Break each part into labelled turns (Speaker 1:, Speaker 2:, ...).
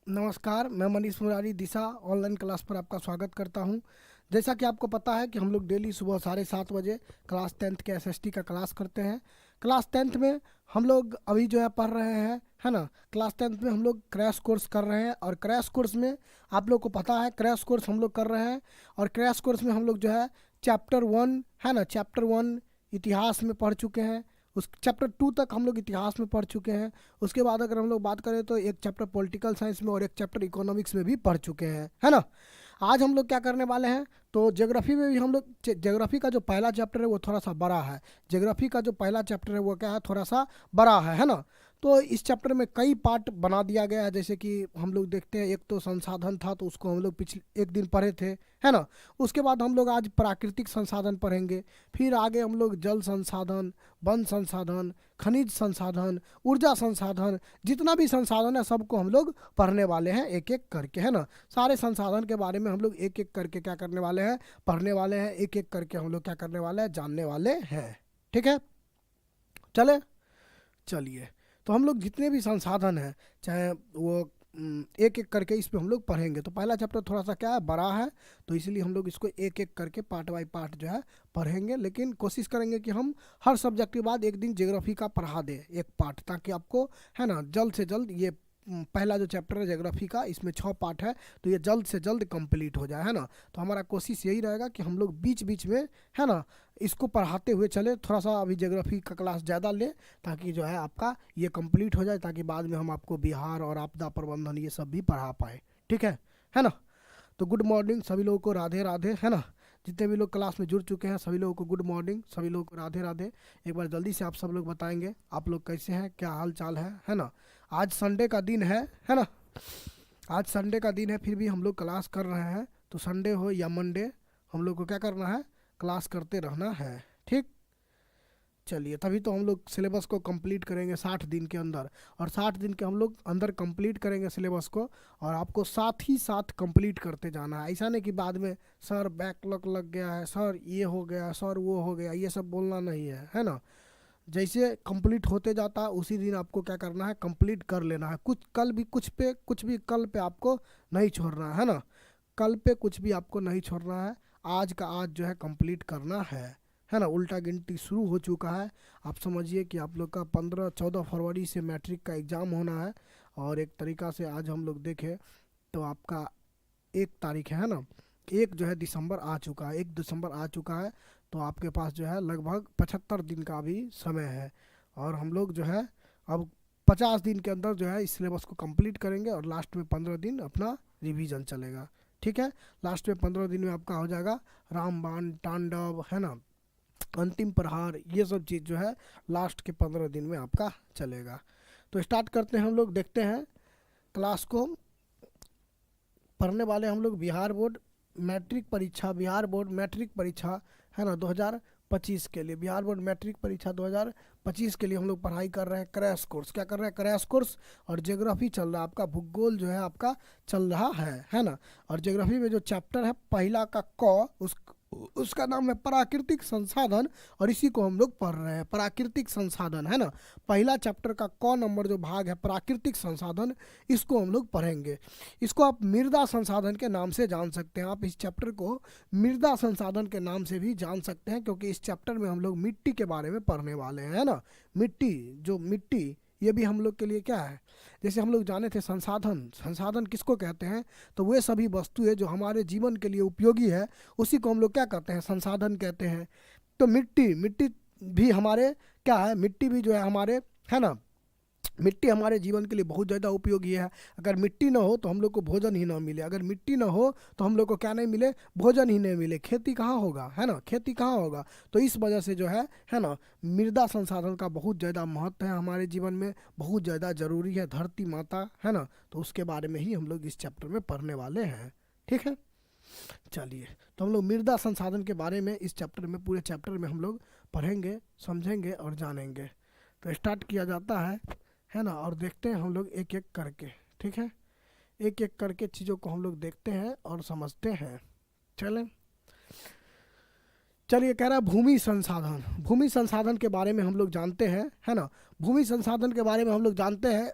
Speaker 1: नमस्कार, मैं मनीष मुरारी दिशा online class पर आपका स्वागत करता हूं। जैसा कि आपको पता है कि हम लोग डेली सुबह 7:30 बजे क्लास 10th के एसएसटी का क्लास करते हैं। क्लास 10th में हम लोग अभी जो है पढ़ रहे हैं, है ना। क्लास 10th में हम लोग क्रैश कोर्स कर रहे हैं और क्रैश कोर्स में आप लोग को पता है क्रैश कोर्स हम लोग कर रहे हैं। और क्रैश कोर्स में हम लोग जो है चैप्टर 1, है ना, चैप्टर 1 इतिहास में पढ़ चुके हैं। उस चैप्टर 2 तक हम लोग इतिहास में पढ़ चुके हैं। उसके बाद अगर हम लोग बात करें तो एक चैप्टर पॉलिटिकल साइंस में और एक चैप्टर इकोनॉमिक्स में भी पढ़ चुके हैं, है ना। आज हम लोग क्या करने वाले हैं, तो ज्योग्राफी में भी हम लोग ज्योग्राफी का जो पहला चैप्टर है वो थोड़ा सा बड़ा है। ज्योग्राफी का जो पहला चैप्टर है वो क्या है, थोड़ा सा बड़ा है ना। तो इस चैप्टर में कई पार्ट बना दिया गया है। जैसे कि हम लोग देखते हैं, एक तो संसाधन था तो उसको हम लोग पिछले एक दिन पढ़े थे, है ना। उसके बाद हम लोग आज प्राकृतिक संसाधन पढ़ेंगे। फिर आगे हम लोग जल संसाधन, वन संसाधन, खनिज संसाधन, ऊर्जा संसाधन, जितना भी संसाधन है सबको हम लोग पढ़ने वाले हैं एक एक करके, है ना। सारे संसाधन के बारे में हम लोग एक एक करके क्या करने वाले हैं, पढ़ने वाले हैं। एक एक करके हम लोग क्या करने वाले हैं, जानने वाले हैं। ठीक है, चले चलिए। तो हम लोग जितने भी संसाधन हैं, चाहे वो एक एक करके इस पे हम लोग पढ़ेंगे। तो पहला चैप्टर थोड़ा सा क्या है, बड़ा है, तो इसलिए हम लोग इसको एक एक करके पार्ट बाय पार्ट जो है पढ़ेंगे। लेकिन कोशिश करेंगे कि हम हर सब्जेक्ट के बाद एक दिन ज्योग्राफी का पढ़ा दें एक पार्ट, ताकि आपको, है ना, जल्द से जल्द ये पहला जो चैप्टर है ज्योग्राफी का, इसमें 6 पार्ट है, तो ये जल्द से जल्द कंप्लीट हो जाए, है ना। तो हमारा कोशिश यही रहेगा कि हम लोग बीच बीच में, है ना, इसको पढ़ाते हुए चले। थोड़ा सा अभी ज्योग्राफी का क्लास ज़्यादा ले, ताकि जो है आपका ये कंप्लीट हो जाए, ताकि बाद में हम आपको बिहार और आपदा प्रबंधन ये सब भी पढ़ा पाए। ठीक है ना। तो गुड मॉर्निंग सभी लोगों को, राधे राधे, है ना। जितने भी लोग क्लास में जुड़ चुके हैं सभी लोगों को गुड मॉर्निंग, सभी लोगों को राधे राधे। एक बार जल्दी से आप सब लोग बताएंगे आप लोग कैसे हैं, क्या हाल चाल है ना। आज संडे का दिन है ना। आज संडे का दिन है, फिर भी हम लोग क्लास कर रहे हैं। तो संडे हो या मंडे, हम लोग को क्या करना है, क्लास करते रहना है। ठीक, चलिए। तभी तो हम लोग सिलेबस को कंप्लीट करेंगे 60 दिन के अंदर। और 60 दिन के हम लोग अंदर कंप्लीट करेंगे सिलेबस को, और आपको साथ ही साथ कंप्लीट करते जाना है। ऐसा नहीं कि बाद में सर बैकलॉग लग गया है, सर ये हो गया, सर वो हो गया, ये सब बोलना नहीं है ना। जैसे कंप्लीट होते जाता है उसी दिन आपको क्या करना है, कंप्लीट कर लेना है। कुछ कल भी कुछ भी कल पे आपको नहीं छोड़ना है ना। कल पे कुछ भी आपको नहीं छोड़ना है। आज का आज जो है कंप्लीट करना है ना। उल्टा गिनती शुरू हो चुका है। आप समझिए कि आप लोग का 15-14 फरवरी से मैट्रिक का एग्ज़ाम होना है। और एक तरीक़ा से आज हम लोग देखें तो आपका 1 तारीख है ना। 1 दिसंबर आ चुका है, 1 दिसंबर आ चुका है। तो आपके पास जो है लगभग 75 दिन का भी समय है। और हम लोग जो है अब 50 दिन के अंदर जो है इस सिलेबस को कंप्लीट करेंगे, और लास्ट में 15 दिन अपना रिवीजन चलेगा। ठीक है, लास्ट में 15 दिन में आपका हो जाएगा रामबाण, तांडव, है ना, अंतिम प्रहार, ये सब चीज़ जो है लास्ट के 15 दिन में आपका चलेगा। तो स्टार्ट करते हैं हम लोग, देखते हैं क्लास को। पढ़ने वाले हम लोग बिहार बोर्ड मैट्रिक परीक्षा, बिहार बोर्ड मैट्रिक परीक्षा, है ना, 2025 के लिए। बिहार बोर्ड मैट्रिक परीक्षा 2025 के लिए हम लोग पढ़ाई कर रहे हैं क्रैश कोर्स। क्या कर रहे हैं, क्रैश कोर्स। और ज्योग्राफी चल रहा है आपका, भूगोल जो है आपका चल रहा है ना। और ज्योग्राफी में जो चैप्टर है पहला का क, उसका नाम है प्राकृतिक संसाधन। और इसी को हम लोग पढ़ रहे हैं, प्राकृतिक संसाधन, है ना। पहला चैप्टर का क नंबर जो भाग है प्राकृतिक संसाधन, इसको हम लोग पढ़ेंगे। इसको आप मृदा संसाधन के नाम से जान सकते हैं। आप इस चैप्टर को मृदा संसाधन के नाम से भी जान सकते हैं, क्योंकि इस चैप्टर में हम लोग मिट्टी के बारे में पढ़ने वाले हैं, है ना। मिट्टी, जो मिट्टी, ये भी हम लोग के लिए क्या है। जैसे हम लोग जाने थे संसाधन, संसाधन किसको कहते हैं, तो वे सभी वस्तुएं जो हमारे जीवन के लिए उपयोगी है, उसी को हम लोग क्या कहते हैं, संसाधन कहते हैं। तो मिट्टी, मिट्टी भी हमारे क्या है, मिट्टी भी जो है हमारे, है ना, मिट्टी हमारे जीवन के लिए बहुत ज़्यादा उपयोगी है। अगर मिट्टी ना हो तो हम लोग को भोजन ही ना मिले, अगर मिट्टी ना हो तो हम लोग को क्या नहीं मिले, भोजन ही नहीं मिले, खेती कहाँ होगा, है ना, खेती कहाँ होगा। तो इस वजह से जो है ना, मृदा संसाधन का बहुत ज़्यादा महत्व है हमारे जीवन में, बहुत ज़्यादा ज़रूरी है। धरती माता, है ना, तो उसके बारे में ही हम लोग इस चैप्टर में पढ़ने वाले हैं। ठीक है, चलिए। तो हम लोग मृदा संसाधन के बारे में इस चैप्टर में, पूरे चैप्टर में हम लोग पढ़ेंगे, समझेंगे और जानेंगे। तो स्टार्ट किया जाता है ना। और देखते हैं हम लोग एक एक करके। ठीक है, एक एक करके चीज़ों को हम लोग देखते हैं और समझते हैं। चलें, चलिए। कह रहा है भूमि संसाधन। भूमि संसाधन के बारे में हम लोग जानते हैं, है ना। भूमि संसाधन के बारे में हम लोग जानते हैं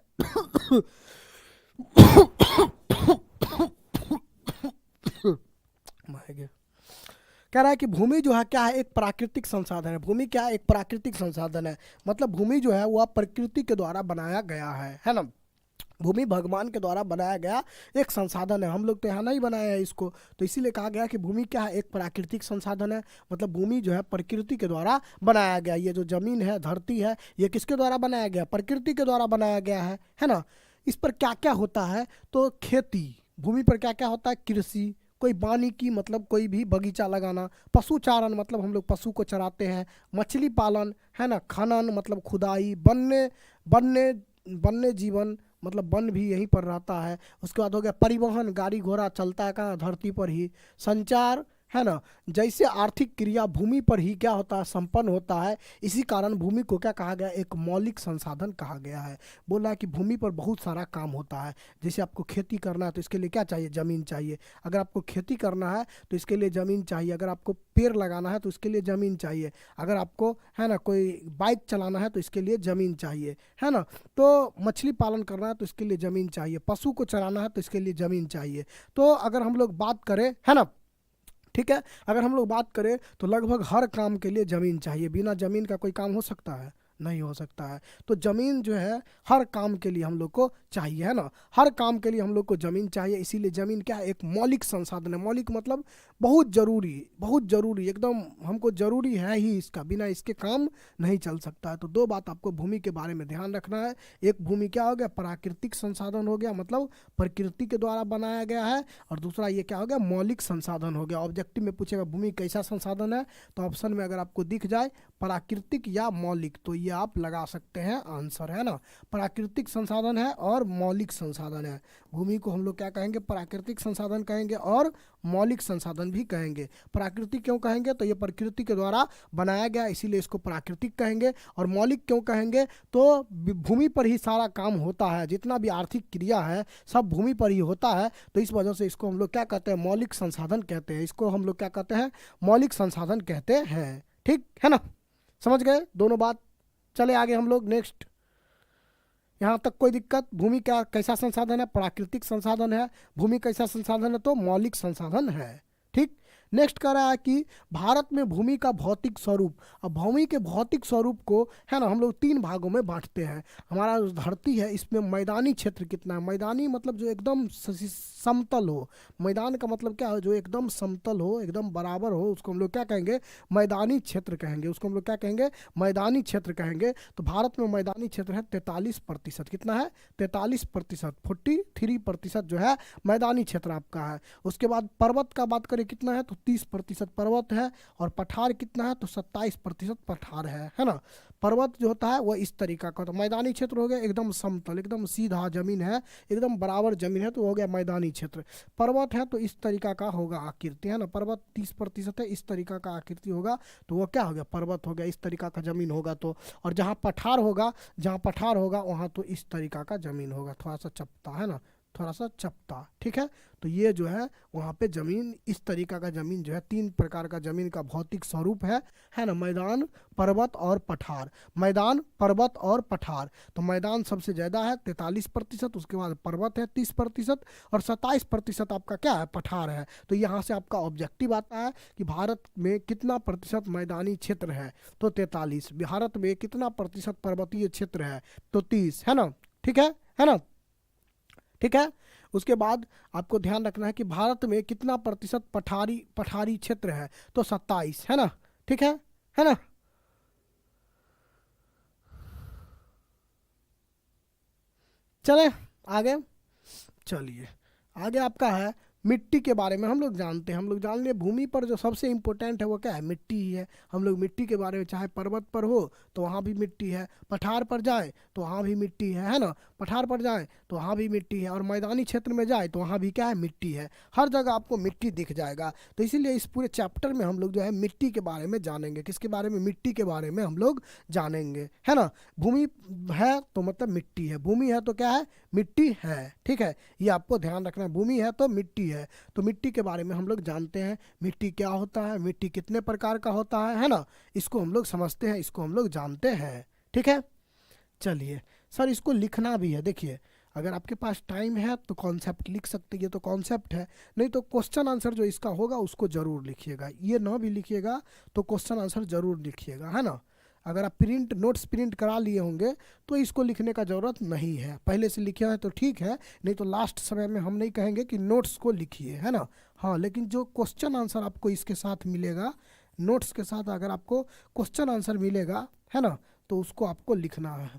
Speaker 1: माहेंगे। कह रहा है कि भूमि जो है क्या है, एक प्राकृतिक संसाधन है। भूमि क्या है, एक प्राकृतिक संसाधन है। मतलब भूमि जो है वह प्रकृति के द्वारा बनाया गया है ना। भूमि भगवान के द्वारा बनाया गया एक संसाधन है। हम लोग तो यहाँ नहीं बनाए हैं इसको, तो इसीलिए कहा गया कि भूमि क्या है, एक प्राकृतिक संसाधन है। मतलब भूमि जो है प्रकृति के द्वारा बनाया गया। ये जो जमीन है, धरती है, ये किसके द्वारा बनाया गया, प्रकृति के द्वारा बनाया गया है ना। इस पर क्या क्या होता है, तो खेती, भूमि पर क्या क्या होता है, कृषि, कोई वानिकी मतलब कोई भी बगीचा लगाना, पशु चारण मतलब हम लोग पशु को चराते हैं, मछली पालन है ना, खनन मतलब खुदाई, वन्य वन्य वन्य जीवन मतलब वन भी यहीं पर रहता है। उसके बाद हो गया परिवहन, गाड़ी घोड़ा चलता है कहाँ, धरती पर ही। संचार है ना, जैसे आर्थिक क्रिया भूमि पर ही क्या होता है, संपन्न होता है। इसी कारण भूमि को क्या कहा गया, एक मौलिक संसाधन कहा गया है। बोला है कि भूमि पर बहुत सारा काम होता है। जैसे आपको खेती करना है तो इसके लिए क्या चाहिए, ज़मीन चाहिए। अगर आपको खेती करना है तो इसके लिए ज़मीन चाहिए। अगर आपको पेड़ लगाना है तो इसके लिए ज़मीन चाहिए। अगर आपको है ना कोई बाइक चलाना है तो इसके लिए ज़मीन चाहिए, है ना। तो मछली पालन करना है तो इसके लिए ज़मीन चाहिए। पशु को चराना है तो इसके लिए ज़मीन चाहिए। तो अगर हम लोग बात करें, है ना, ठीक है, अगर हम लोग बात करें तो लगभग हर काम के लिए ज़मीन चाहिए। बिना ज़मीन का कोई काम हो सकता है, नहीं हो सकता है। तो ज़मीन जो है हर काम के लिए हम लोग को चाहिए, है ना। हर काम के लिए हम लोग को ज़मीन चाहिए। इसीलिए ज़मीन क्या है, एक मौलिक संसाधन है। मौलिक मतलब बहुत ज़रूरी, बहुत ज़रूरी, एकदम हमको ज़रूरी है ही इसका, बिना इसके काम नहीं चल सकता है। तो दो बात आपको भूमि के बारे में ध्यान रखना है। एक, भूमि क्या हो गया, प्राकृतिक संसाधन हो गया, मतलब प्रकृति के द्वारा बनाया गया है। और दूसरा ये क्या हो गया, मौलिक संसाधन हो गया। ऑब्जेक्टिव में पूछेगा भूमि कैसा संसाधन है, तो ऑप्शन में अगर आपको दिख जाए प्राकृतिक या मौलिक, तो ये आप लगा सकते हैं आंसर, है ना। प्राकृतिक संसाधन है और मौलिक संसाधन है। भूमि को हम लोग क्या कहेंगे, प्राकृतिक संसाधन कहेंगे और मौलिक संसाधन भी कहेंगे। प्राकृतिक क्यों कहेंगे, तो ये प्रकृति के द्वारा बनाया गया इसीलिए इसको प्राकृतिक कहेंगे। और मौलिक क्यों कहेंगे, तो भूमि पर ही सारा काम होता है, जितना भी आर्थिक क्रिया है सब भूमि पर ही होता है। तो इस वजह से इसको हम लोग क्या कहते हैं, मौलिक संसाधन कहते हैं। इसको हम लोग क्या कहते हैं, मौलिक संसाधन कहते हैं। ठीक है ना, समझ गए दोनों बात। चले आगे हम लोग नेक्स्ट। यहाँ तक कोई दिक्कत, भूमि क्या कैसा संसाधन है, प्राकृतिक संसाधन है। भूमि कैसा संसाधन है, तो मौलिक संसाधन है। ठीक, नेक्स्ट कह रहा है कि भारत में भूमि का भौतिक स्वरूप। अब भूमि के भौतिक स्वरूप को है ना हम लोग तीन भागों में बांटते हैं। हमारा जो धरती है इसमें मैदानी क्षेत्र कितना है, मैदानी मतलब जो एकदम समतल हो। मैदान का मतलब क्या है, जो एकदम समतल हो, एकदम बराबर हो, उसको हम लोग क्या कहेंगे, मैदानी क्षेत्र कहेंगे। उसको हम लोग क्या कहेंगे, मैदानी क्षेत्र कहेंगे। तो भारत में मैदानी क्षेत्र है 43%। कितना है, 43%, 43% जो है मैदानी क्षेत्र आपका है। उसके बाद पर्वत का बात करें कितना है, तो 30% पर्वत है। और पठार कितना है, तो 27% पठार है ना। पर्वत जो होता है वह इस तरीका का, तो मैदानी क्षेत्र हो गया एकदम समतल, एकदम सीधा जमीन है, एकदम बराबर जमीन है, तो हो गया मैदानी क्षेत्र। पर्वत है तो इस तरीका का होगा आकृति, है ना। पर्वत 30% है, इस तरीका का आकृति होगा, तो वो क्या हो गया, पर्वत हो गया, इस तरीका का जमीन होगा। तो और जहाँ पठार होगा वहाँ तो इस तरीका का जमीन होगा, थोड़ा सा चपटा, है ना, थोड़ा सा चपटा। ठीक है, तो ये जो है वहाँ पे जमीन, इस तरीका का जमीन जो है, तीन प्रकार का जमीन का भौतिक स्वरूप है ना। मैदान, पर्वत और पठार। मैदान, पर्वत और पठार। तो मैदान सबसे ज़्यादा है 43%, उसके बाद पर्वत है 30% और 27% आपका क्या है, पठार है। तो यहाँ से आपका ऑब्जेक्टिव आता है कि भारत में कितना प्रतिशत मैदानी क्षेत्र है, तो 43। भारत में कितना प्रतिशत पर्वतीय क्षेत्र है, तो 30, है ना। ठीक है ना, ठीक है। उसके बाद आपको ध्यान रखना है कि भारत में कितना प्रतिशत पठारी क्षेत्र है, तो 27, है ना। ठीक है ना। चले आगे, चलिए आगे आपका है मिट्टी के बारे में। हम लोग जानते हैं, हम लोग जान लिए भूमि पर जो सबसे इम्पोर्टेंट है वो क्या है, मिट्टी ही है। हम लोग मिट्टी के बारे में, चाहे पर्वत पर हो तो वहाँ भी मिट्टी है, पठार पर जाए तो वहाँ भी मिट्टी है ना। पठार पर जाए तो वहाँ भी मिट्टी है, और मैदानी क्षेत्र में जाए तो वहाँ भी क्या है, मिट्टी है। हर जगह आपको मिट्टी दिख जाएगा। तो इसीलिए इस पूरे चैप्टर में हम लोग जो है मिट्टी के बारे में जानेंगे। किसके बारे में, मिट्टी के बारे में हम लोग जानेंगे, है ना। भूमि है तो मतलब मिट्टी है, भूमि है तो क्या है, मिट्टी है। ठीक है, ये आपको ध्यान रखना है, भूमि है तो मिट्टी है। तो मिट्टी के बारे में हम लोग जानते हैं, मिट्टी क्या होता है, मिट्टी कितने प्रकार का होता है ना। इसको हम लोग समझते हैं, इसको हम लोग जानते हैं। ठीक है, चलिए सर इसको लिखना भी है। देखिए अगर आपके पास टाइम है तो कॉन्सेप्ट लिख सकते हैं, ये तो कॉन्सेप्ट है, नहीं तो क्वेश्चन आंसर जो इसका होगा उसको ज़रूर लिखिएगा। ये ना भी लिखिएगा तो क्वेश्चन आंसर ज़रूर लिखिएगा, है ना। अगर आप नोट्स प्रिंट करा लिए होंगे तो इसको लिखने का ज़रूरत नहीं है, पहले से लिखे हैं तो ठीक है, नहीं तो लास्ट समय में हम नहीं कहेंगे कि नोट्स को लिखिए, है ना। हाँ, लेकिन जो क्वेश्चन आंसर आपको इसके साथ मिलेगा, नोट्स के साथ अगर आपको क्वेश्चन आंसर मिलेगा, है ना, तो उसको आपको लिखना है,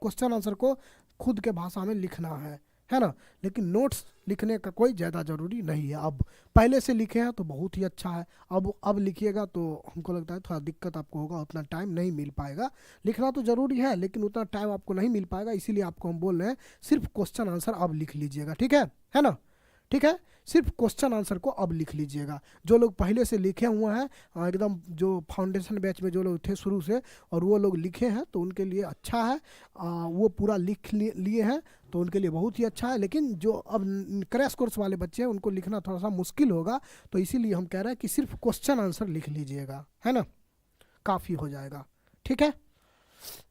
Speaker 1: क्वेश्चन आंसर को खुद के भाषा में लिखना है ना। लेकिन नोट्स लिखने का कोई ज़्यादा ज़रूरी नहीं है। अब पहले से लिखे हैं तो बहुत ही अच्छा है, अब लिखिएगा तो हमको लगता है थोड़ा दिक्कत आपको होगा, उतना टाइम नहीं मिल पाएगा। लिखना तो ज़रूरी है लेकिन उतना टाइम आपको नहीं मिल पाएगा, इसीलिए आपको हम बोल रहे हैं सिर्फ क्वेश्चन आंसर अब लिख लीजिएगा, ठीक है ना। ठीक है, सिर्फ क्वेश्चन आंसर को अब लिख लीजिएगा। जो लोग पहले से लिखे हुए हैं, एकदम जो फाउंडेशन बैच में जो लोग थे शुरू से और वो लोग लिखे हैं तो उनके लिए अच्छा है, वो पूरा लिख लिए हैं तो उनके लिए बहुत ही अच्छा है। लेकिन जो अब क्रैश कोर्स वाले बच्चे हैं उनको लिखना थोड़ा सा मुश्किल होगा, तो इसीलिए हम कह रहे हैं कि सिर्फ क्वेश्चन आंसर लिख लीजिएगा, है ना, काफ़ी हो जाएगा। ठीक है,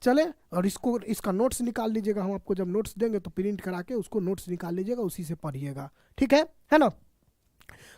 Speaker 1: चले, और इसका नोट्स निकाल लीजिएगा, हम आपको जब नोट्स देंगे तो प्रिंट करा के उसको नोट्स निकाल लीजिएगा, उसी से पढ़िएगा, ठीक है ना।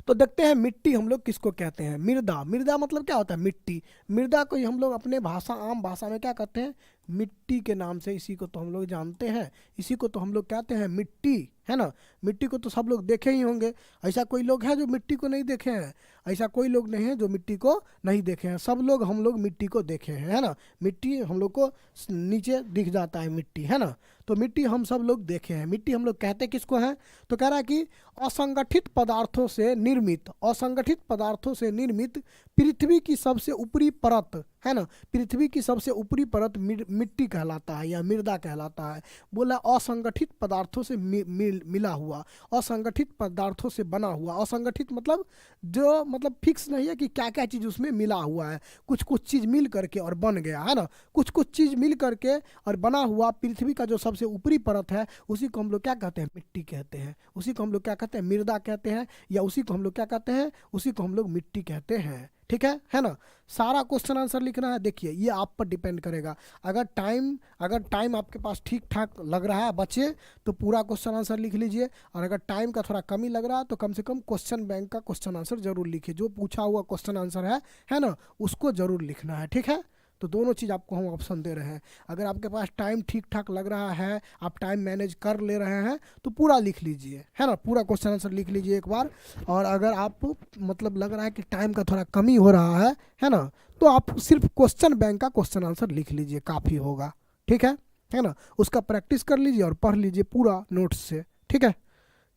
Speaker 1: तो देखते हैं मिट्टी हम लोग किसको कहते हैं। मृदा, मृदा मतलब क्या होता है, मिट्टी। मृदा को हम लोग अपने भाषा, आम भाषा में क्या कहते हैं, मिट्टी के नाम से, इसी को तो हम लोग जानते हैं, इसी को तो हम लोग कहते हैं मिट्टी, है ना। मिट्टी को तो सब लोग देखे ही होंगे, ऐसा कोई लोग है जो मिट्टी को नहीं देखे हैं, ऐसा कोई लोग नहीं है जो मिट्टी को नहीं देखे हैं, सब लोग हम लोग मिट्टी को देखे हैं, है ना। मिट्टी हम लोग को नीचे दिख जाता है मिट्टी, है ना, तो मिट्टी हम सब लोग देखे हैं। मिट्टी हम लोग कहते किसको हैं, तो कह रहा है कि असंगठित पदार्थों से निर्मित, असंगठित पदार्थों से निर्मित पृथ्वी की सबसे ऊपरी परत, है ना, पृथ्वी की सबसे ऊपरी परत मिट्टी कहलाता है या मृदा कहलाता है। बोला असंगठित पदार्थों से मिला हुआ, असंगठित पदार्थों से बना हुआ। असंगठित मतलब जो मतलब फिक्स नहीं है कि क्या क्या चीज़ उसमें मिला हुआ है, कुछ कुछ चीज़ मिल करके और बन गया, है ना, कुछ कुछ चीज़ मिल करके और बना हुआ पृथ्वी का जो सबसे ऊपरी परत है उसी को हम लोग क्या कहते हैं, मिट्टी कहते हैं। उसी को हम लोग क्या कहते हैं, मृदा कहते हैं, या उसी को हम लोग क्या कहते हैं, उसी को हम लोग मिट्टी कहते हैं। ठीक है ना। सारा क्वेश्चन आंसर लिखना है, देखिए ये आप पर डिपेंड करेगा। अगर टाइम आपके पास ठीक ठाक लग रहा है बच्चे तो पूरा क्वेश्चन आंसर लिख लीजिए, और अगर टाइम का थोड़ा कमी लग रहा है तो कम से कम क्वेश्चन बैंक का क्वेश्चन आंसर जरूर लिखिए, जो पूछा हुआ क्वेश्चन आंसर है ना, उसको जरूर लिखना है। ठीक है, तो दोनों चीज़ आपको हम ऑप्शन दे रहे हैं। अगर आपके पास टाइम ठीक ठाक लग रहा है, आप टाइम मैनेज कर ले रहे हैं तो पूरा लिख लीजिए, है ना, पूरा क्वेश्चन आंसर लिख लीजिए एक बार। और अगर आप मतलब लग रहा है कि टाइम का थोड़ा कमी हो रहा है ना, तो आप सिर्फ क्वेश्चन बैंक का क्वेश्चन आंसर लिख लीजिए, काफ़ी होगा। ठीक है ना, उसका प्रैक्टिस कर लीजिए और पढ़ लीजिए पूरा नोट्स से। ठीक है,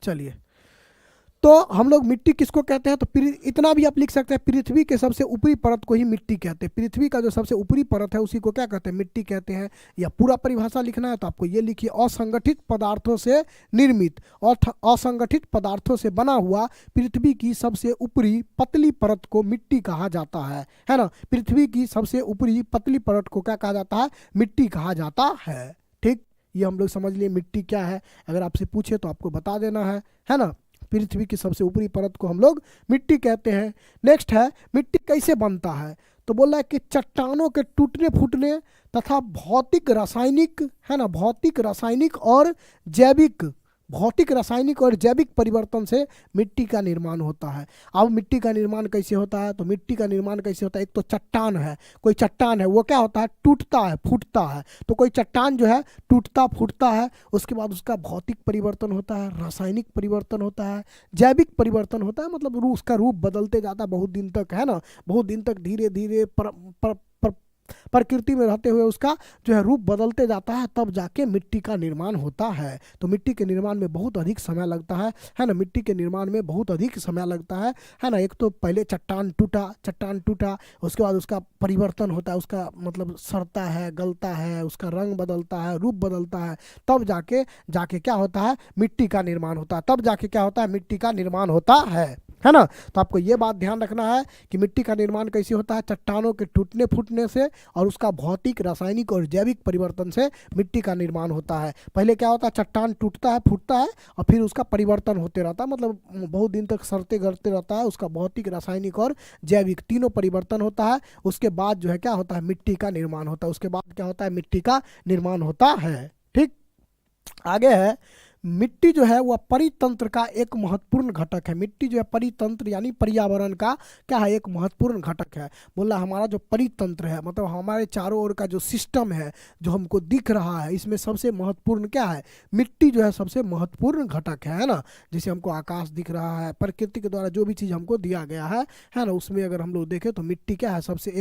Speaker 1: चलिए, तो हम लोग मिट्टी किसको कहते हैं, तो इतना भी आप लिख सकते हैं, पृथ्वी के सबसे ऊपरी परत को ही मिट्टी कहते हैं। पृथ्वी का जो सबसे ऊपरी परत है उसी को क्या कहते हैं, मिट्टी कहते हैं। या पूरा परिभाषा लिखना है तो आपको ये लिखिए, असंगठित पदार्थों से निर्मित और असंगठित पदार्थों से बना हुआ पृथ्वी की सबसे ऊपरी पतली परत को मिट्टी कहा जाता है ना। पृथ्वी की सबसे ऊपरी पतली परत को क्या कहा जाता है, मिट्टी कहा जाता है। ठीक, ये हम लोग समझ लिए मिट्टी क्या है। अगर आपसे पूछे तो आपको बता देना है ना। पृथ्वी की सबसे ऊपरी परत को हम लोग मिट्टी कहते हैं। नेक्स्ट है, मिट्टी कैसे बनता है, तो बोल रहा है कि चट्टानों के टूटने फूटने तथा भौतिक रासायनिक, है ना, भौतिक रासायनिक और जैविक, भौतिक रासायनिक और जैविक परिवर्तन से मिट्टी का निर्माण होता है। अब मिट्टी का निर्माण कैसे होता है, तो मिट्टी का निर्माण कैसे होता है, एक तो चट्टान है, कोई चट्टान है वो क्या होता है, टूटता है फूटता है। तो कोई चट्टान जो है टूटता फूटता है, उसके बाद उसका भौतिक परिवर्तन होता है, रासायनिक परिवर्तन होता है, जैविक परिवर्तन होता है, मतलब उसका रूप बदलते जाता है बहुत दिन तक, है ना, बहुत दिन तक धीरे धीरे प्रकृति में रहते हुए उसका जो है रूप बदलते जाता है, तब जाके मिट्टी का निर्माण होता है। तो मिट्टी के निर्माण में बहुत अधिक समय लगता है ना, मिट्टी के निर्माण में बहुत अधिक समय लगता है ना। एक तो पहले चट्टान टूटा, उसके बाद उसका परिवर्तन होता है, उसका मतलब सड़ता है, गलता है, उसका रंग बदलता है, रूप बदलता है, तब जाके क्या होता है, मिट्टी का निर्माण होता है, तब जाके क्या होता है, मिट्टी का निर्माण होता है ना। तो आपको ये बात ध्यान रखना है कि मिट्टी का निर्माण कैसे होता है, चट्टानों के टूटने फूटने से और उसका भौतिक रासायनिक और जैविक परिवर्तन से मिट्टी का निर्माण होता है। पहले क्या होता है, चट्टान टूटता है फूटता है और फिर उसका परिवर्तन होते रहता है, मतलब बहुत दिन तक सड़ते गलते रहता है, उसका भौतिक रासायनिक और जैविक तीनों परिवर्तन होता है। उसके बाद जो है क्या होता है, मिट्टी का निर्माण होता है। उसके बाद क्या होता है, मिट्टी का निर्माण होता है। ठीक, आगे है मिट्टी जो है वह परितंत्र का एक महत्वपूर्ण घटक है। मिट्टी जो है परितंत्र यानी पर्यावरण का क्या है, एक महत्वपूर्ण घटक है। बोला हमारा जो परितंत्र है मतलब हमारे चारों ओर का जो सिस्टम है जो हमको दिख रहा है, इसमें सबसे महत्वपूर्ण क्या है, मिट्टी जो है सबसे महत्वपूर्ण घटक है ना। जैसे हमको आकाश दिख रहा है, प्रकृति के द्वारा जो भी चीज़ हमको दिया गया है ना, उसमें अगर हम लोग देखें तो मिट्टी क्या है, सबसे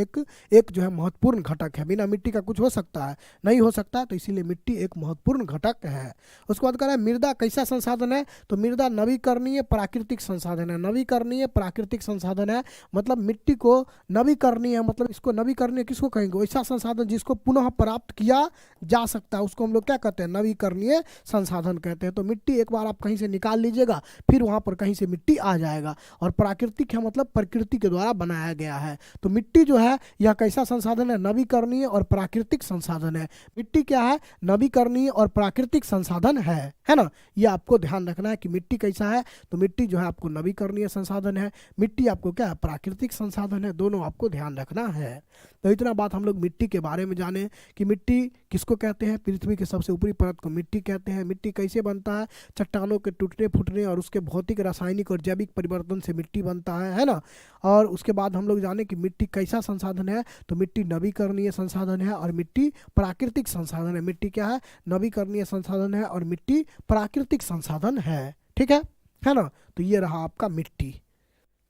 Speaker 1: एक जो है महत्वपूर्ण घटक है। बिना मिट्टी का कुछ हो सकता है, नहीं हो सकता, तो इसीलिए मिट्टी एक महत्वपूर्ण घटक है। उसके बाद कह रहा है मृदा कैसा संसाधन है, तो मृदा नवीकरणीय प्राकृतिक संसाधन है। नवीकरणीय प्राकृतिक संसाधन है मतलब मिट्टी को नवीकरणीय, मतलब इसको नवीकरणीय किसको कहेंगे, ऐसा संसाधन जिसको पुनः प्राप्त किया जा सकता है, उसको हम लोग क्या कहते हैं, नवीकरणीय संसाधन कहते हैं। तो मिट्टी एक बार आप कहीं से निकाल लीजिएगा, फिर वहां पर कहीं से मिट्टी आ जाएगा। और प्राकृतिक है मतलब प्रकृति के द्वारा बनाया गया है। तो मिट्टी जो है यह कैसा संसाधन है, नवीकरणीय और प्राकृतिक संसाधन है। मिट्टी क्या है, नवीकरणीय और प्राकृतिक संसाधन है ना। ये आपको ध्यान रखना है कि मिट्टी कैसा है, तो मिट्टी जो है आपको नवीकरणीय संसाधन है, मिट्टी आपको क्या है, प्राकृतिक संसाधन है, दोनों आपको ध्यान रखना है। तो इतना बात हम लोग मिट्टी के बारे में जाने कि मिट्टी किसको कहते हैं, पृथ्वी के सबसे ऊपरी परत को मिट्टी कहते हैं। मिट्टी कैसे बनता है, चट्टानों के टूटने फूटने और उसके भौतिक रासायनिक और जैविक परिवर्तन से मिट्टी बनता है ना। और उसके बाद हम लोग जाने कि मिट्टी कैसा संसाधन है, तो मिट्टी नवीकरणीय संसाधन है और मिट्टी प्राकृतिक संसाधन है। मिट्टी क्या है, नवीकरणीय संसाधन है और मिट्टी प्राकृतिक संसाधन है। ठीक है ना। तो ये रहा आपका मिट्टी।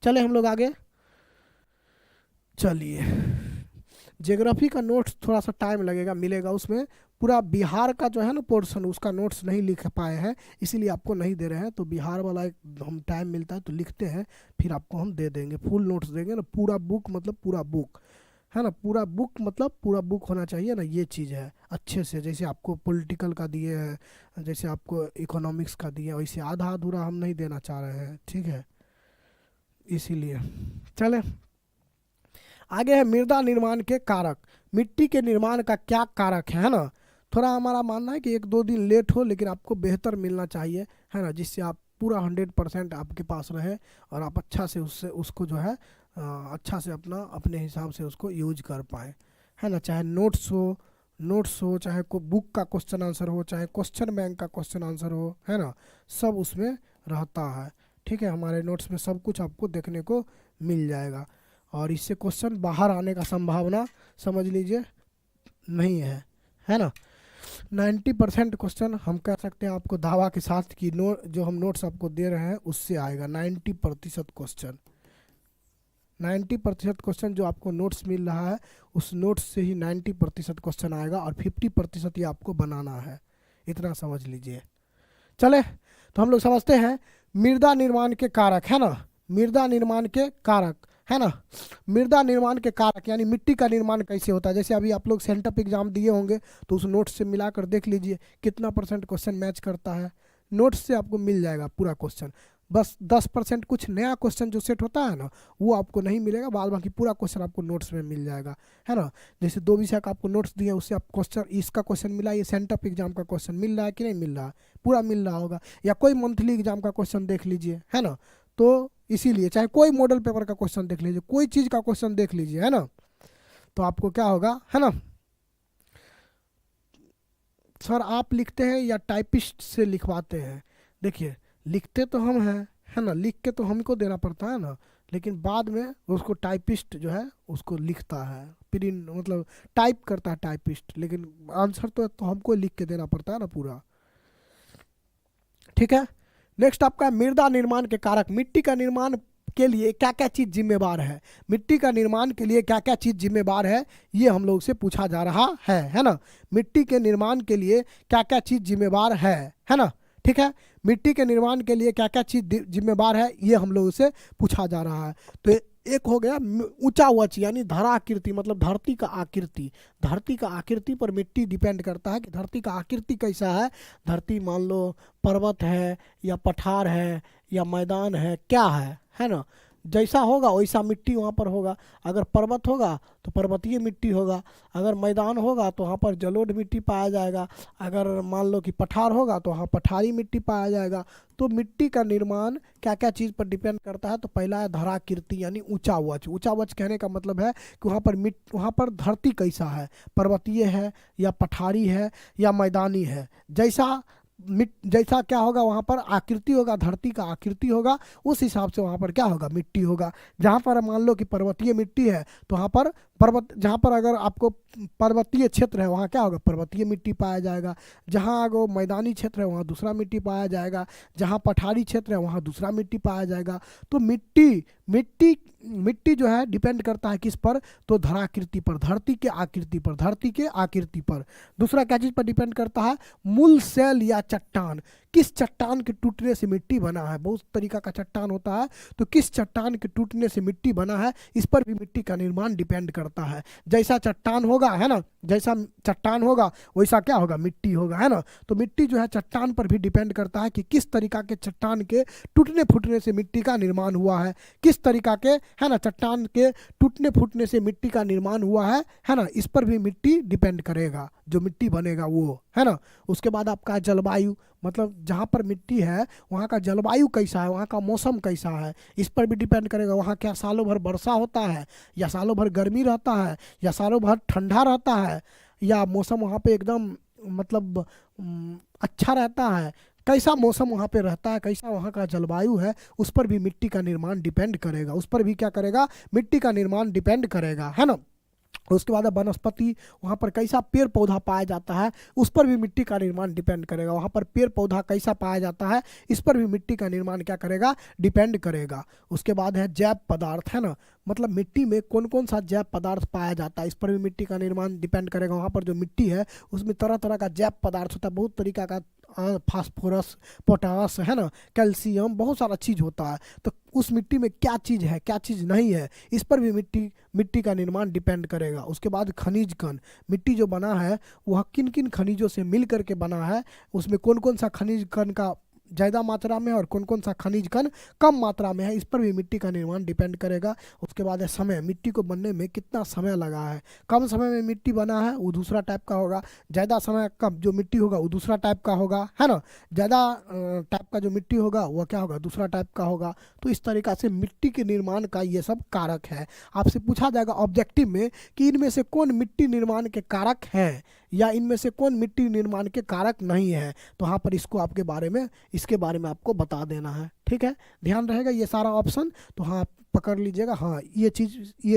Speaker 1: चले हम लोग आगे, चलिए ज्योग्राफी का नोट्स थोड़ा सा टाइम लगेगा, मिलेगा उसमें। पूरा बिहार का जो है ना पोर्शन, उसका नोट्स नहीं लिख पाए हैं, इसीलिए आपको नहीं दे रहे हैं। तो बिहार वाला एक हम टाइम मिलता है तो लिखते हैं, फिर आपको हम दे देंगे, फुल नोट्स देंगे ना। पूरा बुक मतलब पूरा बुक है ना, पूरा बुक मतलब पूरा बुक होना चाहिए ना, ये चीज़ है अच्छे से। जैसे आपको पॉलिटिकल का दिए हैं, जैसे आपको इकोनॉमिक्स का दिए, वैसे आधा अधूरा हम नहीं देना चाह रहे हैं, ठीक है, इसीलिए। चले आगे है मृदा निर्माण के कारक। मिट्टी के निर्माण का क्या कारक है ना। थोड़ा हमारा मानना है कि 1-2 दिन लेट हो, लेकिन आपको बेहतर मिलना चाहिए है ना, जिससे आप पूरा 100% आपके पास रहे और आप अच्छा से उसको जो है अच्छा से अपने हिसाब से उसको यूज कर पाए, है ना। चाहे नोट्स हो, चाहे को बुक का क्वेश्चन आंसर हो, चाहे क्वेश्चन बैंक का क्वेश्चन आंसर हो, है ना, सब उसमें रहता है। ठीक है, हमारे नोट्स में सब कुछ आपको देखने को मिल जाएगा और इससे क्वेश्चन बाहर आने का संभावना समझ लीजिए नहीं है ना। 90% क्वेश्चन हम कह सकते हैं आपको दावा के साथ कि जो हम नोट्स आपको दे रहे हैं उससे आएगा। 90% क्वेश्चन, 90% क्वेश्चन जो आपको नोट्स मिल रहा है उस नोट्स से ही 90% क्वेश्चन आएगा और 50% ये आपको बनाना है, इतना समझ लीजिए। चले तो हम लोग समझते हैं मृदा निर्माण के कारक, है ना, मृदा निर्माण के कारक, है ना। मृदा निर्माण के कारक यानी मिट्टी का निर्माण कैसे होता है। जैसे अभी आप लोग सेंटअप एग्जाम दिए होंगे तो उस नोट्स से मिलाकर देख लीजिए कितना % क्वेश्चन मैच करता है। नोट्स से आपको मिल जाएगा पूरा क्वेश्चन, बस 10% कुछ नया क्वेश्चन जो सेट होता है ना वो आपको नहीं मिलेगा, बाद बाकी पूरा क्वेश्चन आपको नोट्स में मिल जाएगा, है ना। जैसे 2 विषय का आपको नोट्स दिया, उससे आप क्वेश्चन, इसका क्वेश्चन मिला, ये सेंटअप एग्जाम का क्वेश्चन मिल रहा है कि नहीं मिल रहा है, पूरा मिल रहा होगा। या कोई मंथली एग्जाम का क्वेश्चन देख लीजिए, है ना। तो इसीलिए चाहे कोई मॉडल पेपर का क्वेश्चन देख लीजिए, कोई चीज़ का क्वेश्चन देख लीजिए, है ना, तो आपको क्या होगा, है ना। सर आप लिखते हैं या टाइपिस्ट से लिखवाते हैं। देखिए लिखते तो हम हैं, है ना, लिख के तो हमको देना पड़ता है ना, लेकिन बाद में उसको टाइपिस्ट जो है उसको लिखता है, प्रिंट मतलब टाइप करता है टाइपिस्ट, लेकिन आंसर तो हमको लिख के देना पड़ता है ना पूरा। ठीक है, नेक्स्ट आपका है मृदा निर्माण के कारक। मिट्टी का निर्माण के लिए क्या क्या चीज़ जिम्मेवार है, मिट्टी का निर्माण के लिए क्या क्या चीज़ जिम्मेवार है, ये हम लोग से पूछा जा रहा है ना। मिट्टी के निर्माण के लिए क्या क्या चीज़ जिम्मेवार है ना। ठीक है, मिट्टी के निर्माण के लिए क्या क्या चीज़ जिम्मेवार है ये हम लोग से पूछा जा रहा है। तो एक हो गया ऊंचा वच यानी धराकृति, मतलब धरती का आकृति। धरती का आकृति पर मिट्टी डिपेंड करता है कि धरती का आकृति कैसा है। धरती मान लो पर्वत है या पठार है या मैदान है, क्या है ना, जैसा होगा वैसा मिट्टी वहाँ पर होगा। अगर पर्वत होगा तो पर्वतीय मिट्टी होगा, अगर मैदान होगा तो वहाँ पर जलोढ़ मिट्टी पाया जाएगा, अगर मान लो कि पठार होगा तो वहाँ पठारी मिट्टी पाया जाएगा। तो मिट्टी का निर्माण क्या क्या चीज़ पर डिपेंड करता है, तो पहला है धराकृति यानी ऊंचा वच। ऊंचा वच कहने का मतलब है कि वहाँ पर धरती कैसा है, पर्वतीय है या पठारी है या मैदानी है। जैसा जैसा क्या होगा वहाँ पर आकृति होगा, धरती का आकृति होगा, उस हिसाब से वहाँ पर क्या होगा, मिट्टी होगा। जहाँ पर मान लो कि पर्वतीय मिट्टी है तो वहाँ पर जहाँ पर अगर आपको पर्वतीय क्षेत्र है वहाँ क्या होगा, पर्वतीय मिट्टी पाया जाएगा। जहाँ अगर मैदानी क्षेत्र है वहाँ दूसरा मिट्टी पाया जाएगा। जहाँ पठारी क्षेत्र है वहाँ दूसरा मिट्टी पाया जाएगा। तो मिट्टी मिट्टी मिट्टी जो है डिपेंड करता है किस पर, तो धराकृति पर, धरती के आकृति पर, धरती के आकृति पर। दूसरा क्या चीज़ पर डिपेंड करता है, मूल सेल या चट्टान, किस चट्टान के टूटने से मिट्टी बना है। बहुत तरीका का चट्टान होता है, तो किस चट्टान के टूटने से मिट्टी बना है, इस पर भी मिट्टी का निर्माण डिपेंड करता है। जैसा चट्टान होगा, है ना, जैसा चट्टान होगा वैसा क्या होगा, मिट्टी होगा, है ना। तो मिट्टी जो है चट्टान पर भी डिपेंड करता है कि किस तरीका के चट्टान के टूटने फूटने से मिट्टी का निर्माण हुआ है, किस तरीका के, है ना, चट्टान के टूटने फूटने से मिट्टी का निर्माण हुआ है ना। इस पर भी मिट्टी डिपेंड करेगा, जो मिट्टी बनेगा वो, है ना। उसके बाद आपका जलवायु, मतलब जहाँ पर मिट्टी है वहाँ का जलवायु कैसा है, वहाँ का मौसम कैसा है, इस पर भी डिपेंड करेगा। वहाँ क्या सालों भर वर्षा होता है, या सालों भर गर्मी रहता है, या सालों भर ठंडा रहता है, या मौसम वहाँ पे एकदम मतलब अच्छा रहता है, कैसा मौसम वहाँ पे रहता है, कैसा वहाँ का जलवायु है, उस पर भी मिट्टी का निर्माण डिपेंड करेगा। उस पर भी क्या करेगा, मिट्टी का निर्माण डिपेंड करेगा, है ना। उसके बाद वनस्पति, वहाँ पर कैसा पेड़ पौधा पाया जाता है, उस पर भी मिट्टी का निर्माण डिपेंड करेगा। वहाँ पर पेड़ पौधा कैसा पाया जाता है, इस पर भी मिट्टी का निर्माण क्या करेगा, डिपेंड करेगा। उसके बाद है जैव पदार्थ, है ना, मतलब मिट्टी में कौन कौन सा जैव पदार्थ पाया जाता है, इस पर भी मिट्टी का निर्माण डिपेंड करेगा। वहाँ पर जो मिट्टी है उसमें तरह तरह का जैव पदार्थ होता है, बहुत तरीका का, फास्फोरस, पोटास, है ना, कैल्शियम, बहुत सारा चीज़ होता है। तो उस मिट्टी में क्या चीज़ है, क्या चीज़ नहीं है, इस पर भी मिट्टी का निर्माण डिपेंड करेगा। उसके बाद खनिज कण, मिट्टी जो बना है वह किन किन खनिजों से मिल करके बना है, उसमें कौन कौन सा खनिज कण का ज़्यादा मात्रा में और कौन कौन सा खनिज कण कम मात्रा में है, इस पर भी मिट्टी का निर्माण डिपेंड करेगा। उसके बाद है समय, मिट्टी को बनने में कितना समय लगा है। कम समय में मिट्टी बना है वो दूसरा टाइप का होगा, ज़्यादा समय का जो मिट्टी होगा वो दूसरा टाइप का होगा, है ना। ज़्यादा टाइप का जो मिट्टी होगा वह क्या होगा, दूसरा टाइप का होगा। तो इस तरीका से मिट्टी के निर्माण का ये सब कारक है। आपसे पूछा जाएगा ऑब्जेक्टिव में कि इनमें से कौन मिट्टी निर्माण के कारक हैं, या इनमें से कौन मिट्टी निर्माण के कारक नहीं है, तो वहाँ पर इसके बारे में आपको बता देना है। ठीक है, ध्यान रहेगा ये सारा ऑप्शन, तो हाँ पकड़ लीजिएगा। हाँ, ये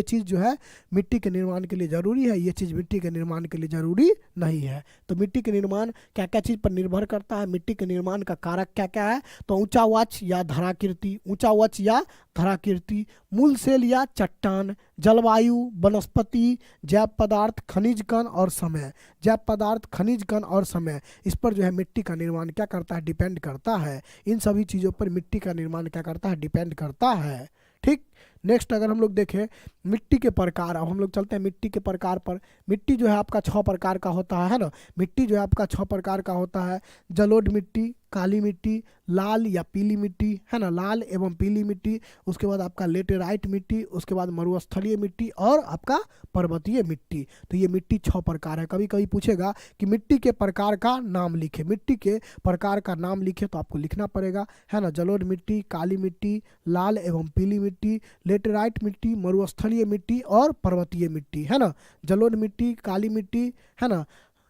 Speaker 1: चीज़ जो है मिट्टी के निर्माण के लिए ज़रूरी है, ये चीज़ मिट्टी के निर्माण के लिए ज़रूरी नहीं है। तो मिट्टी के निर्माण क्या क्या चीज़ पर निर्भर करता है, मिट्टी के निर्माण का कारक क्या क्या है, तो ऊंचा वक्ष या धराकृति, ऊंचा वक्ष या धराकृति, मूल सेल या चट्टान, जलवायु, वनस्पति, जैव पदार्थ, खनिज कण और समय। जैव पदार्थ, खनिज कण और समय, इस पर जो है मिट्टी का निर्माण क्या करता है, डिपेंड करता है। इन सभी चीज़ों पर मिट्टी का निर्माण क्या करता है, डिपेंड करता है। ठीक, नेक्स्ट अगर हम लोग देखें मिट्टी के प्रकार, अब हम लोग चलते हैं मिट्टी के प्रकार पर। मिट्टी जो है आपका 6 प्रकार का होता है ना। मिट्टी जो है आपका 6 प्रकार का होता है, जलोढ़ मिट्टी, काली मिट्टी, लाल या पीली मिट्टी, है ना, लाल एवं पीली मिट्टी। उसके बाद आपका लेटेराइट मिट्टी, उसके बाद मरुस्थलीय मिट्टी और आपका पर्वतीय मिट्टी। तो ये मिट्टी 6 प्रकार है। कभी कभी पूछेगा कि मिट्टी के प्रकार का नाम लिखे, मिट्टी के प्रकार का नाम लिखे, तो आपको लिखना पड़ेगा, है ना, जलोढ़ मिट्टी, काली मिट्टी, लाल एवं पीली मिट्टी, लेटेराइट मिट्टी, मरुस्थलीय मिट्टी और पर्वतीय मिट्टी, है ना। जलोढ़ मिट्टी, काली मिट्टी, है ना,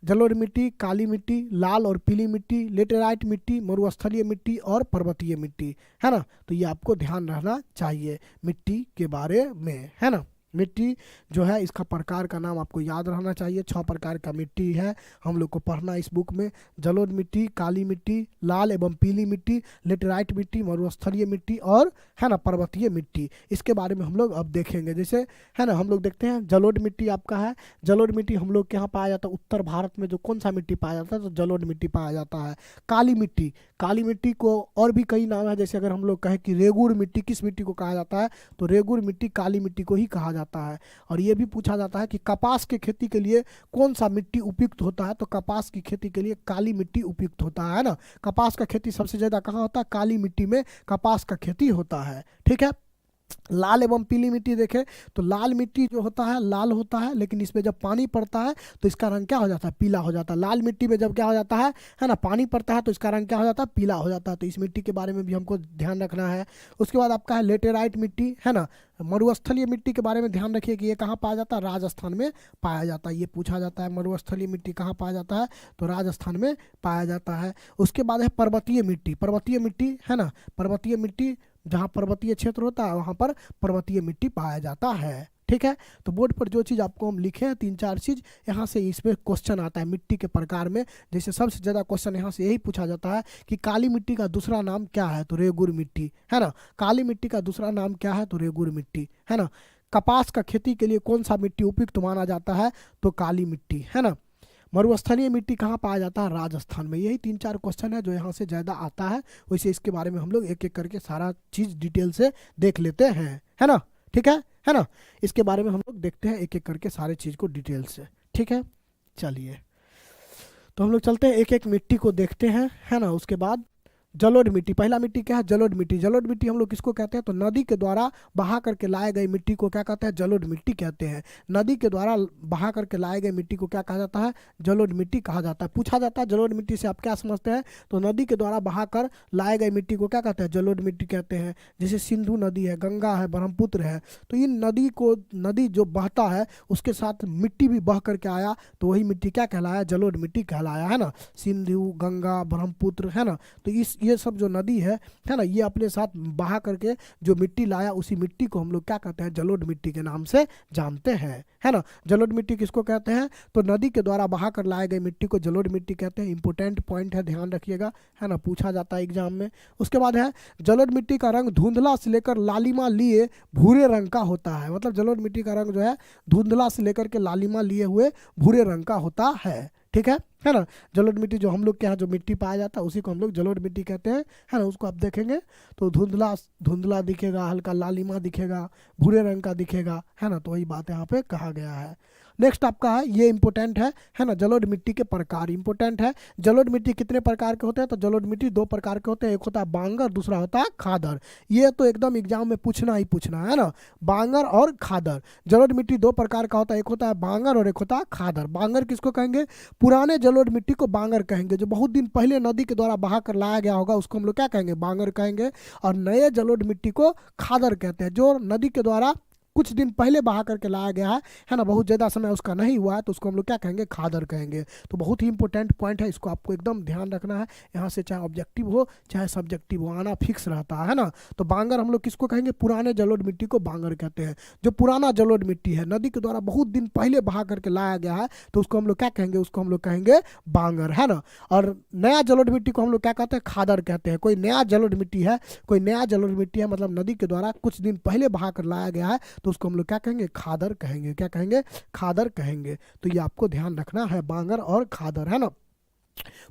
Speaker 1: जलोढ़ मिट्टी, काली मिट्टी, लाल और पीली मिट्टी, लेटेराइट मिट्टी, मरुस्थलीय मिट्टी और पर्वतीय मिट्टी, है ना। तो ये आपको ध्यान रहना चाहिए मिट्टी के बारे में, है ना। मिट्टी जो है इसका प्रकार का नाम आपको याद रहना चाहिए। 6 प्रकार का मिट्टी है, हम लोग को पढ़ना इस बुक में। जलोढ़ मिट्टी, काली मिट्टी, लाल एवं पीली मिट्टी, लेटेराइट मिट्टी, मरुस्थलीय मिट्टी और, है ना, पर्वतीय मिट्टी। इसके बारे में हम लोग अब देखेंगे। जैसे, है ना, हम लोग देखते हैं जलोढ़ मिट्टी आपका है। जलोढ़ मिट्टी हम लोग के यहाँ पाया जाता है, उत्तर भारत में जो कौन सा मिट्टी पाया जाता है, तो जलोढ़ मिट्टी पाया जाता है। काली मिट्टी, काली मिट्टी को और भी कई नाम है, जैसे अगर हम लोग कहें कि रेगुड़ मिट्टी, किस मिट्टी को कहा जाता है, तो रेगुड़ मिट्टी काली मिट्टी को ही कहा जाता है। और ये भी पूछा जाता है कि कपास के खेती के लिए कौन सा मिट्टी उपयुक्त होता है, तो कपास की खेती के लिए काली मिट्टी उपयुक्त होता है ना। कपास का खेती सबसे ज़्यादा कहाँ होता है, काली मिट्टी में कपास का खेती होता है। ठीक है, लाल एवं पीली मिट्टी देखें तो लाल मिट्टी जो होता है लाल होता है, लेकिन इसमें जब पानी पड़ता है तो इसका रंग क्या हो जाता है, पीला हो जाता है। लाल मिट्टी में जब क्या हो जाता है ना, पानी पड़ता है तो इसका रंग क्या हो जाता है, पीला हो जाता है। तो इस मिट्टी के बारे में भी हमको ध्यान रखना है। उसके बाद आपका है लेटेराइट मिट्टी, है ना, मरुस्थलीय मिट्टी के बारे में ध्यान रखिए कि ये कहाँ पाया जाता है, राजस्थान में पाया जाता है। ये पूछा जाता है मरुस्थलीय मिट्टी कहाँ पाया जाता है, तो राजस्थान में पाया जाता है। उसके बाद है पर्वतीय मिट्टी। पर्वतीय मिट्टी, है ना, पर्वतीय मिट्टी जहाँ पर्वतीय क्षेत्र होता है वहाँ पर पर्वतीय मिट्टी पाया जाता है। ठीक है, तो बोर्ड पर जो चीज़ आपको हम लिखे हैं 3-4 चीज़, यहाँ से इसमें क्वेश्चन आता है मिट्टी के प्रकार में। जैसे सबसे ज़्यादा क्वेश्चन यहाँ से यही पूछा जाता है कि काली मिट्टी का दूसरा नाम क्या है, तो रेगुर मिट्टी, है ना। काली मिट्टी का दूसरा नाम क्या है, तो रेगुर मिट्टी, है ना। कपास का खेती के लिए कौन सा मिट्टी उपयुक्त माना जाता है, तो काली मिट्टी, है ना। मरुस्थलीय मिट्टी कहाँ पाया जाता है, राजस्थान में। यही 3-4 क्वेश्चन है जो यहाँ से ज़्यादा आता है। वैसे इसके बारे में हम लोग एक एक करके सारा चीज़ डिटेल से देख लेते हैं, है ना। ठीक है ना। इसके बारे में हम लोग देखते हैं एक एक करके सारे चीज़ को डिटेल से। ठीक है, चलिए तो हम लोग चलते हैं एक एक मिट्टी को देखते हैं, है ना। उसके बाद जलोढ़ मिट्टी, पहला मिट्टी क्या है, जलोढ़ मिट्टी। जलोढ़ मिट्टी हम लोग किसको कहते हैं, तो नदी के द्वारा बहा करके लाए गए मिट्टी को क्या कहते हैं, जलोढ़ मिट्टी कहते हैं। नदी के द्वारा बहा करके लाए गए मिट्टी को क्या कहा जाता है, जलोढ़ मिट्टी कहा जाता है। पूछा जाता है जलोढ़ मिट्टी से आप क्या समझते हैं, तो नदी के द्वारा बहा कर लाए गए मिट्टी को क्या कहते हैं, जलोढ़ मिट्टी कहते हैं। जैसे सिंधु नदी है, गंगा है, ब्रह्मपुत्र है, तो इन नदी जो बहता है उसके साथ मिट्टी भी बह करके आया, तो वही मिट्टी क्या कहलाया, जलोढ़ मिट्टी कहलाया, है ना। सिंधु, गंगा, ब्रह्मपुत्र, है ना, तो ये सब जो नदी है ना, ये अपने साथ बहा करके जो मिट्टी लाया उसी मिट्टी को हम लोग क्या कहते हैं, जलोढ़ मिट्टी के नाम से जानते हैं, है ना। जलोढ़ मिट्टी किसको कहते हैं, तो नदी के द्वारा बहा कर लाए गए मिट्टी को जलोढ़ मिट्टी कहते हैं। इंपॉर्टेंट पॉइंट है, ध्यान रखिएगा, है ना, पूछा जाता है एग्जाम में। उसके बाद है जलोढ़ मिट्टी का रंग धुंधला से लेकर लालिमा लिए भूरे रंग का होता है। मतलब जलोढ़ मिट्टी का रंग जो है धुंधला से लेकर के लालिमा लिए हुए भूरे रंग का होता है। ठीक है ना। जलोढ़ मिट्टी जो हम लोग के यहाँ जो मिट्टी पाया जाता है उसी को हम लोग जलोढ़ मिट्टी कहते हैं, है ना। उसको आप देखेंगे तो धुंधला धुंधला दिखेगा, हल्का लालिमा दिखेगा, भूरे रंग का दिखेगा, है ना। तो वही बात यहाँ पे कहा गया है। नेक्स्ट आपका है, ये इंपॉर्टेंट है ना, जलोढ़ मिट्टी के प्रकार इंपॉर्टेंट है। जलोढ़ मिट्टी कितने प्रकार के होते हैं, तो जलोढ़ मिट्टी 2 प्रकार के होते हैं, एक होता है बांगर, दूसरा होता है खादर। ये तो एकदम एग्जाम में पूछना ही पूछना है ना, बांगर और खादर। जलोढ़ मिट्टी 2 प्रकार का होता है, एक होता है बांगर और एक होता है खादर। बांगर किसको कहेंगे, पुराने जलोढ़ मिट्टी को बांगर कहेंगे। जो बहुत दिन पहले नदी के द्वारा बहा कर लाया गया होगा उसको हम लोग क्या कहेंगे, बांगर कहेंगे। और नए जलोढ़ मिट्टी को खादर कहते हैं। जो नदी के द्वारा कुछ दिन पहले बहा करके लाया गया है ना, बहुत ज़्यादा समय उसका नहीं हुआ है, तो उसको हम लोग क्या कहेंगे, खादर कहेंगे। तो बहुत ही इंपॉर्टेंट पॉइंट है, इसको आपको एकदम ध्यान रखना है। यहाँ से चाहे ऑब्जेक्टिव हो चाहे सब्जेक्टिव हो, आना फिक्स रहता है ना। तो बांगर हम लोग किसको कहेंगे, पुराने जलोढ़ मिट्टी को बांगर कहते हैं। जो पुराना जलोढ़ मिट्टी है नदी के द्वारा बहुत दिन पहले बहा करके लाया गया है तो उसको हम लोग क्या कहेंगे, उसको हम लोग कहेंगे बांगर, है ना। और नया जलोढ़ मिट्टी को हम लोग क्या कहते हैं, खादर कहते हैं। कोई नया जलोढ़ मिट्टी है, कोई नया जलोढ़ मिट्टी है, मतलब नदी के द्वारा कुछ दिन पहले बहा कर लाया गया है, तो उसको हम लोग क्या कहेंगे, खादर कहेंगे। क्या कहेंगे, खादर कहेंगे। तो ये आपको ध्यान रखना है, बांगर और खादर, है ना।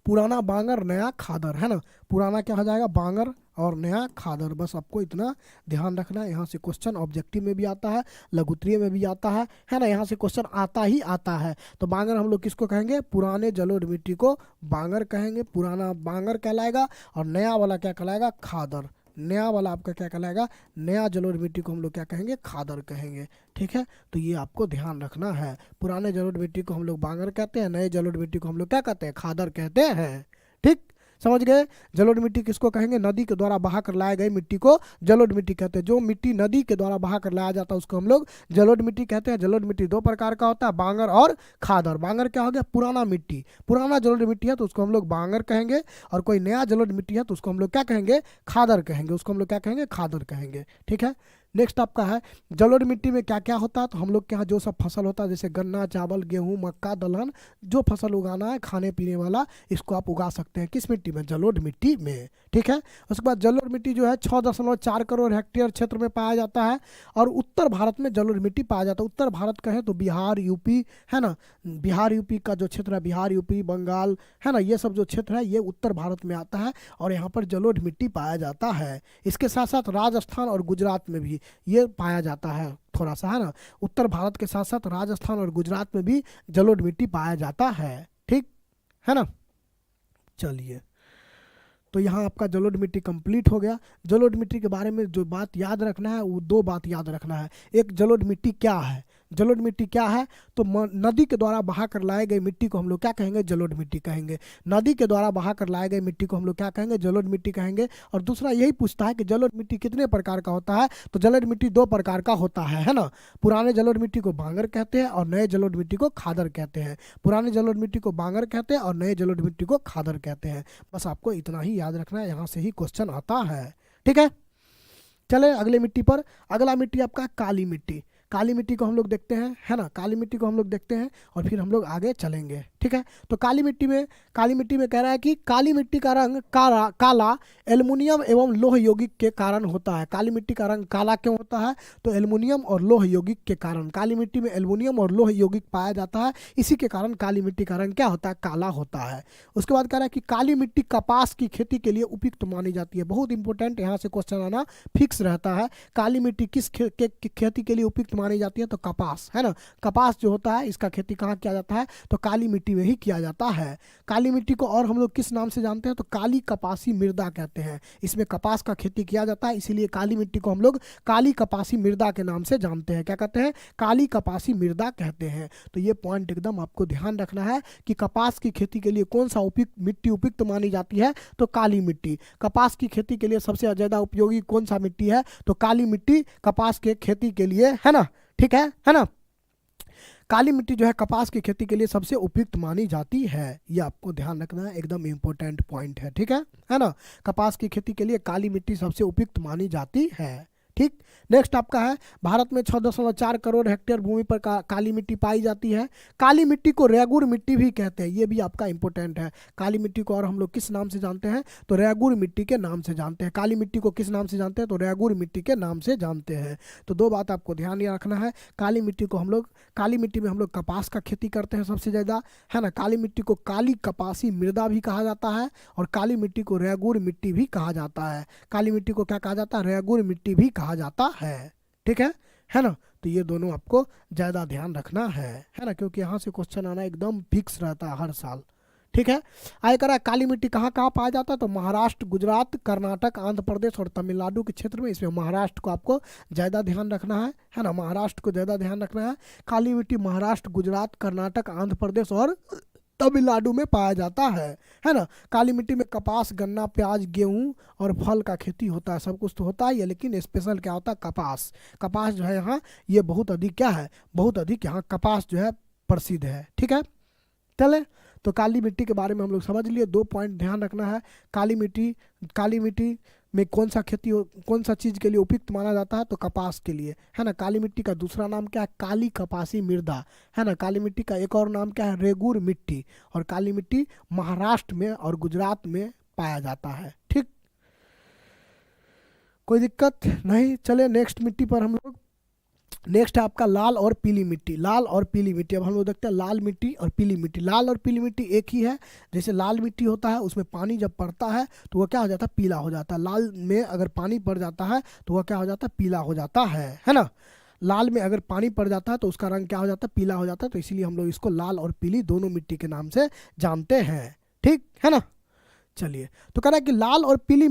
Speaker 1: पुराना बांगर, नया खादर, है ना। पुराना क्या हो जाएगा, बांगर, और नया खादर। बस आपको इतना ध्यान रखना है। यहाँ से क्वेश्चन ऑब्जेक्टिव में भी आता है, लघुत्तरीय में भी आता है ना। यहाँ से क्वेश्चन आता ही आता है। तो बांगर हम लोग किसको कहेंगे, पुराने जलोढ़ मिट्टी को बांगर कहेंगे, पुराना बांगर कहलाएगा। और नया वाला क्या कहलाएगा, खादर। नया वाला आपका क्या कहलाएगा, नया जलोढ़ मिट्टी को हम लोग क्या कहेंगे, खादर कहेंगे। ठीक है, तो ये आपको ध्यान रखना है। पुराने जलोढ़ मिट्टी को हम लोग बांगर कहते हैं, नए जलोढ़ मिट्टी को हम लोग क्या कहते हैं, खादर कहते हैं। ठीक, समझ गए। जलोढ़ मिट्टी किसको कहेंगे, नदी के द्वारा बहा कर लाए गए मिट्टी को जलोढ़ मिट्टी कहते हैं। जो मिट्टी नदी के द्वारा बहा कर लाया जाता है उसको हम लोग जलोढ़ मिट्टी कहते हैं। जलोढ़ मिट्टी 2 प्रकार का होता है, बांगर और खादर। बांगर क्या हो गया, पुराना मिट्टी, पुराना जलोढ़ मिट्टी है तो उसको हम लोग बांगर कहेंगे। और कोई नया जलोढ़ मिट्टी है तो उसको हम लोग क्या कहेंगे, खादर कहेंगे। उसको हम लोग क्या कहेंगे, खादर कहेंगे। ठीक है। नेक्स्ट आपका है, जलोढ़ मिट्टी में क्या क्या होता है, तो हम लोग के यहाँ जो सब फसल होता है जैसे गन्ना, चावल, गेहूँ, मक्का, दलहन, जो फसल उगाना है खाने पीने वाला, इसको आप उगा सकते हैं किस मिट्टी में, जलोढ़ मिट्टी में। ठीक है। उसके बाद जलोढ़ मिट्टी जो है 6.4 करोड़ हेक्टेयर क्षेत्र में पाया जाता है। और उत्तर भारत में जलोढ़ मिट्टी पाया जाता है। उत्तर भारत कहें तो बिहार, यूपी, है ना। बिहार यूपी का जो क्षेत्र है, बिहार, यूपी, बंगाल, है ना, ये सब जो क्षेत्र है ये उत्तर भारत में आता है और यहाँ पर जलोढ़ मिट्टी पाया जाता है। इसके साथ साथ राजस्थान और गुजरात में भी ये पाया जाता है थोड़ा सा, है ना। उत्तर भारत के साथ साथ राजस्थान और गुजरात में भी जलोढ़ मिट्टी पाया जाता है। ठीक है ना। चलिए तो यहाँ आपका जलोढ़ मिट्टी कंप्लीट हो गया। जलोढ़ मिट्टी के बारे में जो बात याद रखना है वो दो बात याद रखना है। एक, जलोढ़ मिट्टी क्या है। जलोढ़ मिट्टी क्या है, तो नदी के द्वारा बहा कर लाए गए मिट्टी को हम लोग क्या कहेंगे, जलोढ़ मिट्टी कहेंगे। नदी के द्वारा बहा कर लाए गए मिट्टी को हम लोग क्या कहेंगे, जलोढ़ मिट्टी कहेंगे। और दूसरा यही पूछता है कि जलोढ़ मिट्टी कितने प्रकार का होता है, तो जलोढ़ मिट्टी दो प्रकार का होता है ना। पुराने जलोढ़ मिट्टी को बांगर कहते हैं और नए जलोढ़ मिट्टी को खादर कहते हैं। पुराने जलोढ़ मिट्टी को बांगर कहते हैं और नए जलोढ़ मिट्टी को खादर कहते हैं। बस आपको इतना ही याद रखना है, यहाँ से ही क्वेश्चन आता है। ठीक है, चले अगले मिट्टी पर। अगला मिट्टी आपका काली मिट्टी। काली मिट्टी को हम लोग देखते हैं, है ना। काली मिट्टी को हम लोग देखते हैं और फिर हम लोग आगे चलेंगे। ठीक है, तो काली मिट्टी में कह रहा है कि काली मिट्टी का रंग काला एल्युमिनियम एवं लोह यौगिक के कारण होता है। काली मिट्टी का रंग काला क्यों होता है, तो एल्युमिनियम और लोह यौगिक के कारण। काली मिट्टी में एल्युमिनियम और लोह यौगिक पाया जाता है, इसी के कारण काली मिट्टी का रंग क्या होता है, काला होता है। उसके बाद कह रहा है कि काली मिट्टी कपास की खेती के लिए उपयुक्त मानी जाती है। बहुत इंपॉर्टेंट, यहाँ से क्वेश्चन आना फिक्स रहता है। काली मिट्टी किस खेती के लिए उपयुक्त मानी जाती है, तो कपास, है ना। कपास जो होता है इसका खेती कहाँ किया जाता है, तो काली मिट्टी में ही किया जाता है। काली मिट्टी को और हम लोग किस नाम से जानते हैं, तो काली कपासी मृदा कहते हैं। इसमें कपास का खेती किया जाता है, इसीलिए काली मिट्टी को हम लोग काली कपासी मृदा के नाम से जानते हैं। क्या कहते हैं, काली कपासी मृदा कहते हैं। तो ये पॉइंट एकदम आपको ध्यान रखना है कि कपास की खेती के लिए कौन सा मिट्टी उपयुक्त मानी जाती है, तो काली मिट्टी। कपास की खेती के लिए सबसे ज्यादा उपयोगी कौन सा मिट्टी है, तो काली मिट्टी कपास के खेती के लिए, है ना। ठीक है ना। काली मिट्टी जो है कपास की खेती के लिए सबसे उपयुक्त मानी जाती है। ये आपको ध्यान रखना है, एकदम इंपॉर्टेंट पॉइंट है। ठीक है ना। कपास की खेती के लिए काली मिट्टी सबसे उपयुक्त मानी जाती है। ठीक, नेक्स्ट आपका है, भारत में 6.4 करोड़ हेक्टेयर भूमि पर काली मिट्टी पाई जाती है। काली मिट्टी को रेगुर मिट्टी भी कहते हैं, ये भी आपका इंपॉर्टेंट है। काली मिट्टी को और हम लोग किस नाम से जानते हैं, तो रेगुर मिट्टी के नाम से जानते हैं। काली मिट्टी को किस नाम से जानते हैं, तो रेगुर मिट्टी के नाम से जानते हैं। तो दो बात आपको ध्यान रखना है, काली मिट्टी में हम लोग कपास का खेती करते हैं सबसे ज़्यादा, है ना। काली मिट्टी को काली कपासी मृदा भी कहा जाता है और काली मिट्टी को रेगुर मिट्टी भी कहा जाता है। काली मिट्टी को क्या कहा जाता है, रेगुर मिट्टी भी कहा जाता है। ठीक है ना। तो ये दोनों आपको ज़्यादा ध्यान रखना है ना, क्योंकि यहाँ से क्वेश्चन आना एकदम फिक्स रहता है हर साल। ठीक है, आगे करा काली मिट्टी कहाँ कहाँ पाया जाता है, तो महाराष्ट्र, गुजरात, कर्नाटक, आंध्र प्रदेश और तमिलनाडु के क्षेत्र में। इसमें महाराष्ट्र को आपको ज़्यादा ध्यान रखना है ना। महाराष्ट्र को ज़्यादा ध्यान रखना है। काली मिट्टी महाराष्ट्र, गुजरात, कर्नाटक, आंध्र प्रदेश और तमिलनाडु में पाया जाता है ना। काली मिट्टी में कपास, गन्ना, प्याज, गेहूं और फल का खेती होता है। सब कुछ तो होता है, लेकिन स्पेशल क्या होता है, कपास। कपास जो है यहाँ ये बहुत अधिक क्या है, बहुत अधिक यहाँ कपास जो है प्रसिद्ध है। ठीक है, चले तो काली मिट्टी के बारे में हम लोग समझ लिए। दो पॉइंट ध्यान रखना है, काली मिट्टी में कौन सा चीज़ के लिए उपयुक्त माना जाता है, तो कपास के लिए, है ना। काली मिट्टी का दूसरा नाम क्या है, काली कपासी मृदा, है ना। काली मिट्टी का एक और नाम क्या है, रेगुर मिट्टी। और काली मिट्टी महाराष्ट्र में और गुजरात में पाया जाता है। ठीक, कोई दिक्कत नहीं। चले नेक्स्ट मिट्टी पर हम लोग। नेक्स्ट है आपका लाल और पीली मिट्टी। लाल और पीली मिट्टी, अब हम लोग देखते हैं लाल मिट्टी और पीली मिट्टी। लाल और पीली मिट्टी एक ही है। जैसे लाल मिट्टी होता है उसमें पानी जब पड़ता है तो वह क्या हो जाता है, पीला हो जाता है। लाल में अगर पानी पड़ जाता है तो वह क्या हो जाता है, पीला हो जाता है ना। लाल में अगर पानी पड़ जाता है तो उसका रंग क्या हो जाता है, पीला हो जाता है। तो इसीलिए हम लोग इसको लाल और पीली दोनों मिट्टी के नाम से जानते हैं। ठीक है ना। चलिए, तो कह रहा है कि लाल और पीली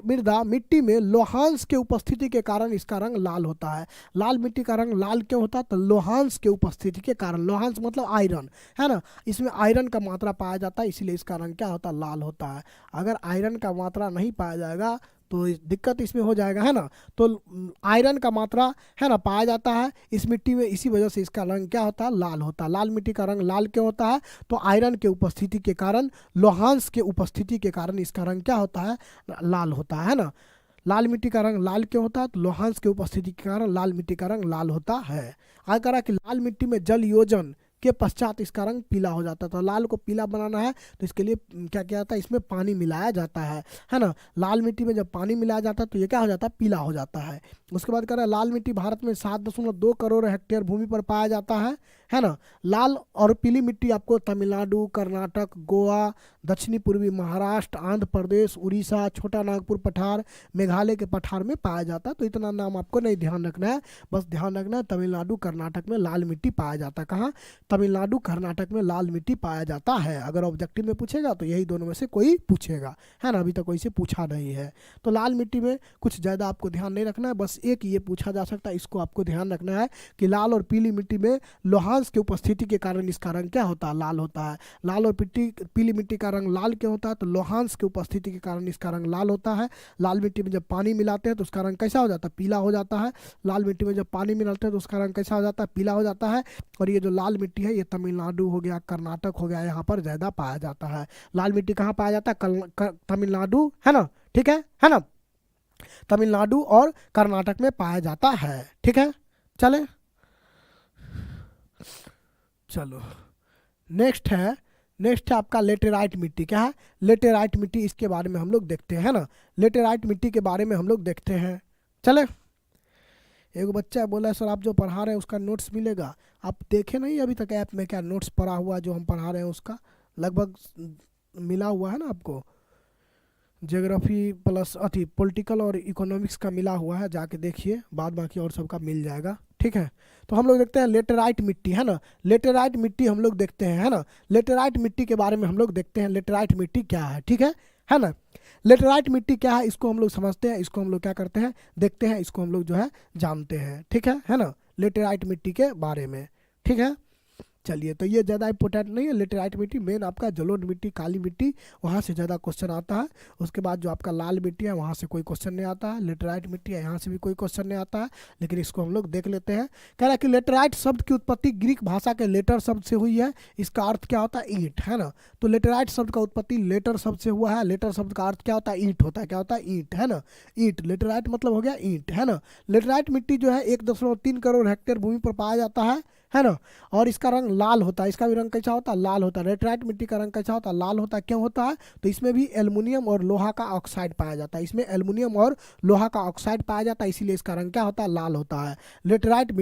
Speaker 1: मृदा मिट्टी में लोहांश के उपस्थिति के कारण इसका रंग लाल होता है। लाल मिट्टी का रंग लाल क्यों होता है, तो लोहांश के उपस्थिति के कारण। लोहांश मतलब आयरन, है ना। इसमें आयरन का मात्रा पाया जाता है, इसीलिए इसका रंग क्या होता है, लाल होता है। अगर आयरन का मात्रा नहीं पाया जाएगा तो दिक्कत इसमें हो जाएगा, है ना। तो आयरन का मात्रा, है ना, पाया जाता है इस मिट्टी में, इसी वजह से इसका रंग क्या होता है, लाल होता है। लाल मिट्टी का रंग लाल क्यों होता है, तो आयरन के उपस्थिति के कारण, लोहांश के उपस्थिति के कारण इसका रंग क्या होता है, लाल होता है ना। लाल मिट्टी का रंग लाल क्यों होता है, तो लोहांश के उपस्थिति के कारण लाल मिट्टी का रंग लाल होता है। आगे कहा कि लाल मिट्टी में जल योजन के पश्चात इसका रंग पीला हो जाता है। तो लाल को पीला बनाना है तो इसके लिए क्या किया जाता है, इसमें पानी मिलाया जाता है ना। लाल मिट्टी में जब पानी मिलाया जाता है तो ये क्या हो जाता है, पीला हो जाता है। उसके बाद कह रहा है लाल मिट्टी भारत में 7.2 करोड़ हेक्टेयर भूमि पर पाया जाता है ना। लाल और पीली मिट्टी आपको तमिलनाडु, कर्नाटक, गोवा, दक्षिणी पूर्वी महाराष्ट्र, आंध्र प्रदेश, उड़ीसा, छोटा नागपुर पठार, मेघालय के पठार में पाया जाता है। तो इतना नाम आपको नहीं ध्यान रखना है, बस ध्यान रखना है तमिलनाडु कर्नाटक में लाल मिट्टी पाया जाता है। कहाँ? तमिलनाडु कर्नाटक में लाल मिट्टी पाया जाता है। अगर ऑब्जेक्टिव में पूछेगा तो यही दोनों में से कोई पूछेगा, है ना। अभी तक कोई से पूछा नहीं है। तो लाल मिट्टी में कुछ ज़्यादा आपको ध्यान नहीं रखना है, बस एक ये पूछा जा सकता है, इसको आपको ध्यान रखना है कि लाल और पीली मिट्टी में लोहांश की उपस्थिति के कारण इसका रंग क्या होता है? लाल होता है। लाल और पीली मिट्टी का रंग लाल क्यों होता है? तो लोहांश की उपस्थिति के कारण इसका रंग लाल होता है। लाल मिट्टी में जब पानी मिलाते हैं तो उसका रंग कैसा हो जाता है? पीला हो जाता है। लाल मिट्टी में जब पानी मिलाते हैं तो उसका रंग कैसा हो जाता है? पीला हो जाता है। और ये जो लाल मिट्टी है ये तमिलनाडु हो गया, कर्नाटक हो गया, यहाँ पर ज़्यादा पाया जाता है। लाल मिट्टी कहाँ पाया जाता है? तमिलनाडु, है ना, ठीक है ना। तमिलनाडु और कर्नाटक में पाया जाता है, ठीक है। चले चलो नेक्स्ट है आपका लेटेराइट मिट्टी। क्या है? लेटेराइट मिट्टी, इसके बारे में हम लोग देखते हैं ना। लेटेराइट मिट्टी के बारे में हम लोग देखते हैं। चले, एक बच्चा बोला सर आप जो पढ़ा रहे हैं उसका नोट्स मिलेगा। आप देखे नहीं अभी तक ऐप में क्या नोट्स पढ़ा हुआ जो हम पढ़ा रहे हैं उसका लगभग मिला हुआ है ना आपको। ज्योग्राफी प्लस पॉलिटिकल और इकोनॉमिक्स का मिला हुआ है, जाके देखिए, बाद बाकी और सबका मिल जाएगा, ठीक है। तो हम लोग देखते हैं लेटेराइट मिट्टी, है ना। लेटेराइट मिट्टी हम लोग देखते हैं, है ना। लेटेराइट मिट्टी के बारे में हम लोग देखते हैं लेटेराइट मिट्टी क्या है, ठीक है ना। लेटेराइट मिट्टी क्या है इसको हम लोग समझते हैं, इसको हम लोग क्या करते हैं? देखते हैं, इसको हम लोग जो है जानते हैं, ठीक है ना। लेटेराइट मिट्टी के बारे में, ठीक है। चलिए, तो ये ज़्यादा इंपॉर्टेंट नहीं है। लेटेराइट मिट्टी मेन आपका जलोढ़ मिट्टी, काली मिट्टी, वहाँ से ज़्यादा क्वेश्चन आता है। उसके बाद जो आपका लाल मिट्टी है वहाँ से कोई क्वेश्चन नहीं आता है। लेटेराइट मिट्टी है, यहाँ से भी कोई क्वेश्चन नहीं आता है, लेकिन इसको हम लोग देख लेते हैं। कह रहा है कि लेटेराइट शब्द की उत्पत्ति ग्रीक भाषा के लेटर शब्द से हुई है। इसका अर्थ क्या होता है? ईंट, है ना। तो लेटेराइट शब्द का उत्पत्ति लेटर शब्द से हुआ है। लेटर शब्द का अर्थ क्या होता है? ईंट होता है। क्या होता है? ईंट, है ना। ईंट, लेटेराइट मतलब हो गया ईंट, है ना। लेटेराइट मिट्टी जो है 1.3 करोड़ हेक्टेयर भूमि पर पाया जाता है ना। और इसका रंग लाल होता है। इसका भी रंग कैसा होता है? लाल होता है। लेटेराइट मिट्टी का रंग कैसा होता है? लाल होता है। क्यों होता है? तो इसमें भी एल्युमिनियम और लोहा का ऑक्साइड पाया जाता है। इसमें एल्युमिनियम और लोहा का ऑक्साइड पाया जाता है, इसीलिए इसका रंग क्या होता है? लाल होता है। लेटेराइट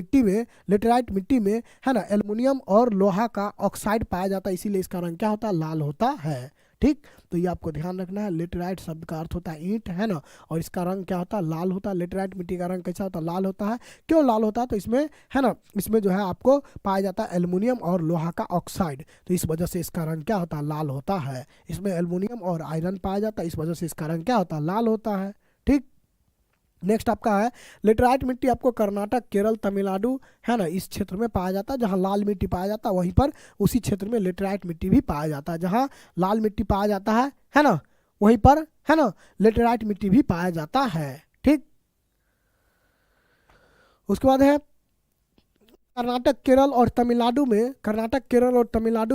Speaker 1: मिट्टी में है ना एल्युमिनियम और लोहा का ऑक्साइड पाया जाता है, इसीलिए इसका रंग क्या होता है? लाल होता है, ठीक। तो ये आपको ध्यान रखना है। लेटेराइट शब्द का अर्थ होता है ईंट, है ना। और इसका रंग क्या होता है? लाल होता है। लेटेराइट मिट्टी का रंग कैसा होता है? लाल होता है। क्यों लाल होता है? तो इसमें, है ना, इसमें जो है आपको पाया जाता है एल्युमिनियम और लोहा का ऑक्साइड, तो इस वजह से इसका रंग क्या होता है? लाल होता है। इसमें एल्युमिनियम और आयरन पाया जाता है, इस वजह से इसका रंग क्या होता है? लाल होता है, ठीक। नेक्स्ट आपका है लेटेराइट मिट्टी आपको कर्नाटक, केरल, तमिलनाडु, है ना, इस क्षेत्र में पाया जाता है। जहाँ लाल मिट्टी पाया जाता है वहीं पर उसी क्षेत्र में लेटेराइट मिट्टी भी पाया जाता है। जहाँ लाल मिट्टी पाया जाता है ना, वहीं पर, है ना, लेटेराइट मिट्टी भी पाया जाता है, ठीक। उसके बाद है कर्नाटक, केरल और तमिलनाडु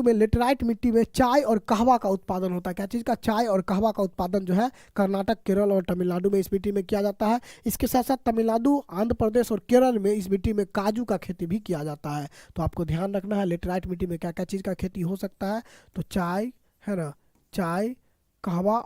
Speaker 1: में लेटेराइट मिट्टी में चाय और कहवा का उत्पादन होता है। क्या चीज़ का? चाय और कहवा का उत्पादन जो है कर्नाटक, केरल और तमिलनाडु में इस मिट्टी में किया जाता है। इसके साथ साथ तमिलनाडु, आंध्र प्रदेश और केरल में इस मिट्टी में काजू का खेती भी किया जाता है। तो आपको ध्यान रखना है लेटेराइट मिट्टी में क्या क्या चीज़ का खेती हो सकता है। तो चाय, है ना, चाय, कहवा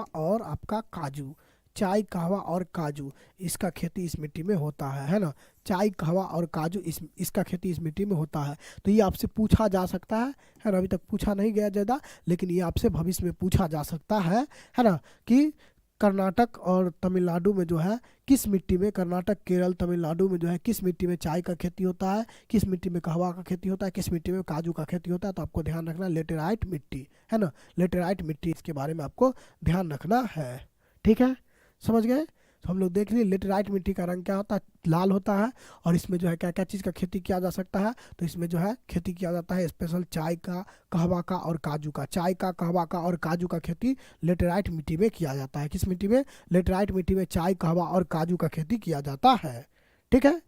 Speaker 1: और आपका काजू, चाय, कहवा और काजू, इसका खेती इस मिट्टी में होता है ना। चाय, कहवा और काजू इसका खेती इस मिट्टी में होता है। तो ये आपसे पूछा जा सकता है ना। अभी तक पूछा नहीं गया ज़्यादा, लेकिन ये आपसे भविष्य में पूछा जा सकता है ना, कि कर्नाटक और तमिलनाडु में जो है किस मिट्टी में, कर्नाटक, केरल, तमिलनाडु में जो है किस मिट्टी में चाय का खेती होता है, किस मिट्टी में कहवा का खेती होता है, किस मिट्टी में काजू का खेती होता है। तो आपको ध्यान रखना लेटेराइट मिट्टी, है ना। लेटेराइट मिट्टी, इसके बारे में आपको ध्यान रखना है, ठीक है। समझ गए? तो हम लोग देख लिए लेटेराइट मिट्टी का रंग क्या होता है? लाल होता है। और इसमें जो है क्या क्या चीज़ का खेती किया जा सकता है? तो इसमें जो है खेती किया जाता है स्पेशल चाय का, कहवा का और काजू का। चाय का, कहवा का और काजू का खेती लेटेराइट मिट्टी में किया जाता है। किस मिट्टी में? लेटेराइट मिट्टी में चाय, कहवा और काजू का खेती किया जाता है, ठीक है।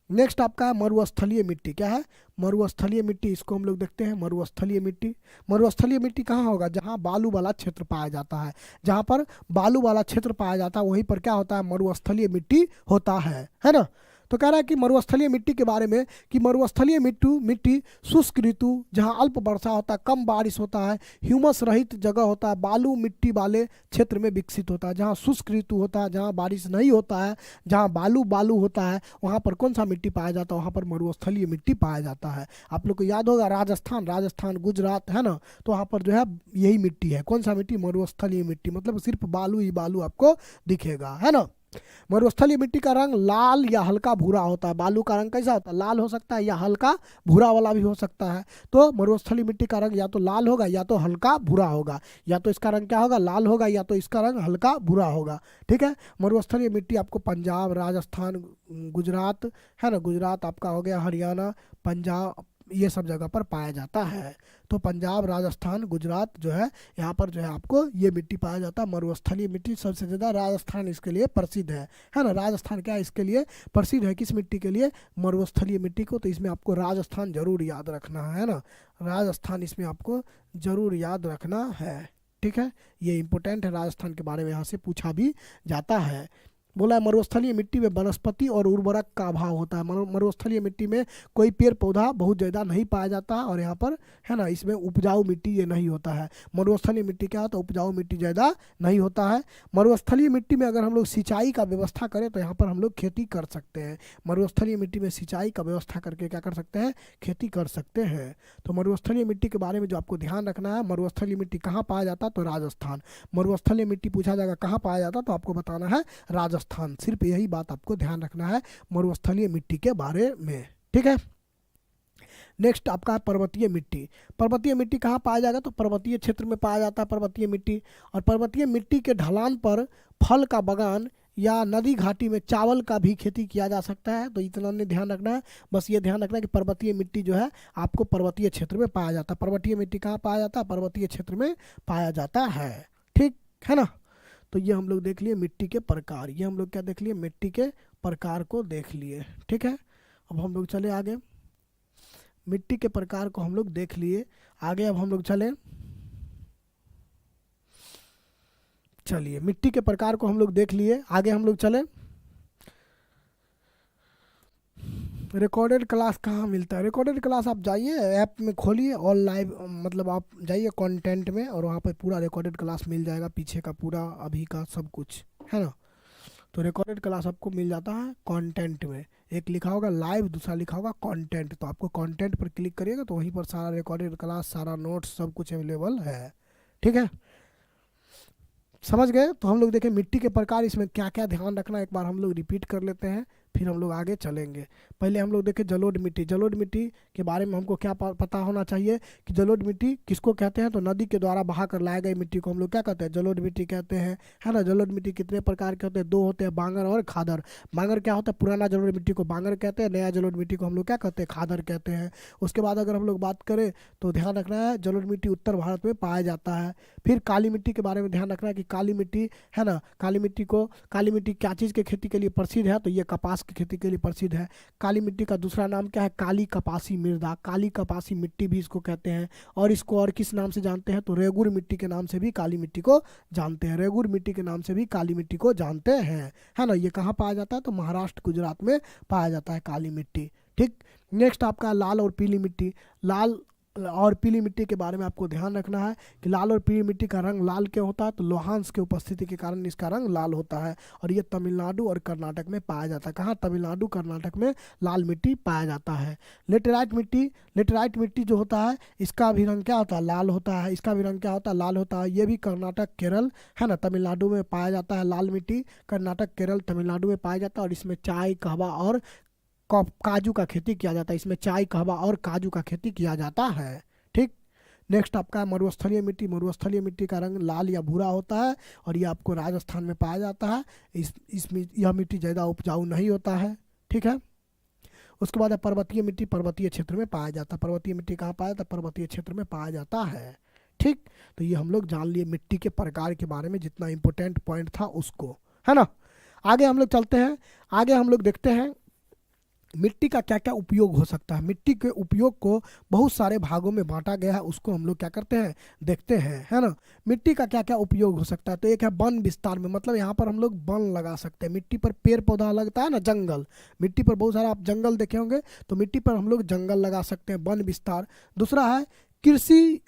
Speaker 1: नेक्स्ट आपका है मरुस्थलीय मिट्टी। क्या है? मरुस्थलीय मिट्टी, इसको हम लोग देखते हैं। मरुस्थलीय मिट्टी कहाँ होगा? जहाँ बालू वाला क्षेत्र पाया जाता है। जहाँ पर बालू वाला क्षेत्र पाया जाता है वहीं पर क्या होता है? मरुस्थलीय मिट्टी होता है ना। तो कह रहा है कि मरुस्थलीय मिट्टी के बारे में कि मरुस्थलीय मिट्टी शुष्क ऋतु, जहाँ अल्प वर्षा होता है, कम बारिश होता है, ह्यूमस रहित जगह होता है, बालू मिट्टी वाले क्षेत्र में विकसित होता है। जहाँ शुष्क ऋतु होता है, जहाँ बारिश नहीं होता है, जहाँ बालू बालू होता है, वहाँ पर कौन सा मिट्टी पाया जाता है? वहाँ पर मरुस्थलीय मिट्टी पाया जाता है। आप लोग को याद होगा राजस्थान गुजरात है ना, तो वहाँ पर जो है यही मिट्टी है। कौन सा मिट्टी? मरुस्थलीय मिट्टी, मतलब सिर्फ बालू ही बालू आपको दिखेगा, है ना। मरुस्थलीय मिट्टी का रंग लाल या हल्का भूरा होता है। बालू का रंग कैसा होता है? लाल हो सकता है या हल्का भूरा वाला भी हो सकता है। तो मरुस्थलीय मिट्टी का रंग या तो लाल होगा या तो हल्का भूरा होगा, या तो इसका रंग क्या होगा? लाल होगा, या तो इसका रंग हल्का भूरा होगा। ठीक है। मरुस्थलीय मिट्टी आपको पंजाब, राजस्थान, गुजरात है ना, गुजरात आपका हो गया, हरियाणा, पंजाब, ये सब जगह पर पाया जाता है। तो पंजाब, राजस्थान, गुजरात जो है यहाँ पर जो है आपको ये मिट्टी पाया जाता है। मरुस्थलीय मिट्टी सबसे ज़्यादा राजस्थान इसके लिए प्रसिद्ध है ना। राजस्थान क्या है इसके लिए प्रसिद्ध है? किस मिट्टी के लिए? मरुस्थलीय मिट्टी को। तो इसमें आपको राजस्थान जरूर याद रखना है ना, राजस्थान इसमें आपको जरूर याद रखना है। ठीक है, ये इंपॉर्टेंट है, राजस्थान के बारे में यहाँ से पूछा भी जाता है। बोला है मरुस्थलीय मिट्टी में वनस्पति और उर्वरक का अभाव होता है। मरुस्थलीय मिट्टी में कोई पेड़ पौधा बहुत ज़्यादा नहीं पाया जाता है, और यहाँ पर है ना इसमें उपजाऊ मिट्टी ये नहीं होता है। मरुस्थलीय मिट्टी क्या होता है? उपजाऊ मिट्टी ज़्यादा नहीं होता है। मरुस्थलीय मिट्टी में अगर हम लोग सिंचाई का व्यवस्था करें तो यहाँ पर हम लोग खेती कर सकते हैं। मरुस्थलीय मिट्टी में सिंचाई का व्यवस्था करके क्या कर सकते हैं? खेती कर सकते हैं। तो मरुस्थलीय मिट्टी के बारे में जो आपको ध्यान रखना है, मरुस्थलीय मिट्टी कहाँ पाया जाता है? तो राजस्थान। मरुस्थलीय मिट्टी पूछा जाएगा कहाँ पाया जाता है, तो आपको बताना है राजस्थान। सिर्फ यही बात आपको ध्यान रखना है मरुस्थलीय मिट्टी के बारे में। ठीक है। नेक्स्ट आपका है पर्वतीय मिट्टी। पर्वतीय मिट्टी कहाँ पाया जाएगा? तो पर्वतीय क्षेत्र में पाया जाता है पर्वतीय मिट्टी। और पर्वतीय मिट्टी के ढलान पर फल का बगान या नदी घाटी में चावल का भी खेती किया जा सकता है। तो इतना ने ध्यान रखना है, बस ये ध्यान रखना है कि पर्वतीय मिट्टी जो है आपको पर्वतीय क्षेत्र में पाया जाता है। पर्वतीय मिट्टी कहाँ पाया जाता है? पर्वतीय क्षेत्र में पाया जाता है। ठीक है ना। तो ये हम लोग देख लिए मिट्टी के प्रकार, ये हम लोग क्या देख लिए? मिट्टी के प्रकार को देख लिए। ठीक है। अब हम लोग चले आगे, मिट्टी के प्रकार को हम लोग देख लिए आगे। अब हम लोग चलिए मिट्टी के प्रकार को हम लोग देख लिए आगे, हम लोग चले। रिकॉर्डेड क्लास कहाँ मिलता है? रिकॉर्डेड क्लास आप जाइए ऐप में खोलिए और लाइव, मतलब आप जाइए कंटेंट में और वहाँ पर पूरा रिकॉर्डेड क्लास मिल जाएगा, पीछे का पूरा अभी का सब कुछ, है ना। तो रिकॉर्डेड क्लास आपको मिल जाता है कंटेंट में। एक लिखा होगा लाइव, दूसरा लिखा होगा कंटेंट। तो आपको कंटेंट पर क्लिक करिएगा तो वहीं पर सारा रिकॉर्डेड क्लास, सारा नोट्स, सब कुछ अवेलेबल है। ठीक है, समझ गए। तो हम लोग देखें मिट्टी के प्रकार, इसमें क्या क्या ध्यान रखना, एक बार हम लोग रिपीट कर लेते हैं, फिर हम लोग आगे चलेंगे। पहले हम लोग देखें जलोढ़ मिट्टी। जलोढ़ मिट्टी के बारे में हमको क्या पता होना चाहिए कि जलोढ़ मिट्टी किसको कहते हैं? तो नदी के द्वारा बहा कर लाए गए मिट्टी को हम लोग क्या कहते हैं? जलोढ़ मिट्टी कहते हैं, है ना। जलोढ़ मिट्टी कितने प्रकार के होते हैं? दो होते हैं, बांगर और खादर। बांगर क्या होता है? पुराना जलोढ़ मिट्टी को बांगर कहते हैं, नया जलोढ़ मिट्टी को हम लोग क्या कहते हैं? खादर कहते हैं। उसके बाद अगर हम लोग बात करें तो ध्यान रखना है जलोढ़ मिट्टी उत्तर भारत में पाया जाता है। फिर काली मिट्टी के बारे में ध्यान रखना है कि काली मिट्टी, है ना, काली मिट्टी क्या चीज़ के खेती के लिए प्रसिद्ध है? तो ये कपास की खेती के लिए प्रसिद्ध है। काली मिट्टी का दूसरा नाम क्या है? काली कपासी मृदा, काली कपासी मिट्टी भी इसको कहते हैं। और इसको और किस नाम से जानते हैं? तो रेगुर मिट्टी के नाम से भी काली मिट्टी को जानते हैं। रेगुर मिट्टी के नाम से भी काली मिट्टी को जानते हैं, है ना। ये कहाँ पाया जाता है? तो महाराष्ट्र, गुजरात में पाया जाता है काली मिट्टी। ठीक। नेक्स्ट आपका लाल और पीली मिट्टी। लाल और पीली मिट्टी के बारे में आपको ध्यान रखना है कि लाल और पीली मिट्टी का रंग लाल क्यों होता है? तो लोहांश की उपस्थिति के कारण इसका रंग लाल होता है। और ये तमिलनाडु और कर्नाटक में पाया जाता है। कहाँ? तमिलनाडु, कर्नाटक में लाल मिट्टी पाया जाता है। लेटेराइट मिट्टी जो होता है इसका भी रंग क्या होता है? लाल होता है। इसका भी रंग क्या होता है? लाल होता है। ये भी कर्नाटक, केरल, है ना, तमिलनाडु में पाया जाता है। लाल मिट्टी कर्नाटक, केरल, तमिलनाडु में पाया जाता है। और इसमें चाय, कहवा और काजू का खेती किया जाता है। इसमें चाय, कहवा और काजू का खेती किया जाता है। ठीक। नेक्स्ट आपका मरुस्थलीय मिट्टी। मरुस्थलीय मिट्टी का रंग लाल या भूरा होता है और ये आपको राजस्थान में पाया जाता है। इसमें यह मिट्टी ज़्यादा उपजाऊ नहीं होता है। ठीक है। उसके बाद है पर्वतीय मिट्टी। पर्वतीय क्षेत्र में पाया जाता है। पर्वतीय मिट्टी कहाँ पाया जाता है? पर्वतीय क्षेत्र में पाया जाता है। ठीक। तो ये हम लोग जान लिए मिट्टी के प्रकार के बारे में, जितना इंपॉर्टेंट पॉइंट था उसको, है ना। आगे हम लोग चलते हैं, आगे हम लोग देखते हैं मिट्टी का क्या क्या उपयोग हो सकता है। मिट्टी के उपयोग को बहुत सारे भागों में बांटा गया है, उसको हम लोग क्या करते हैं, देखते हैं, है ना। मिट्टी का क्या क्या उपयोग हो सकता है, तो एक है वन विस्तार में, मतलब यहाँ पर हम लोग वन लगा सकते हैं। मिट्टी पर पेड़ पौधा लगता है ना, जंगल, मिट्टी पर बहुत सारा आप जंगल देखे होंगे, तो मिट्टी पर हम लोग जंगल लगा सकते हैं, वन विस्तार। दूसरा है कृषि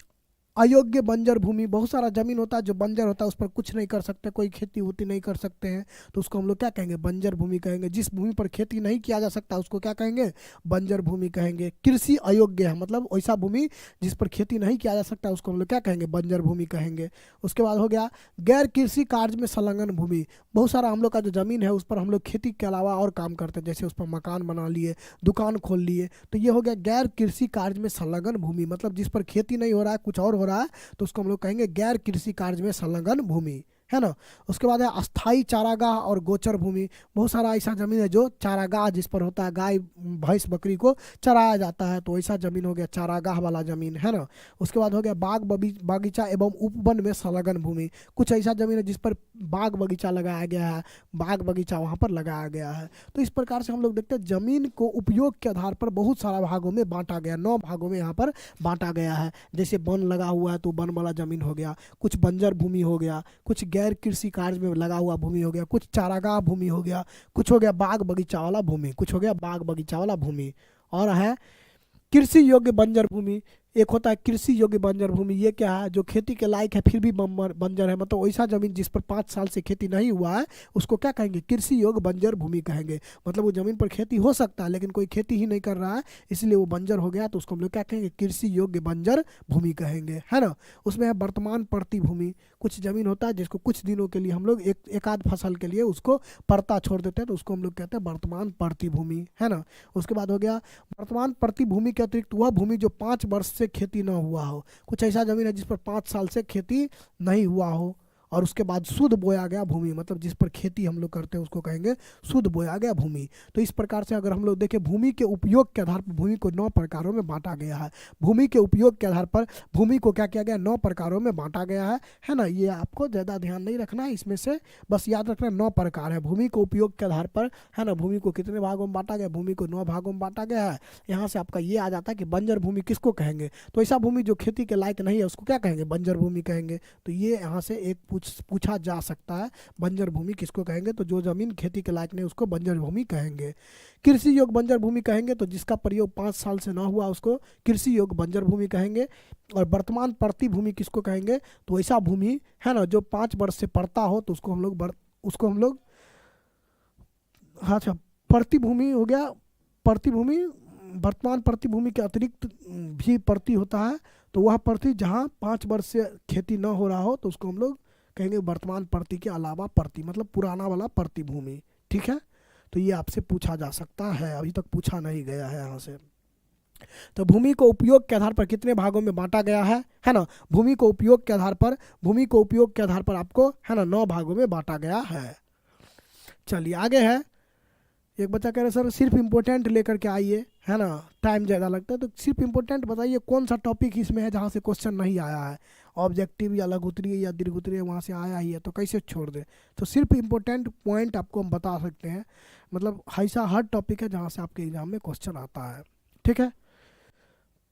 Speaker 1: अयोग्य बंजर भूमि, बहुत सारा जमीन होता है जो बंजर होता है, उस पर कुछ नहीं कर सकते, कोई खेती होती नहीं कर सकते हैं, तो उसको हम लोग क्या कहेंगे, बंजर भूमि कहेंगे। जिस भूमि पर खेती नहीं किया जा सकता उसको क्या कहेंगे, बंजर भूमि कहेंगे। कृषि अयोग्य है, मतलब वैसा भूमि जिस पर खेती नहीं किया जा सकता उसको हम लोग क्या कहेंगे, बंजर भूमि कहेंगे। उसके बाद हो गया गैर कृषि कार्य में संलग्न भूमि, बहुत सारा हम लोग का जो जमीन है उस पर हम लोग खेती के अलावा और काम करते हैं, जैसे उस पर मकान बना लिए, दुकान खोल लिए, तो ये हो गया गैर कृषि कार्य में संलग्न भूमि, मतलब जिस पर खेती नहीं हो रहा है, कुछ और हो रहा है, तो उसको हम लोग कहेंगे गैर कृषि कार्य में संलग्न भूमि, है ना। उसके बाद है अस्थाई चारागाह और गोचर भूमि, बहुत सारा ऐसा जमीन है जो चारागाह जिस पर होता है, गाय भैंस बकरी को चराया जाता है, तो ऐसा जमीन हो गया चारागाह वाला जमीन, है ना। उसके बाद हो गया बाग बगीचा एवं उपवन में संलग्न भूमि, कुछ ऐसा जमीन है जिस पर बाग बगीचा लगाया गया है, बाग बगीचा वहाँ पर लगाया गया है। तो इस प्रकार से हम लोग देखते हैं जमीन को उपयोग के आधार पर बहुत सारा भागों में बांटा गया, 9 भागों में यहाँ पर बांटा गया है। जैसे वन लगा हुआ है तो वन वाला जमीन हो गया, कुछ बंजर भूमि हो गया, कुछ गैर कृषि कार्य में लगा हुआ भूमि हो गया, कुछ चारागाह भूमि हो गया, कुछ हो गया बाग बगीचा वाला भूमि, कुछ हो गया बाग बगीचा वाला भूमि, और है कृषि योग्य बंजर भूमि। एक होता है कृषि योग्य बंजर भूमि, ये क्या है, जो खेती के लायक है फिर भी बंजर है, मतलब वैसा जमीन जिस पर 5 साल से खेती नहीं हुआ है उसको क्या कहेंगे, कृषि योग्य बंजर भूमि कहेंगे। मतलब वो जमीन पर खेती हो सकता है लेकिन कोई खेती ही नहीं कर रहा है, इसलिए वो बंजर हो गया, तो उसको हम लोग क्या कहेंगे, कृषि योग्य बंजर भूमि कहेंगे, है ना। उसमें है वर्तमान प्रति भूमि, कुछ जमीन होता है जिसको कुछ दिनों के लिए हम लोग एक आध फसल के लिए उसको पड़ता छोड़ देते हैं, तो उसको हम लोग कहते हैं वर्तमान प्रति भूमि, है ना। उसके बाद हो गया वर्तमान प्रति भूमि के अतिरिक्त वह भूमि जो 5 वर्ष से खेती न हुआ हो, कुछ ऐसा जमीन है जिस पर 5 साल से खेती नहीं हुआ हो, और उसके बाद शुद्ध बोया गया भूमि, मतलब जिस पर खेती हम लोग करते हैं उसको कहेंगे शुद्ध बोया गया भूमि। तो इस प्रकार से अगर हम लोग देखें भूमि के उपयोग के आधार पर भूमि को 9 प्रकारों में बांटा गया है। भूमि के उपयोग के आधार पर भूमि को क्या किया गया, 9 प्रकारों में बांटा गया है ना। ये आपको ज़्यादा ध्यान नहीं रखना है, इसमें से बस याद रखना 9 प्रकार है भूमि को उपयोग के आधार पर, है ना। भूमि को कितने भागों में बांटा गया, भूमि को 9 भागों में बांटा गया है। यहाँ से आपका ये आ जाता है कि बंजर भूमि किसको कहेंगे, तो ऐसा भूमि जो खेती के लायक नहीं है उसको क्या कहेंगे, बंजर भूमि कहेंगे। तो ये यहाँ से एक पूछा जा सकता है, बंजर भूमि किसको कहेंगे, तो जो जमीन खेती के लायक नहीं उसको बंजर भूमि कहेंगे। कृषि योग्य बंजर भूमि कहेंगे तो जिसका प्रयोग 5 साल से ना हुआ उसको कृषि योग्य बंजर भूमि कहेंगे। और वर्तमान प्रति भूमि किसको कहेंगे, तो ऐसा भूमि है ना जो 5 वर्ष से पड़ता हो, तो उसको हम लोग हाँ अच्छा, प्रतिभूमि हो गया। प्रतिभूमि वर्तमान प्रतिभूमि के अतिरिक्त भी प्रति होता है, तो वह प्रति जहाँ 5 वर्ष से खेती न हो रहा हो तो उसको हम लोग कहेंगे वर्तमान प्रति के अलावा प्रति, मतलब पुराना वाला प्रतिभूमि, ठीक है। तो ये आपसे पूछा जा सकता है, अभी तक पूछा नहीं गया है यहाँ से। तो भूमि को उपयोग के आधार पर कितने भागों में बांटा गया है ना। भूमि को उपयोग के आधार पर आपको है ना 9 भागों में बांटा गया है। चलिए आगे है, एक बच्चा कह रहे सर सिर्फ इम्पोर्टेंट लेकर के आइए, है ना, टाइम ज़्यादा लगता है, तो सिर्फ इम्पोर्टेंट बताइए कौन सा टॉपिक इसमें है जहाँ से क्वेश्चन नहीं आया है, ऑब्जेक्टिव या लघु उत्तरीय या दीर्घ उत्तरीय वहाँ से आया ही है तो कैसे छोड़ दे। तो सिर्फ इम्पोर्टेंट पॉइंट आपको हम बता सकते हैं, मतलब ऐसा हर टॉपिक है जहाँ से आपके एग्जाम में क्वेश्चन आता है, ठीक है।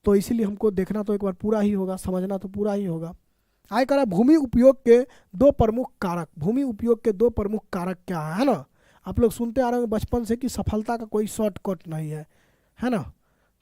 Speaker 1: तो इसीलिए हमको देखना तो एक बार पूरा ही होगा, समझना तो पूरा ही होगा। आय करा भूमि उपयोग के 2 प्रमुख कारक, भूमि उपयोग के 2 प्रमुख कारक क्या है ना। आप लोग सुनते आ रहे हैं बचपन से कि सफलता का कोई शॉर्टकट नहीं है ना।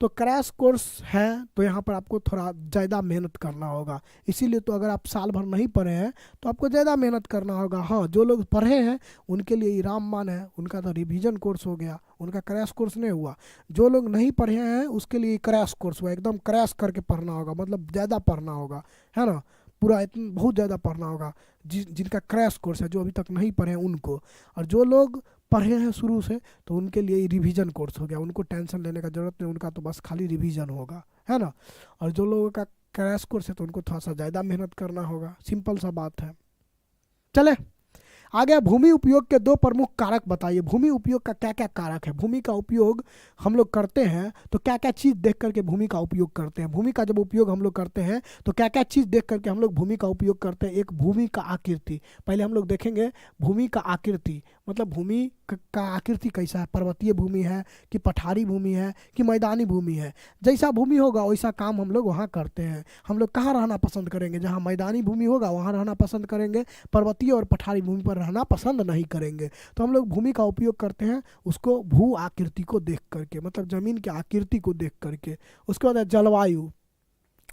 Speaker 1: तो क्रैश कोर्स है तो यहाँ पर आपको थोड़ा ज़्यादा मेहनत करना होगा, इसीलिए तो अगर आप साल भर नहीं पढ़े हैं तो आपको ज़्यादा मेहनत करना होगा। हाँ, जो लोग पढ़े हैं उनके लिए ये रामबाण है, उनका तो रिवीजन कोर्स हो गया, उनका क्रैश कोर्स नहीं हुआ। जो लोग नहीं पढ़े हैं उसके लिए क्रैश कोर्स हुआ, एकदम क्रैश करके पढ़ना होगा, मतलब ज़्यादा पढ़ना होगा, है ना, पूरा इतना बहुत ज़्यादा पढ़ना होगा। जिनका क्रैश कोर्स है, जो अभी तक नहीं पढ़े हैं उनको, और जो लोग पढ़े हैं शुरू से तो उनके लिए रिवीजन कोर्स हो गया, उनको टेंशन लेने का जरूरत नहीं, उनका तो बस खाली रिवीजन होगा, है ना। और जो लोगों का क्रैश कोर्स है तो उनको थोड़ा सा ज़्यादा मेहनत करना होगा, सिंपल सा बात है। चले आ गया भूमि उपयोग के दो प्रमुख कारक बताइए। भूमि उपयोग का क्या क्या कारक है? भूमि का उपयोग हम लोग करते हैं तो क्या क्या चीज़ देख करके भूमि का उपयोग करते हैं? भूमि का जब उपयोग हम लोग करते हैं तो क्या क्या चीज़ देख करके हम लोग भूमि का उपयोग करते हैं? एक भूमि का आकृति, पहले हम लोग देखेंगे भूमि का आकृति, मतलब भूमि का आकृति कैसा है, पर्वतीय भूमि है कि पठारी भूमि है कि मैदानी भूमि है। जैसा भूमि होगा वैसा काम हम लोग वहाँ करते हैं। हम लोग कहाँ रहना पसंद करेंगे? जहाँ मैदानी भूमि होगा वहाँ रहना पसंद करेंगे, पर्वतीय और पठारी भूमि पर रहना पसंद नहीं करेंगे। तो हम लोग भूमि का उपयोग करते हैं उसको भू आकृति को देख करके, मतलब जमीन की आकृति को देख करके। उसके बाद है जलवायु,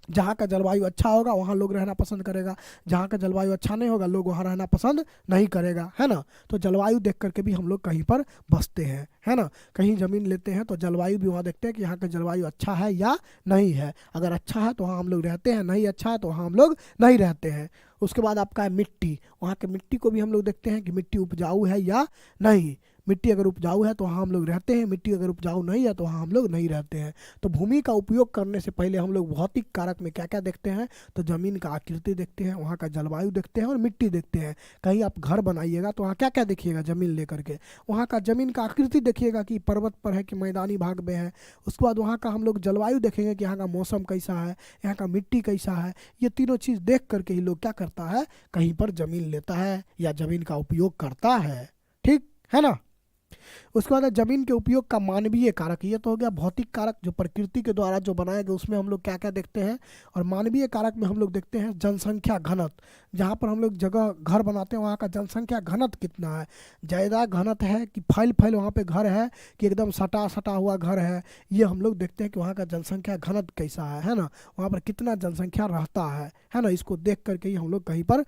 Speaker 1: जहाँ का जलवायु अच्छा होगा वहाँ लोग रहना पसंद करेगा, जहाँ का जलवायु अच्छा नहीं होगा लोग वहाँ रहना पसंद नहीं करेगा, है ना। तो जलवायु देख करके भी हम लोग कहीं पर बसते हैं, है ना। कहीं ज़मीन लेते हैं तो जलवायु भी वहाँ देखते हैं कि यहाँ का जलवायु अच्छा है या नहीं है। अगर अच्छा है तो वहाँ हम लोग रहते हैं, नहीं अच्छा है तो वहाँ हम लोग नहीं रहते हैं। उसके बाद आपका है मिट्टी, वहाँ के मिट्टी को भी हम लोग देखते हैं कि मिट्टी उपजाऊ है या नहीं। मिट्टी अगर उपजाऊ है तो वहाँ हम लोग रहते हैं, मिट्टी अगर उपजाऊ नहीं है तो वहाँ हम लोग नहीं रहते हैं। तो भूमि का उपयोग करने से पहले हम लोग भौतिक कारक में क्या क्या देखते हैं? तो ज़मीन का आकृति देखते हैं, वहाँ का जलवायु देखते हैं और मिट्टी देखते हैं। कहीं आप घर बनाइएगा तो वहाँ क्या क्या देखिएगा? ज़मीन लेकर के वहाँ का ज़मीन का आकृति देखिएगा कि पर्वत पर है कि मैदानी भाग में है। उसके बाद वहाँ का हम लोग जलवायु देखेंगे कि यहाँ का मौसम कैसा है, यहाँ का मिट्टी कैसा है। ये तीनों चीज़ देख करके ही लोग क्या करता है? कहीं पर ज़मीन लेता है या ज़मीन का उपयोग करता है, ठीक है ना। उसके बाद है जमीन के उपयोग का मानवीय कारक, ये तो हो गया भौतिक कारक जो प्रकृति के द्वारा जो बनाए गए, उसमें हम लोग क्या क्या देखते हैं। और मानवीय कारक में हम लोग देखते हैं जनसंख्या घनत्व, जहाँ पर हम लोग जगह घर बनाते हैं वहाँ का जनसंख्या घनत्व कितना है। ज़्यादा घनत्व है कि फैल फैल वहाँ पे घर है कि एकदम सटा सटा हुआ घर है, ये हम लोग देखते हैं कि वहाँ का जनसंख्या घनत्व कैसा है ना। वहाँ पर कितना जनसंख्या रहता है ना। इसको देख करके ही हम लोग कहीं पर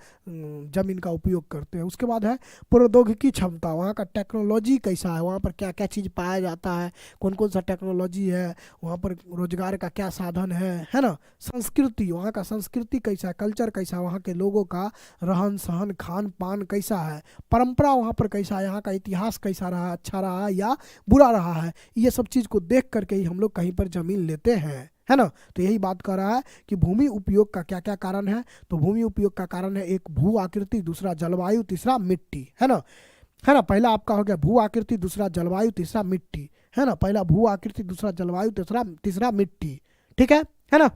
Speaker 1: जमीन का उपयोग करते हैं। उसके बाद है प्रौद्योगिकी क्षमता, वहाँ का टेक्नोलॉजी कैसा है, वहाँ पर क्या क्या चीज़ पाया जाता है, कौन कौन सा टेक्नोलॉजी है, वहाँ पर रोजगार का क्या साधन है ना। संस्कृति, वहाँ का संस्कृति कैसा है, कल्चर कैसा है, वहाँ के लोगों का रहन सहन खान पान कैसा है। परंपरा वहाँ पर कैसा है, यहाँ का इतिहास कैसा रहा, अच्छा रहा या बुरा रहा है। ये सब चीज़ को देख करके ही हम लोग कहीं पर ज़मीन लेते हैं, है ना। तो यही बात कर रहा है कि भूमि उपयोग का क्या क्या कारण है। तो भूमि उपयोग का कारण है एक भू आकृति, दूसरा जलवायु, तीसरा मिट्टी, है ना। है ना, पहला आपका हो गया भू आकृति, दूसरा जलवायु, तीसरा मिट्टी, है ना। पहला भू आकृति, दूसरा जलवायु, तीसरा तीसरा मिट्टी, ठीक है ना।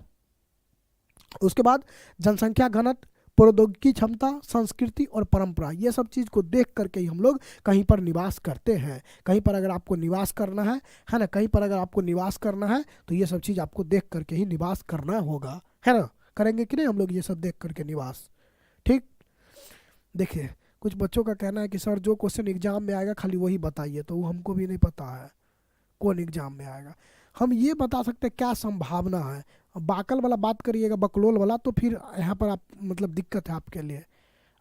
Speaker 1: उसके बाद जनसंख्या घनत्व, प्रौद्योगिकी क्षमता, संस्कृति और परंपरा, ये सब चीज़ को देख करके ही हम लोग कहीं पर निवास करते हैं। कहीं पर अगर आपको निवास करना है ना, कहीं पर अगर आपको निवास करना है तो ये सब चीज़ आपको देख करके ही निवास करना होगा, है ना। करेंगे कि नहीं हम लोग ये सब देख करके निवास, ठीक। देखिए कुछ बच्चों का कहना है कि सर जो क्वेश्चन एग्जाम में आएगा खाली वही बताइए, तो वो हमको भी नहीं पता है कौन एग्जाम में आएगा। हम ये बता सकते हैं क्या संभावना है। बाकल वाला बात करिएगा, बकलोल वाला, तो फिर यहाँ पर आप मतलब दिक्कत है आपके लिए।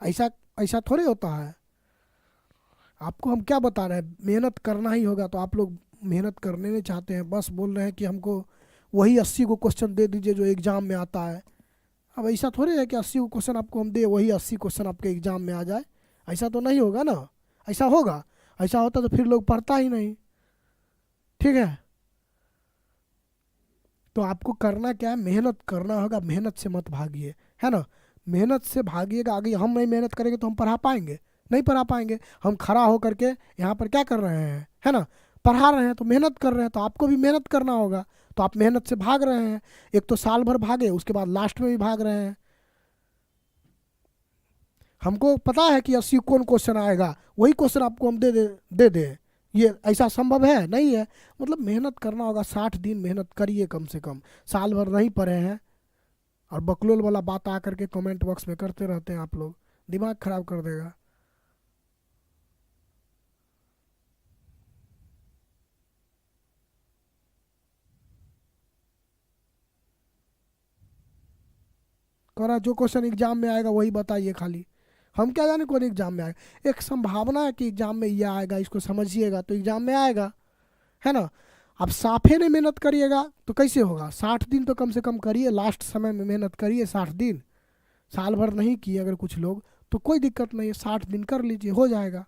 Speaker 1: ऐसा ऐसा थोड़े होता है। आपको हम क्या बता रहे हैं, मेहनत करना ही होगा, तो आप लोग मेहनत करने नहीं चाहते हैं, बस बोल रहे हैं कि हमको वही 80 को क्वेश्चन दे दीजिए जो एग्ज़ाम में आता है। अब ऐसा थोड़े है कि 80 को क्वेश्चन आपको हम दे वही 80 क्वेश्चन आपके एग्ज़ाम में आ जाए, ऐसा तो नहीं होगा ना। ऐसा होगा, ऐसा होता तो फिर लोग पढ़ता ही नहीं, ठीक है। तो आपको करना क्या है, मेहनत करना होगा, मेहनत से मत भागिए, है ना। मेहनत से भागिएगा, आगे हम नहीं मेहनत करेंगे तो हम पढ़ा पाएंगे, नहीं पढ़ा पाएंगे। हम खड़ा होकर के यहाँ पर क्या कर रहे हैं, है ना, पढ़ा रहे हैं, तो मेहनत कर रहे हैं, तो आपको भी मेहनत करना होगा। तो आप मेहनत से भाग रहे हैं, एक तो साल भर भागे, उसके बाद लास्ट में भी भाग रहे हैं। हमको पता है कि 80 कौन क्वेश्चन आएगा, वही क्वेश्चन आपको हम दे दे। ये ऐसा संभव है नहीं है। मतलब मेहनत करना होगा, 60 दिन मेहनत करिए कम से कम। साल भर नहीं पढ़े हैं और बकलोल वाला बात आकर के कमेंट बॉक्स में करते रहते हैं आप लोग, दिमाग खराब कर देगा। करा जो क्वेश्चन एग्जाम में आएगा वही बताइए खाली। हम क्या जाने कौन एग्जाम में आएगा। एक संभावना है कि एग्जाम में ये आएगा, इसको समझिएगा तो एग्जाम में आएगा, है ना। अब साफे ने मेहनत करिएगा तो कैसे होगा। 60 दिन तो कम से कम करिए, लास्ट समय में मेहनत करिए। 60 दिन, साल भर नहीं किए अगर कुछ लोग तो कोई दिक्कत नहीं है, 60 दिन कर लीजिए, हो जाएगा।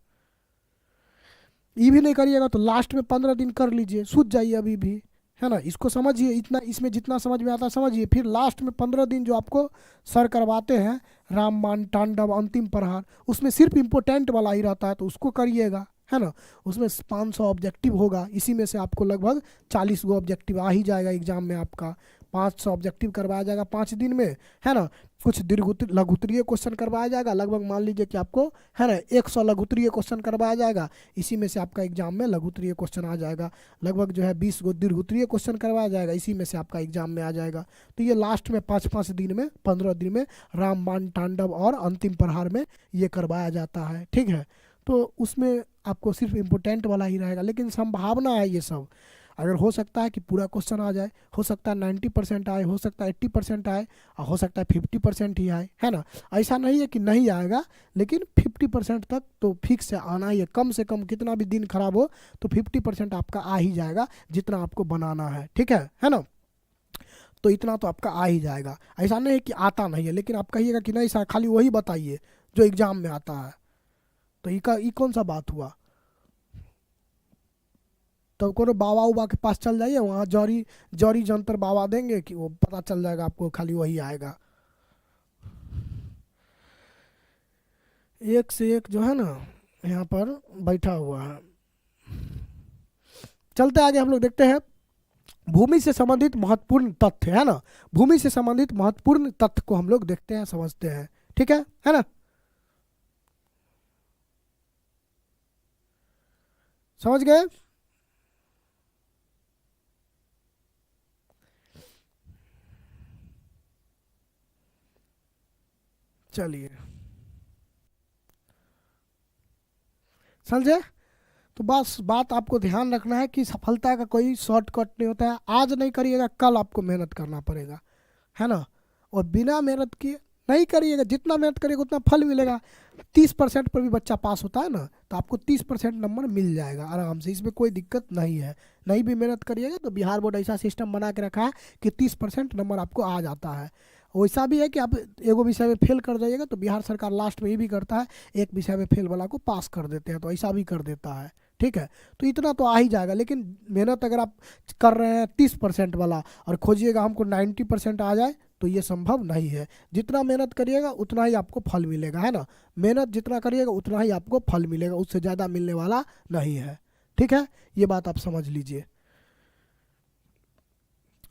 Speaker 1: ये भी नहीं करिएगा तो लास्ट में 15 दिन कर लीजिए, सूझ जाइए अभी भी, है ना, इसको समझिए, इतना इसमें जितना समझ में आता है समझिए। फिर लास्ट में 15 दिन जो आपको सर करवाते हैं, रामबाण, तांडव, अंतिम प्रहार, उसमें सिर्फ इम्पोर्टेंट वाला ही रहता है तो उसको करिएगा, है ना। उसमें 500 ऑब्जेक्टिव होगा, इसी में से आपको लगभग 40 गो ऑब्जेक्टिव आ ही जाएगा एग्जाम में आपका। 500 ऑब्जेक्टिव करवाया जाएगा 5 दिन में, है ना। कुछ लघुत्तरीय क्वेश्चन करवाया जाएगा, लगभग मान लीजिए कि आपको, है ना, 100 लघुत्तरीय क्वेश्चन करवाया जाएगा, इसी में से आपका एग्जाम में लघुत्तरीय क्वेश्चन आ जाएगा। लगभग जो है 20 गो दीर्घोत्तरीय क्वेश्चन करवाया जाएगा, इसी में से आपका एग्जाम में आ जाएगा। तो ये लास्ट में 5-5 दिन में, 15 दिन में रामबाण, तांडव और अंतिम प्रहार में ये करवाया जाता है, ठीक है। तो उसमें आपको सिर्फ इम्पोर्टेंट वाला ही रहेगा, लेकिन संभावना है ये सब, अगर हो सकता है कि पूरा क्वेश्चन आ जाए, हो सकता है 90% आए, हो सकता है 80% आए, और हो सकता है 50% ही आए, है ना। ऐसा नहीं है कि नहीं आएगा, लेकिन 50% तक तो फिक्स है, आना ही है। कम से कम कितना भी दिन खराब हो तो 50% आपका आ ही जाएगा, जितना आपको बनाना है, ठीक है ना। तो इतना तो आपका आ ही जाएगा, ऐसा नहीं है कि आता नहीं है। लेकिन आप कहिएगा कि नहीं सर खाली वही बताइए जो एग्जाम में आता है, तो ये कौन सा बात हुआ। तो कोनो बाबा उबा के पास चल जाइए, वहाँ जौरी जौरी जंतर बाबा देंगे कि वो पता चल जाएगा आपको, खाली वही आएगा। एक से एक जो है ना यहाँ पर बैठा हुआ है। चलते आगे हम लोग देखते हैं भूमि से संबंधित महत्वपूर्ण तथ्य, है ना। भूमि से संबंधित महत्वपूर्ण तथ्य को हम लोग देखते हैं, समझते हैं, ठीक है ना। समझ गए। चलिए समझे। तो बस बात आपको ध्यान रखना है कि सफलता का कोई शॉर्टकट नहीं होता है। आज नहीं करिएगा कल आपको मेहनत करना पड़ेगा, है ना। और बिना मेहनत किए नहीं करिएगा, जितना मेहनत करिएगा उतना फल मिलेगा। 30% पर भी बच्चा पास होता है ना, तो आपको 30% नंबर मिल जाएगा आराम से, इसमें कोई दिक्कत नहीं है। नहीं भी मेहनत करिएगा तो बिहार बोर्ड ऐसा सिस्टम बना के रखा है कि 30% नंबर आपको आ जाता है। वैसा भी है कि आप एगो विषय में फेल कर जाइएगा तो बिहार सरकार लास्ट में ये भी करता है, एक विषय में फेल वाला को पास कर देते हैं, तो ऐसा भी कर देता है, ठीक है। तो इतना तो आ ही जाएगा। लेकिन मेहनत अगर आप कर रहे हैं 30% वाला और खोजिएगा हमको 90% आ जाए, तो ये संभव नहीं है। जितना मेहनत करिएगा उतना ही आपको फल मिलेगा, है ना। मेहनत जितना करिएगा उतना ही आपको फल मिलेगा, उससे ज़्यादा मिलने वाला नहीं है, ठीक है। ये बात आप समझ लीजिए।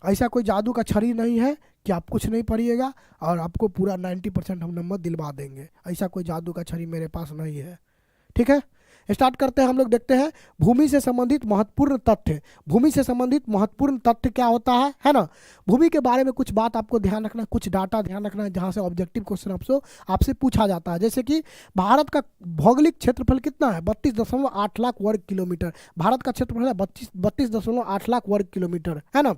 Speaker 1: ऐसा कोई जादू का छड़ी नहीं है कि आप कुछ नहीं पढ़िएगा और आपको पूरा 90% हम नंबर दिलवा देंगे। ऐसा कोई जादू का छड़ी मेरे पास नहीं है, ठीक है। स्टार्ट करते हैं। हम लोग देखते हैं भूमि से संबंधित महत्वपूर्ण तथ्य। भूमि से संबंधित महत्वपूर्ण तथ्य क्या होता है ना। भूमि के बारे में कुछ बात आपको ध्यान रखना है, कुछ डाटा ध्यान रखना है जहाँ से ऑब्जेक्टिव क्वेश्चन आपसे पूछा जाता है। जैसे कि भारत का भौगोलिक क्षेत्रफल कितना है, 32.8 लाख वर्ग किलोमीटर। भारत का क्षेत्रफल है 32.8 लाख वर्ग किलोमीटर, है ना।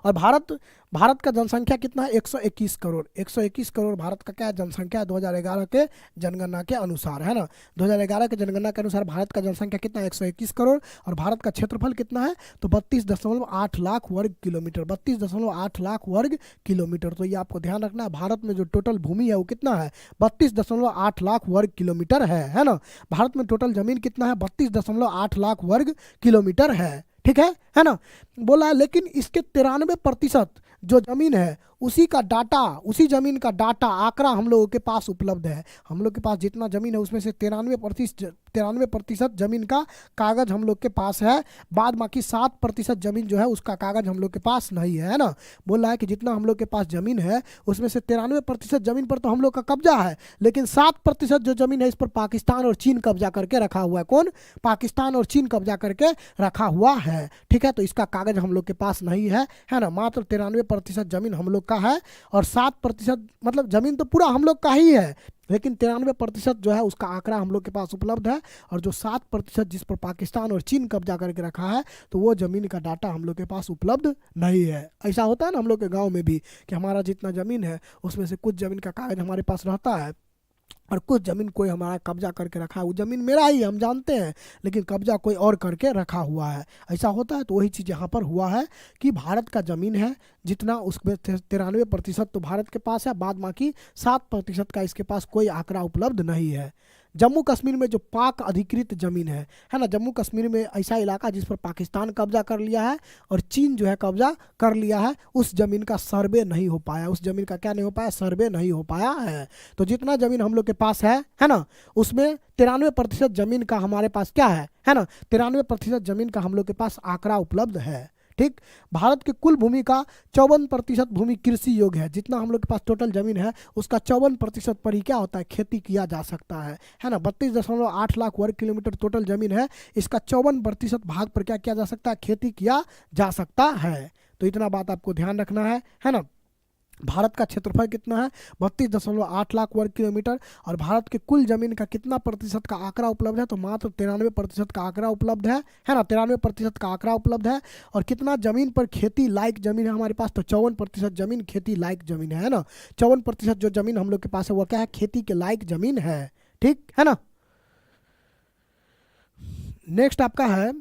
Speaker 1: और भारत का जनसंख्या कितना है, 121 करोड़। 121 करोड़ भारत का क्या है, जनसंख्या है 2011 के जनगणना के अनुसार, है ना। 2011 के जनगणना के अनुसार भारत का जनसंख्या कितना है, 121 करोड़। और भारत का क्षेत्रफल कितना है, तो 32.8 लाख वर्ग किलोमीटर। 32.8 लाख वर्ग किलोमीटर। तो ये आपको ध्यान रखना है, भारत में जो टोटल भूमि है वो कितना है, 32.8 लाख वर्ग किलोमीटर है ना। भारत में टोटल जमीन कितना है, 32.8 लाख वर्ग किलोमीटर है, ठीक है ना। बोला है लेकिन इसके 93% जो जमीन है उसी का डाटा, उसी जमीन का डाटा आंकड़ा हम लोगों के पास उपलब्ध है। हम लोग के पास जितना जमीन है उसमें से 93% जमीन का कागज हम लोग के पास है। बाद बाकी 7% जमीन जो है उसका कागज हम लोग के पास नहीं है ना। बोल रहा है कि जितना हम लोग के पास जमीन है उसमें से 93% जमीन पर तो हम लोग का कब्जा है, लेकिन 7% जो जमीन है इस पर पाकिस्तान और चीन कब्जा करके रखा हुआ है। कौन, पाकिस्तान और चीन कब्जा करके रखा हुआ है, ठीक है। तो इसका कागज हम लोग के पास नहीं है ना। मात्र 93% जमीन हम लोग का है और 7% मतलब जमीन तो पूरा हम लोग का ही है, लेकिन 93% जो है उसका आंकड़ा हम लोग के पास उपलब्ध है। और जो 7% जिस पर पाकिस्तान और चीन कब्जा करके रखा है तो वो जमीन का डाटा हम लोग के पास उपलब्ध नहीं है। ऐसा होता है ना हम लोग के गांव में भी कि हमारा जितना जमीन है उसमें से कुछ जमीन का कागज हमारे पास रहता है और कुछ ज़मीन कोई हमारा कब्जा करके रखा है। वो ज़मीन मेरा ही है हम जानते हैं, लेकिन कब्जा कोई और करके रखा हुआ है। ऐसा होता है। तो वही चीज़ यहाँ पर हुआ है कि भारत का ज़मीन है जितना उसमें 93% तो भारत के पास है, बाद बाकी 7% का इसके पास कोई आंकड़ा उपलब्ध नहीं है। जम्मू कश्मीर में जो पाक अधिकृत जमीन है ना, जम्मू कश्मीर में ऐसा इलाका जिस पर पाकिस्तान कब्जा कर लिया है और चीन जो है कब्जा कर लिया है, उस जमीन का सर्वे नहीं हो पाया, उस जमीन का क्या नहीं हो पाया, सर्वे नहीं हो पाया है। तो जितना जमीन हम लोग के पास है ना, उसमें 93% जमीन का हमारे पास क्या है ना, 93% जमीन का हम लोग के पास आंकड़ा उपलब्ध है। ठीक, भारत के कुल भूमि का 54% भूमि कृषि योग्य है। जितना हम लोग के पास टोटल जमीन है उसका 54% पर ही क्या होता है, खेती किया जा सकता है ना। 32.8 लाख वर्ग किलोमीटर टोटल जमीन है, इसका 54% भाग पर क्या किया जा सकता है, खेती किया जा सकता है। तो इतना बात आपको ध्यान रखना है ना। भारत का क्षेत्रफल कितना है, 32.8 लाख वर्ग किलोमीटर, और भारत के कुल जमीन का कितना प्रतिशत का आंकड़ा उपलब्ध है, तो मात्र 93% का आंकड़ा उपलब्ध है ना, 93% का आंकड़ा उपलब्ध है। और कितना जमीन पर खेती लायक जमीन है हमारे पास, तो 54% जमीन खेती लायक जमीन है ना। 54% जो जमीन हम लोग के पास है वो क्या है, खेती के लायक जमीन है। ठीक है ना। नेक्स्ट आपका है,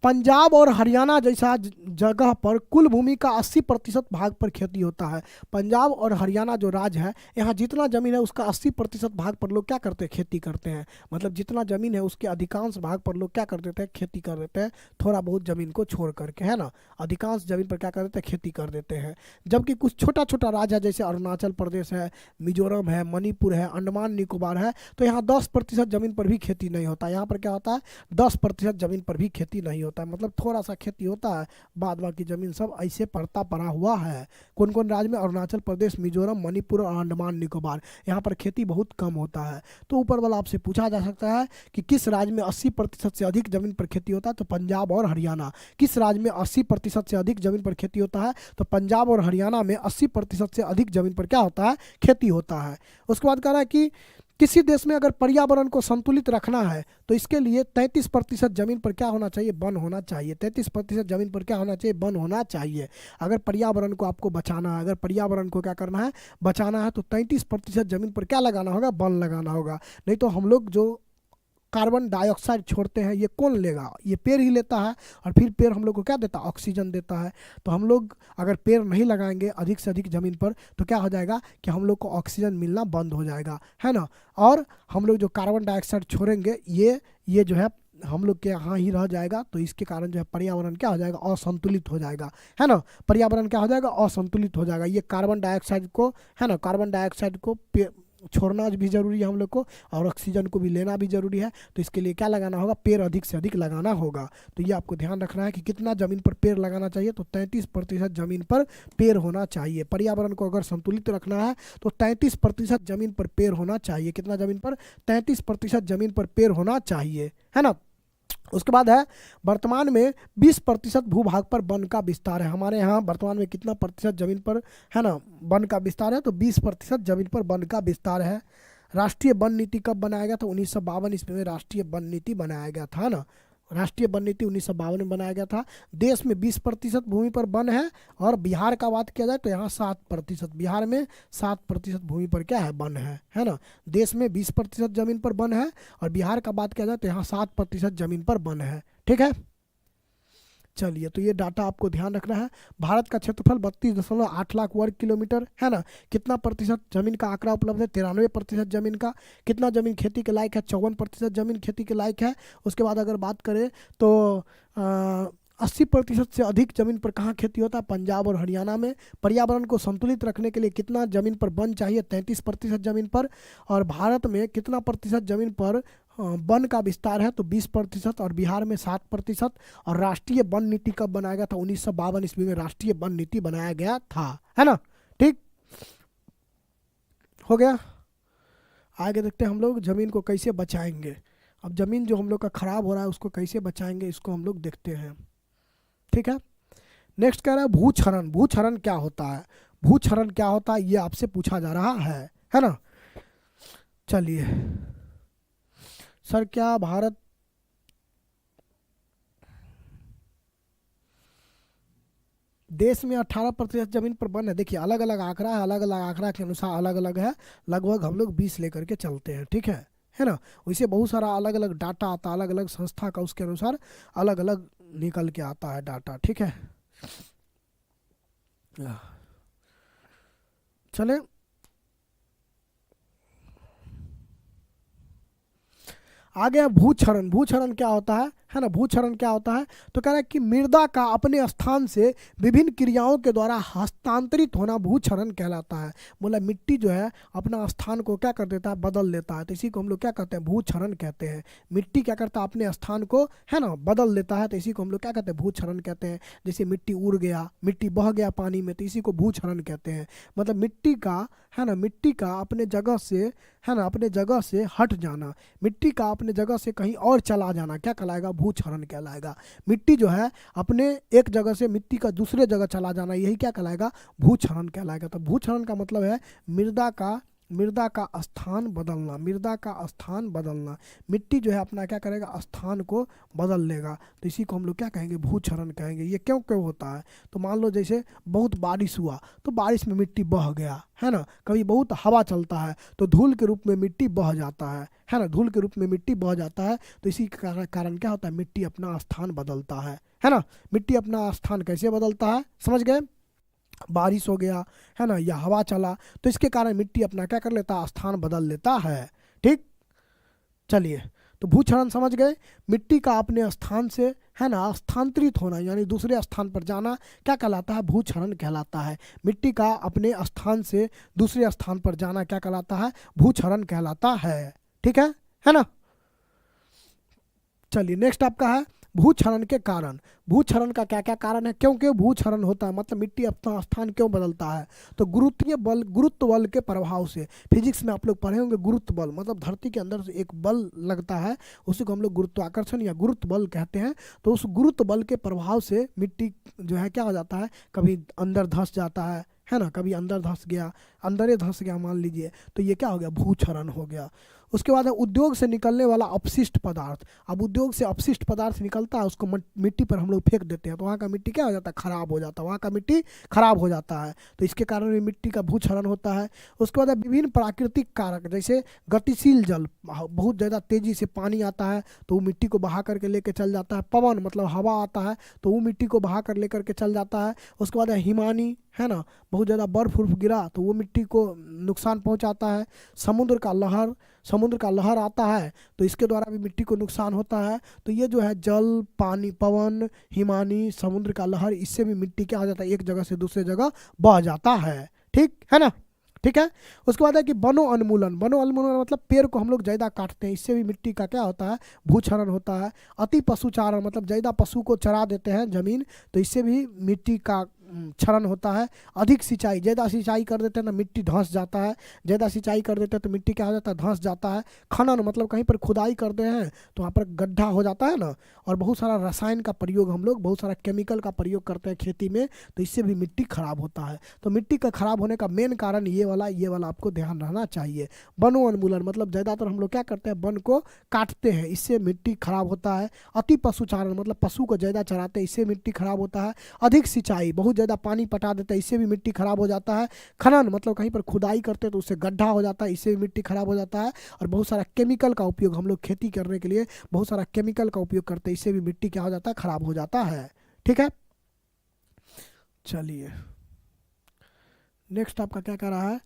Speaker 1: पंजाब और हरियाणा जैसा जगह पर कुल भूमि का 80% भाग पर खेती होता है। पंजाब और हरियाणा जो राज्य है, यहाँ जितना जमीन है उसका 80% भाग पर लोग क्या करते हैं, खेती करते हैं। मतलब जितना जमीन है उसके अधिकांश भाग पर लोग क्या कर देते हैं, खेती कर देते हैं, थोड़ा बहुत जमीन को छोड़ करके, है ना। अधिकांश जमीन पर क्या कर देते हैं, खेती कर देते हैं। जबकि कुछ छोटा छोटा राज्य है, जैसे अरुणाचल प्रदेश है, मिजोरम है, मणिपुर है, अंडमान निकोबार है, तो यहाँ 10% जमीन पर भी खेती नहीं होता। यहाँ पर क्या होता है, 10% जमीन पर भी खेती नहीं होता है, मतलब थोड़ा सा खेती होता है, बाद बाकी जमीन सब ऐसे पड़ता पड़ा हुआ है। कौन कौन राज्य में, अरुणाचल प्रदेश, मिजोरम, मणिपुर और अंडमान निकोबार, यहाँ पर खेती बहुत कम होता है। तो ऊपर वाला आपसे पूछा जा सकता है कि किस राज्य में 80% से अधिक जमीन पर खेती होता है, तो पंजाब और हरियाणा। किस राज्य में 80% से अधिक जमीन पर खेती होता है, तो पंजाब और हरियाणा में 80% से अधिक जमीन पर क्या होता है, खेती होता है। उसके बाद कह रहा है कि किसी देश में अगर पर्यावरण को संतुलित रखना है तो इसके लिए 33% जमीन पर क्या होना चाहिए, वन होना चाहिए। 33% जमीन पर क्या होना चाहिए, वन होना चाहिए। अगर पर्यावरण को आपको बचाना है, अगर पर्यावरण को क्या करना है, बचाना है, तो 33% जमीन पर क्या लगाना होगा, वन लगाना होगा। नहीं तो हम लोग जो कार्बन डाइऑक्साइड छोड़ते हैं ये कौन लेगा, ये पेड़ ही लेता है, और फिर पेड़ हम लोग को क्या देता है, ऑक्सीजन देता है। तो हम लोग अगर पेड़ नहीं लगाएंगे अधिक से अधिक ज़मीन पर, तो क्या हो जाएगा कि हम लोग को ऑक्सीजन मिलना बंद हो जाएगा, है ना। और हम लोग जो कार्बन डाइऑक्साइड छोड़ेंगे ये जो है हम लोग के यहाँ ही रह जाएगा। तो इसके कारण जो है पर्यावरण क्या हो जाएगा, असंतुलित हो जाएगा, है ना। पर्यावरण क्या हो जाएगा, असंतुलित हो जाएगा। ये कार्बन डाइऑक्साइड को, है ना, कार्बन डाइऑक्साइड को छोड़ना भी जरूरी है हम लोग को, और ऑक्सीजन को भी लेना भी जरूरी है। तो इसके लिए क्या लगाना होगा, पेड़ अधिक से अधिक लगाना होगा। तो ये आपको ध्यान रखना है कि कितना जमीन पर पेड़ लगाना चाहिए, तो 33% जमीन पर पेड़ होना चाहिए। पर्यावरण को अगर संतुलित रखना है तो 33% जमीन पर पेड़ होना चाहिए। कितना जमीन पर, 33% जमीन पर पेड़ होना चाहिए, है ना। उसके बाद है, वर्तमान में 20% भूभाग पर वन का विस्तार है। हमारे यहाँ वर्तमान में कितना प्रतिशत जमीन पर, है ना, वन का विस्तार है, तो 20% जमीन पर वन का विस्तार है। राष्ट्रीय वन नीति कब बनाया गया था, 1952 ईस्वी में राष्ट्रीय वन नीति बनाया गया था ना। राष्ट्रीय वन नीति 1952 में बनाया गया था। देश में 20% भूमि पर वन है, और बिहार का बात किया जाए तो यहाँ 7%, बिहार में 7% भूमि पर क्या है, वन है ना। देश में 20% जमीन पर वन है, और बिहार का बात किया जाए तो यहाँ 7% जमीन पर वन है। ठीक है, चलिए, तो ये डाटा आपको ध्यान रखना है। भारत का क्षेत्रफल 32.8 लाख वर्ग किलोमीटर, है ना। कितना प्रतिशत जमीन का आंकड़ा उपलब्ध है, 93% जमीन का। कितना जमीन खेती के लायक है, 54% जमीन खेती के लायक है। उसके बाद अगर बात करें तो 80% से अधिक जमीन पर कहाँ खेती होता है, पंजाब और हरियाणा में। पर्यावरण को संतुलित रखने के लिए कितना जमीन पर वन चाहिए, 33% जमीन पर। और भारत में कितना प्रतिशत जमीन पर वन का विस्तार है, तो 20%, और बिहार में 7%। और राष्ट्रीय वन नीति कब बनाया गया था, 1952 ईस्वी में राष्ट्रीय वन नीति बनाया गया था, है ना। ठीक, हो गया। आगे देखते हैं हम लोग जमीन को कैसे बचाएंगे। अब जमीन जो हम लोग का खराब हो रहा है उसको कैसे बचाएंगे, इसको हम लोग देखते हैं। ठीक है, नेक्स्ट कह रहा है भूक्षरण। भूक्षरण क्या होता है, भूक्षरण क्या होता है ये आपसे पूछा जा रहा है ना। चलिए सर, क्या भारत देश में 18% जमीन पर वन है। देखिए अलग अलग आंकड़ा है, अलग अलग आंकड़ा के अनुसार अलग अलग है। लगभग हम लोग 20 लेकर के चलते हैं, ठीक है ना। वैसे बहुत सारा अलग अलग डाटा आता है, अलग अलग संस्था का, उसके अनुसार अलग अलग निकल के आता है डाटा। ठीक है, चले आ गया भूक्षरण। भूक्षरण क्या होता है ना, भूक्षरण क्या होता है, तो कह रहा है कि मृदा का अपने स्थान से विभिन्न क्रियाओं के द्वारा हस्तांतरित होना भूक्षरण कहलाता है। बोला मिट्टी जो है अपना स्थान को क्या कर देता है, बदल लेता है, तो इसी को हम लोग क्या कहते हैं, भूक्षरण कहते हैं। मिट्टी क्या करता है, अपने स्थान को है ना बदल लेता है, तो इसी को हम लोग क्या कहते हैं, भूक्षरण कहते हैं। जैसे मिट्टी उड़ गया, मिट्टी बह गया पानी में, तो इसी को भूक्षरण कहते हैं। मतलब मिट्टी का है ना, मिट्टी का अपने जगह से है ना, अपने जगह से हट जाना, मिट्टी का अपने जगह से कहीं और चला जाना क्या कहलाएगा, भूक्षरण कहलाएगा। मिट्टी जो है अपने एक जगह से मिट्टी का दूसरे जगह चला जाना, यही क्या कहलाएगा, भूक्षरण कहलाएगा। तो भूक्षरण का मतलब है मृदा का स्थान बदलना, मृदा का स्थान बदलना। मिट्टी जो है अपना क्या करेगा, स्थान को बदल लेगा, तो इसी को हम लोग क्या कहेंगे, भूक्षरण कहेंगे। ये क्यों क्यों होता है, तो मान लो जैसे बहुत बारिश हुआ तो बारिश में मिट्टी बह गया है ना, कभी बहुत हवा चलता है तो धूल के रूप में मिट्टी बह जाता है ना, धूल के रूप में मिट्टी बह जाता है। तो इसी कारण क्या होता है, मिट्टी अपना स्थान बदलता है ना। मिट्टी अपना स्थान कैसे बदलता है, समझ गए, बारिश हो गया है ना, या हवा चला, तो इसके कारण मिट्टी अपना क्या कर लेता है, स्थान बदल लेता है। ठीक, चलिए, तो भूक्षरण समझ गए। मिट्टी का अपने स्थान से है ना स्थानांतरित होना यानी दूसरे स्थान पर जाना क्या कहलाता है, भूक्षरण कहलाता है। मिट्टी का अपने स्थान से दूसरे स्थान पर जाना क्या कहलाता है, भूक्षरण कहलाता है। ठीक है ना। चलिए नेक्स्ट आपका है भूक्षरण के कारण। भूक्षरण का क्या क्या कारण है, क्योंकि भूक्षरण होता है, मतलब मिट्टी अपना स्थान क्यों बदलता है, तो गुरुत्व बल के प्रभाव से। फिजिक्स में आप लोग पढ़े होंगे गुरुत्व बल, मतलब धरती के अंदर से एक बल लगता है, उसी को हम लोग गुरुत्वाकर्षण या गुरुत्व बल कहते हैं। तो उस गुरुत्व बल के प्रभाव से मिट्टी जो है क्या हो जाता है, कभी अंदर धंस जाता है ना, कभी अंदर धंस गया, अंदर धंस गया मान लीजिए, तो ये क्या हो गया, भूक्षरण हो गया। उसके बाद है उद्योग से निकलने वाला अपशिष्ट पदार्थ। अब उद्योग से अपशिष्ट पदार्थ निकलता है, उसको मिट्टी पर हम लोग फेंक देते हैं, तो वहाँ का मिट्टी क्या हो जाता है, खराब हो जाता है, वहाँ का मिट्टी खराब हो जाता है, तो इसके कारण भी मिट्टी का भूक्षरण होता है। उसके बाद है विभिन्न प्राकृतिक कारक, जैसे गतिशील जल, बहुत ज़्यादा तेज़ी से पानी आता है तो वो मिट्टी को बहा करके लेके चल जाता है। पवन मतलब हवा आता है तो वो मिट्टी को बहा कर लेकर के चल जाता है। उसके बाद है हिमानी, है ना, बहुत ज़्यादा बर्फ उर्फ गिरा तो वो मिट्टी को नुकसान पहुंचाता है। समुद्र का लहर आता है तो इसके द्वारा भी मिट्टी को नुकसान होता है। तो ये जो है जल, पानी, पवन, हिमानी, समुद्र का लहर, इससे भी मिट्टी क्या हो जाता है, एक जगह से दूसरे जगह बह जाता है। ठीक है ना। ठीक है। उसके बाद है कि वनो उन्मूलन मतलब पेड़ को हम लोग ज़्यादा काटते हैं, इससे भी मिट्टी का क्या होता है, भूक्षरण होता है। अति पशुचारण मतलब ज़्यादा पशु को चरा देते हैं जमीन, तो इससे भी मिट्टी का क्षरण होता है। अधिक सिंचाई, ज़्यादा सिंचाई कर देते हैं ना मिट्टी धंस जाता है, ज़्यादा सिंचाई कर देते हैं तो मिट्टी क्या हो जाता है, धंस जाता है। खनन मतलब कहीं पर खुदाई करते हैं तो वहाँ पर गड्ढा हो जाता है ना, और बहुत सारा रसायन का प्रयोग हम लोग, बहुत सारा केमिकल का प्रयोग करते हैं खेती में, तो इससे भी मिट्टी खराब होता है। तो मिट्टी का खराब होने का मेन कारण ये वाला आपको ध्यान रहना चाहिए। वनो उन्मूलन मतलब ज़्यादातर हम लोग क्या करते हैं, वन को काटते हैं, इससे मिट्टी खराब होता है। अति पशुचारण मतलब पशु को ज़्यादा चराते हैं, इससे मिट्टी खराब होता है। अधिक सिंचाई, बहुत ज़्यादा पानी पटा देता है, इससे भी मिट्टी खराब हो जाता है। खनन मतलब कहीं पर खुदाई करते हैं तो उससे गड्ढा हो जाता है, इससे भी मिट्टी खराब हो जाता है। और बहुत सारा केमिकल का उपयोग, हम लोग खेती करने के लिए बहुत सारा केमिकल का उपयोग करते हैं, इससे भी मिट्टी क्या हो जाता है, खराब हो जाता है। ठीक है। चलिए नेक्स्ट आपका क्या कह रहा है,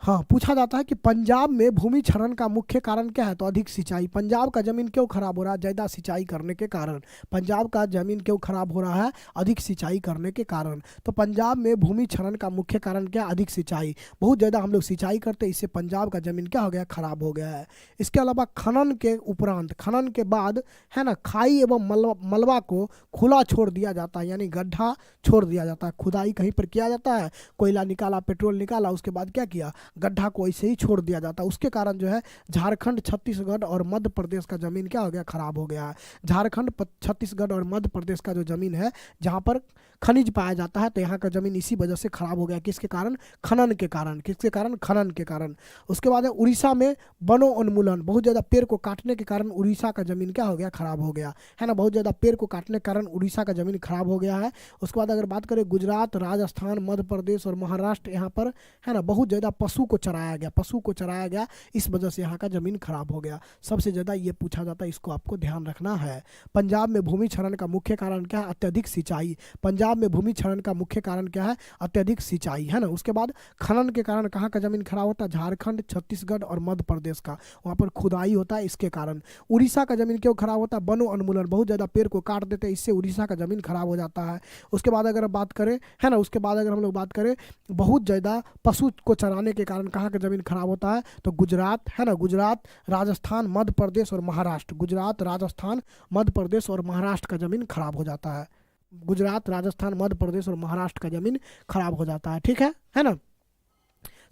Speaker 1: हाँ पूछा जाता है कि पंजाब में भूमि क्षरण का मुख्य कारण क्या है, तो अधिक सिंचाई। पंजाब का जमीन क्यों खराब हो रहा है, ज़्यादा सिंचाई करने के कारण। पंजाब का जमीन क्यों खराब हो रहा है, अधिक सिंचाई करने के कारण। तो पंजाब में भूमि क्षरण का मुख्य कारण क्या, अधिक सिंचाई। बहुत ज़्यादा हम लोग सिंचाई करते हैं, इससे पंजाब का जमीन क्या हो गया, खराब हो गया है। इसके अलावा खनन के उपरांत, खनन के बाद है ना, खाई एवं मलबा को खुला छोड़ दिया जाता है, यानी गड्ढा छोड़ दिया जाता है। खुदाई कहीं पर किया जाता है, कोयला निकाला, पेट्रोल निकाला, उसके बाद क्या किया, गड्ढा को ऐसे ही छोड़ दिया जाता है। उसके कारण जो है झारखंड, छत्तीसगढ़ और मध्य प्रदेश का जमीन क्या हो गया, खराब हो गया है। झारखंड, छत्तीसगढ़ और मध्य प्रदेश का जो जमीन है जहाँ पर खनिज पाया जाता है, तो यहाँ का जमीन इसी वजह से खराब हो गया। किसके कारण, खनन के कारण। किसके कारण, खनन के कारण। उसके बाद है उड़ीसा में वनो उन्मूलन, बहुत ज़्यादा पेड़ को काटने के कारण उड़ीसा का जमीन क्या हो गया, खराब हो गया है ना। बहुत ज़्यादा पेड़ को काटने के कारण उड़ीसा का जमीन खराब हो गया है। उसके बाद अगर बात करें गुजरात, राजस्थान, मध्य प्रदेश और महाराष्ट्र, यहाँ पर है ना बहुत ज़्यादा पशु पशु को चराया गया, पशु को चराया गया, इस वजह से यहाँ का ज़मीन खराब हो गया। सबसे ज़्यादा ये पूछा जाता है, इसको आपको ध्यान रखना है। पंजाब में भूमि क्षरण का मुख्य कारण क्या है? अत्यधिक सिंचाई। पंजाब में भूमि क्षरण का मुख्य कारण क्या है? अत्यधिक सिंचाई, है ना। उसके बाद खनन के कारण कहाँ का ज़मीन खराब होता है? झारखंड, छत्तीसगढ़ और मध्य प्रदेश का, वहाँ पर खुदाई होता है, इसके कारण। उड़ीसा का ज़मीन क्यों खराब होता है? वनो उन्मूलन, बहुत ज़्यादा पेड़ को काट देते हैं, इससे उड़ीसा का ज़मीन खराब हो जाता है। उसके बाद अगर बात करें, है ना, उसके बाद अगर हम लोग बात करें बहुत ज़्यादा पशु को चराने के कारण कहाँ का ज़मीन खराब होता है? तो गुजरात, है ना, गुजरात, राजस्थान, मध्य प्रदेश और महाराष्ट्र, गुजरात, राजस्थान, मध्य प्रदेश और महाराष्ट्र का ज़मीन खराब हो जाता है। गुजरात, राजस्थान, मध्य प्रदेश और महाराष्ट्र का ज़मीन खराब हो जाता है, ठीक है ना,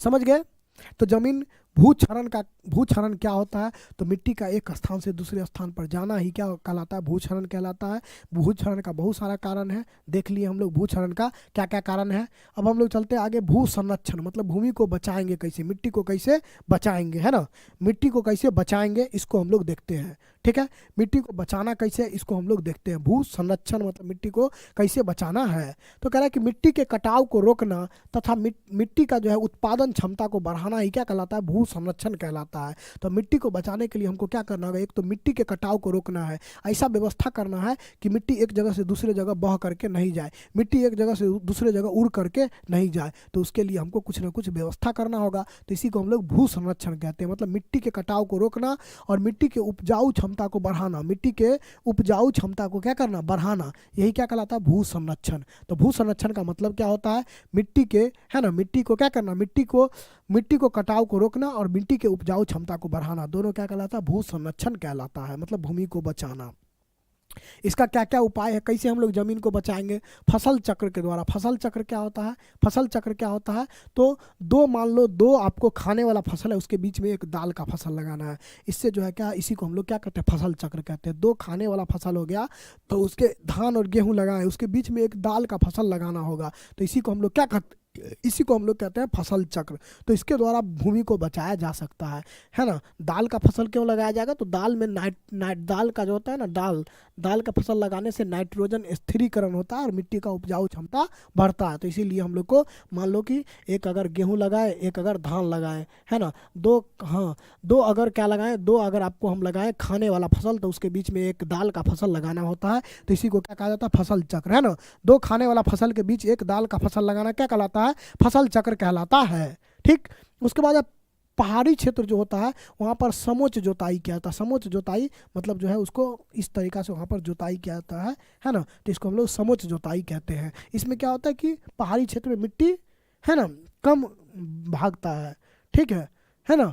Speaker 1: समझ गए। तो जमीन भूक्षरण क्या होता है? तो मिट्टी का एक स्थान से दूसरे स्थान पर जाना ही क्या कहलाता है? भूक्षरण कहलाता है। भूक्षरण का बहुत सारा कारण है, देख लिए हम लोग भूक्षरण का क्या क्या कारण है। अब हम लोग चलते हैं आगे। भू संरक्षण मतलब भूमि को बचाएंगे कैसे, मिट्टी को कैसे बचाएंगे, है ना, मिट्टी को कैसे बचाएंगे इसको हम लोग देखते हैं, ठीक है। मिट्टी को बचाना कैसे, इसको हम लोग देखते हैं। भू संरक्षण मतलब मिट्टी को कैसे बचाना है। तो कह रहा है कि मिट्टी के कटाव को रोकना तथा मिट्टी का जो है उत्पादन क्षमता को बढ़ाना ही क्या कहलाता है? भू संरक्षण कहलाता है। तो मिट्टी को बचाने के लिए हमको क्या करना होगा? एक तो मिट्टी के कटाव को रोकना है, ऐसा व्यवस्था करना है कि मिट्टी एक जगह से दूसरे जगह बह करके नहीं जाए, मिट्टी एक जगह से दूसरे जगह उड़ करके नहीं जाए। तो उसके लिए हमको कुछ ना कुछ व्यवस्था करना होगा। तो इसी को हम लोग भू संरक्षण कहते हैं। मतलब मिट्टी के कटाव को रोकना और मिट्टी के उपजाऊ क्षमता को बढ़ाना, मिट्टी के उपजाऊ क्षमता को क्या करना? बढ़ाना, यही क्या कहलाता है? भू संरक्षण। तो भू संरक्षण का मतलब क्या होता है? मिट्टी के, है ना, मिट्टी को क्या करना? मिट्टी को कटाव को रोकना और मिट्टी के उपजाऊ क्षमता को बढ़ाना, दोनों क्या कहलाता है? भू संरक्षण कहलाता है, मतलब भूमि को बचाना। इसका क्या क्या उपाय है, कैसे हम लोग जमीन को बचाएंगे? फसल चक्र के द्वारा। फसल चक्र क्या होता है? फसल चक्र क्या होता है? तो मान लो दो आपको खाने वाला फसल है, उसके बीच में एक दाल का फसल लगाना है, इससे जो है क्या, इसी को हम लोग क्या कहते हैं? फसल चक्र कहते हैं। दो खाने वाला फसल हो गया, तो उसके धान और गेहूं लगाए, उसके बीच में एक दाल का फसल लगाना होगा, तो इसी को हम लोग क्या कहते इसी को हम लोग कहते हैं फसल चक्र। तो इसके द्वारा भूमि को बचाया जा सकता है ना। दाल का फसल क्यों लगाया जाएगा? तो दाल में दाल का जो होता है ना, दाल का फसल लगाने से नाइट्रोजन स्थिरीकरण होता है और मिट्टी का उपजाऊ क्षमता बढ़ता है। तो इसीलिए हम लोग को मान लो कि एक अगर गेहूं लगाए, एक अगर धान लगाए, है ना, दो अगर क्या लगाएं, दो अगर आपको हम लगाएं खाने वाला फसल, तो उसके बीच में एक दाल का फसल लगाना होता है। तो इसी को क्या कहा जाता है? फसल चक्र, है ना। दो खाने वाला फसल के बीच एक दाल का फसल लगाना क्या कहलाता है? फसल चक्र कहलाता है, ठीक। उसके बाद पहाड़ी क्षेत्र जो होता है वहाँ पर समोच्च जोताई किया जाता है। समोच्च जोताई मतलब जो है उसको इस तरीक़ा से वहाँ पर जोताई किया जाता है ना। तो इसको हम लोग समोच्च जोताई कहते हैं। इसमें क्या होता है कि पहाड़ी क्षेत्र में मिट्टी, है ना, कम भागता है, ठीक है ना।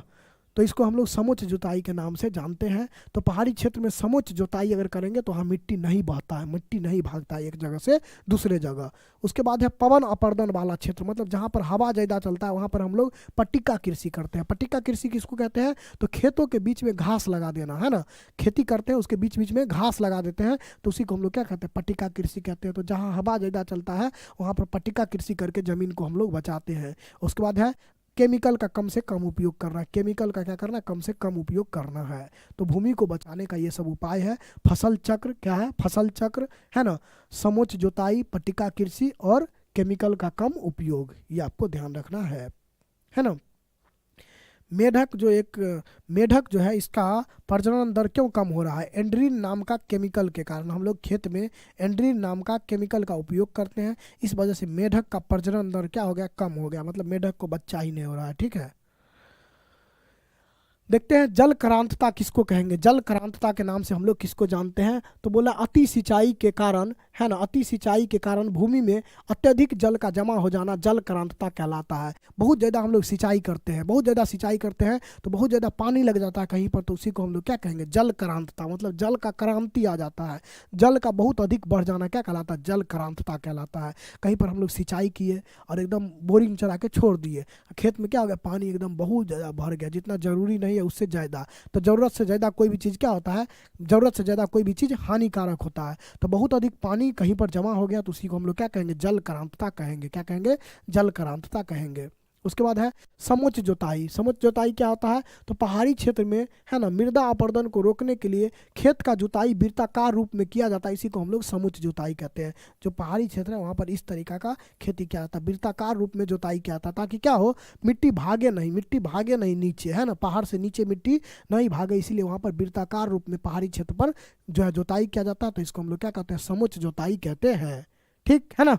Speaker 1: तो इसको हम लोग समोच्च जुताई के नाम से जानते हैं। तो पहाड़ी क्षेत्र में समोच्च जुताई अगर करेंगे तो वहाँ मिट्टी नहीं बहता है, मिट्टी नहीं भागता है एक जगह से दूसरे जगह। उसके बाद है पवन अपर्दन वाला क्षेत्र, मतलब जहाँ पर हवा ज़्यादा चलता है वहाँ पर हम लोग पट्टिका कृषि करते हैं। पट्टिका कृषि किसको कहते हैं? तो खेतों के बीच में घास लगा देना, है ना, खेती करते हैं उसके बीच बीच में घास लगा देते हैं, तो उसी को हम लोग क्या कहते हैं? पट्टिका कृषि कहते हैं। तो जहाँ हवा ज़्यादा चलता है वहाँ पर पट्टिका कृषि करके ज़मीन को हम लोग बचाते हैं। उसके बाद है केमिकल का कम से कम उपयोग करना है। केमिकल का क्या करना है? कम से कम उपयोग करना है। तो भूमि को बचाने का ये सब उपाय है। फसल चक्र क्या है? फसल चक्र, है ना, समोच्च जोताई, पट्टिका कृषि और केमिकल का कम उपयोग, ये आपको ध्यान रखना है ना। मेढक जो है इसका प्रजनन दर क्यों कम हो रहा है? एंड्रीन नाम का केमिकल के कारण। हम लोग खेत में एंड्रीन नाम का केमिकल का उपयोग करते हैं, इस वजह से मेढक का प्रजनन दर क्या हो गया? कम हो गया, मतलब मेढक को बच्चा ही नहीं हो रहा है, ठीक है। देखते हैं जल क्रांतता किसको कहेंगे? जल क्रांतता के नाम से हम लोग किसको जानते हैं? तो बोला अति सिंचाई के कारण, है ना, अति सिंचाई के कारण भूमि में अत्यधिक जल का जमा हो जाना जल क्रांतता कहलाता है। बहुत ज़्यादा हम लोग सिंचाई करते हैं, बहुत ज़्यादा सिंचाई करते हैं तो बहुत ज़्यादा पानी लग जाता है कहीं पर, तो उसी को हम लोग क्या कहेंगे? जल क्रांतता। मतलब जल का क्रांति आ जाता है, जल का बहुत अधिक बढ़ जाना क्या कहलाता है? जल क्रांतता कहलाता है। कहीं पर हम लोग सिंचाई किए और एकदम बोरिंग चला के छोड़ दिए, खेत में क्या हो गया? पानी एकदम बहुत ज़्यादा भर गया, जितना ज़रूरी नहीं है उससे ज़्यादा। तो ज़रूरत से ज़्यादा कोई भी चीज़ क्या होता है? ज़रूरत से ज़्यादा कोई भी चीज़ हानिकारक होता है। तो बहुत अधिक पानी कहीं पर जमा हो गया तो उसी को हम लोग क्या कहेंगे? जल क्रांतता कहेंगे। क्या कहेंगे? जल क्रांतता कहेंगे। उसके बाद है समुच्च जोताई। समुच्च जोताई क्या होता है, तो पहाड़ी क्षेत्र में है ना मृदा अपरदन को रोकने के लिए खेत का जुताई वृत्ताकार रूप में किया जाता है, इसी को हम लोग समुच्च जोताई कहते हैं। जो पहाड़ी क्षेत्र है वहाँ पर इस तरीका का खेती किया जाता है, वृत्ताकार रूप में जोताई किया जाता है, ताकि क्या हो, मिट्टी भागे नहीं नीचे, है ना, पहाड़ से नीचे मिट्टी नहीं भागे, इसीलिए वहाँ पर वृत्ताकार रूप में पहाड़ी क्षेत्र पर जो है जोताई किया जाता है। तो इसको हम लोग क्या कहते हैं, समुच्च जोताई कहते हैं। ठीक है ना।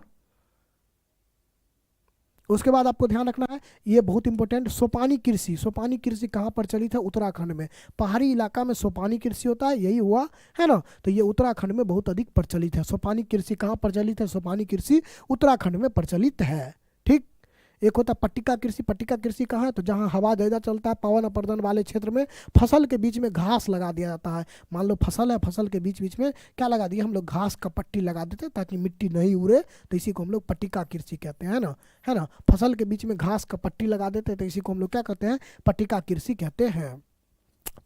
Speaker 1: उसके बाद आपको ध्यान रखना है, ये बहुत इंपॉर्टेंट, सोपानी कृषि। सोपानी कृषि कहाँ प्रचलित है, उत्तराखंड में। पहाड़ी इलाका में सोपानी कृषि होता है, यही हुआ है ना, तो ये उत्तराखंड में बहुत अधिक प्रचलित है। सोपानी कृषि कहाँ प्रचलित है, सोपानी कृषि उत्तराखंड में प्रचलित है। ठीक। एक होता है पट्टिका कृषि। पट्टिका कृषि कहाँ है, तो जहाँ हवा ज़्यादा चलता है, पवन अपर्दन वाले क्षेत्र में फसल के बीच में घास लगा दिया जाता है। मान लो फसल है, फसल के बीच बीच में क्या लगा दिया हम लोग, घास का पट्टी लगा देते हैं ताकि मिट्टी नहीं उड़े, तो इसी को हम लोग पट्टिका कृषि कहते हैं ना, है ना। फसल के बीच में घास का पट्टी लगा देते हैं, तो इसी को हम लोग क्या कहते हैं, पट्टिका कृषि कहते हैं।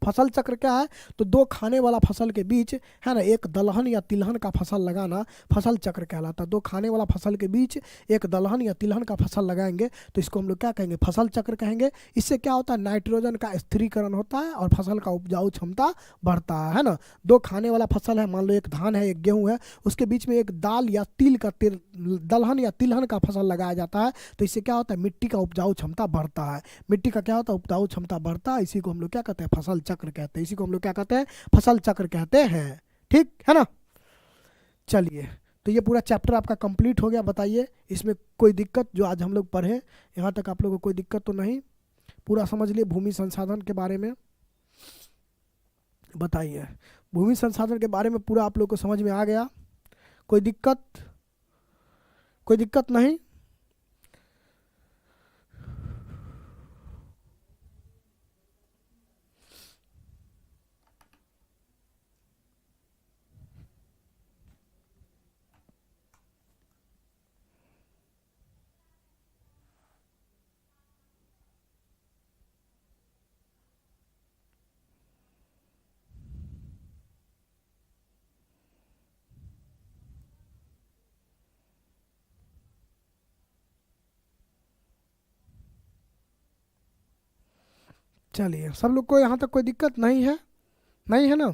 Speaker 1: फसल चक्र क्या है, तो दो खाने वाला फसल के बीच, है ना, एक दलहन या तिलहन का फसल लगाना फसल चक्र कहलाता है। दो खाने वाला फसल के बीच एक दलहन या तिलहन का फसल लगाएंगे तो इसको हम लोग क्या कहेंगे, फसल चक्र कहेंगे। इससे क्या होता है, नाइट्रोजन का स्थिरीकरण होता है और फसल का उपजाऊ क्षमता बढ़ता है ना। दो खाने वाला फसल है, मान लो एक धान है एक गेहूं है, उसके बीच में एक दाल या तिल का दलहन या तिलहन का फसल लगाया जाता है, तो इससे क्या होता है, मिट्टी का उपजाऊ क्षमता बढ़ता है। मिट्टी का क्या होता है, उपजाऊ क्षमता बढ़ता है, इसी को हम लोग क्या कहते हैं, फसल चक्र कहते हैं। इसी को हम लोग क्या कहते हैं, फसल चक्र कहते हैं। ठीक है ना। चलिए, तो ये पूरा चैप्टर आपका कंप्लीट हो गया। बताइए इसमें कोई दिक्कत, जो आज हम लोग पढ़े यहाँ तक आप लोगों को कोई दिक्कत तो नहीं, पूरा समझ लिए भूमि संसाधन के बारे में। बताइए भूमि संसाधन के बारे में पूरा आप लोग को समझ में आ गया, कोई दिक्कत, कोई दिक्कत नहीं। चलिए, सब लोग को यहाँ तक कोई दिक्कत नहीं है, नहीं है ना।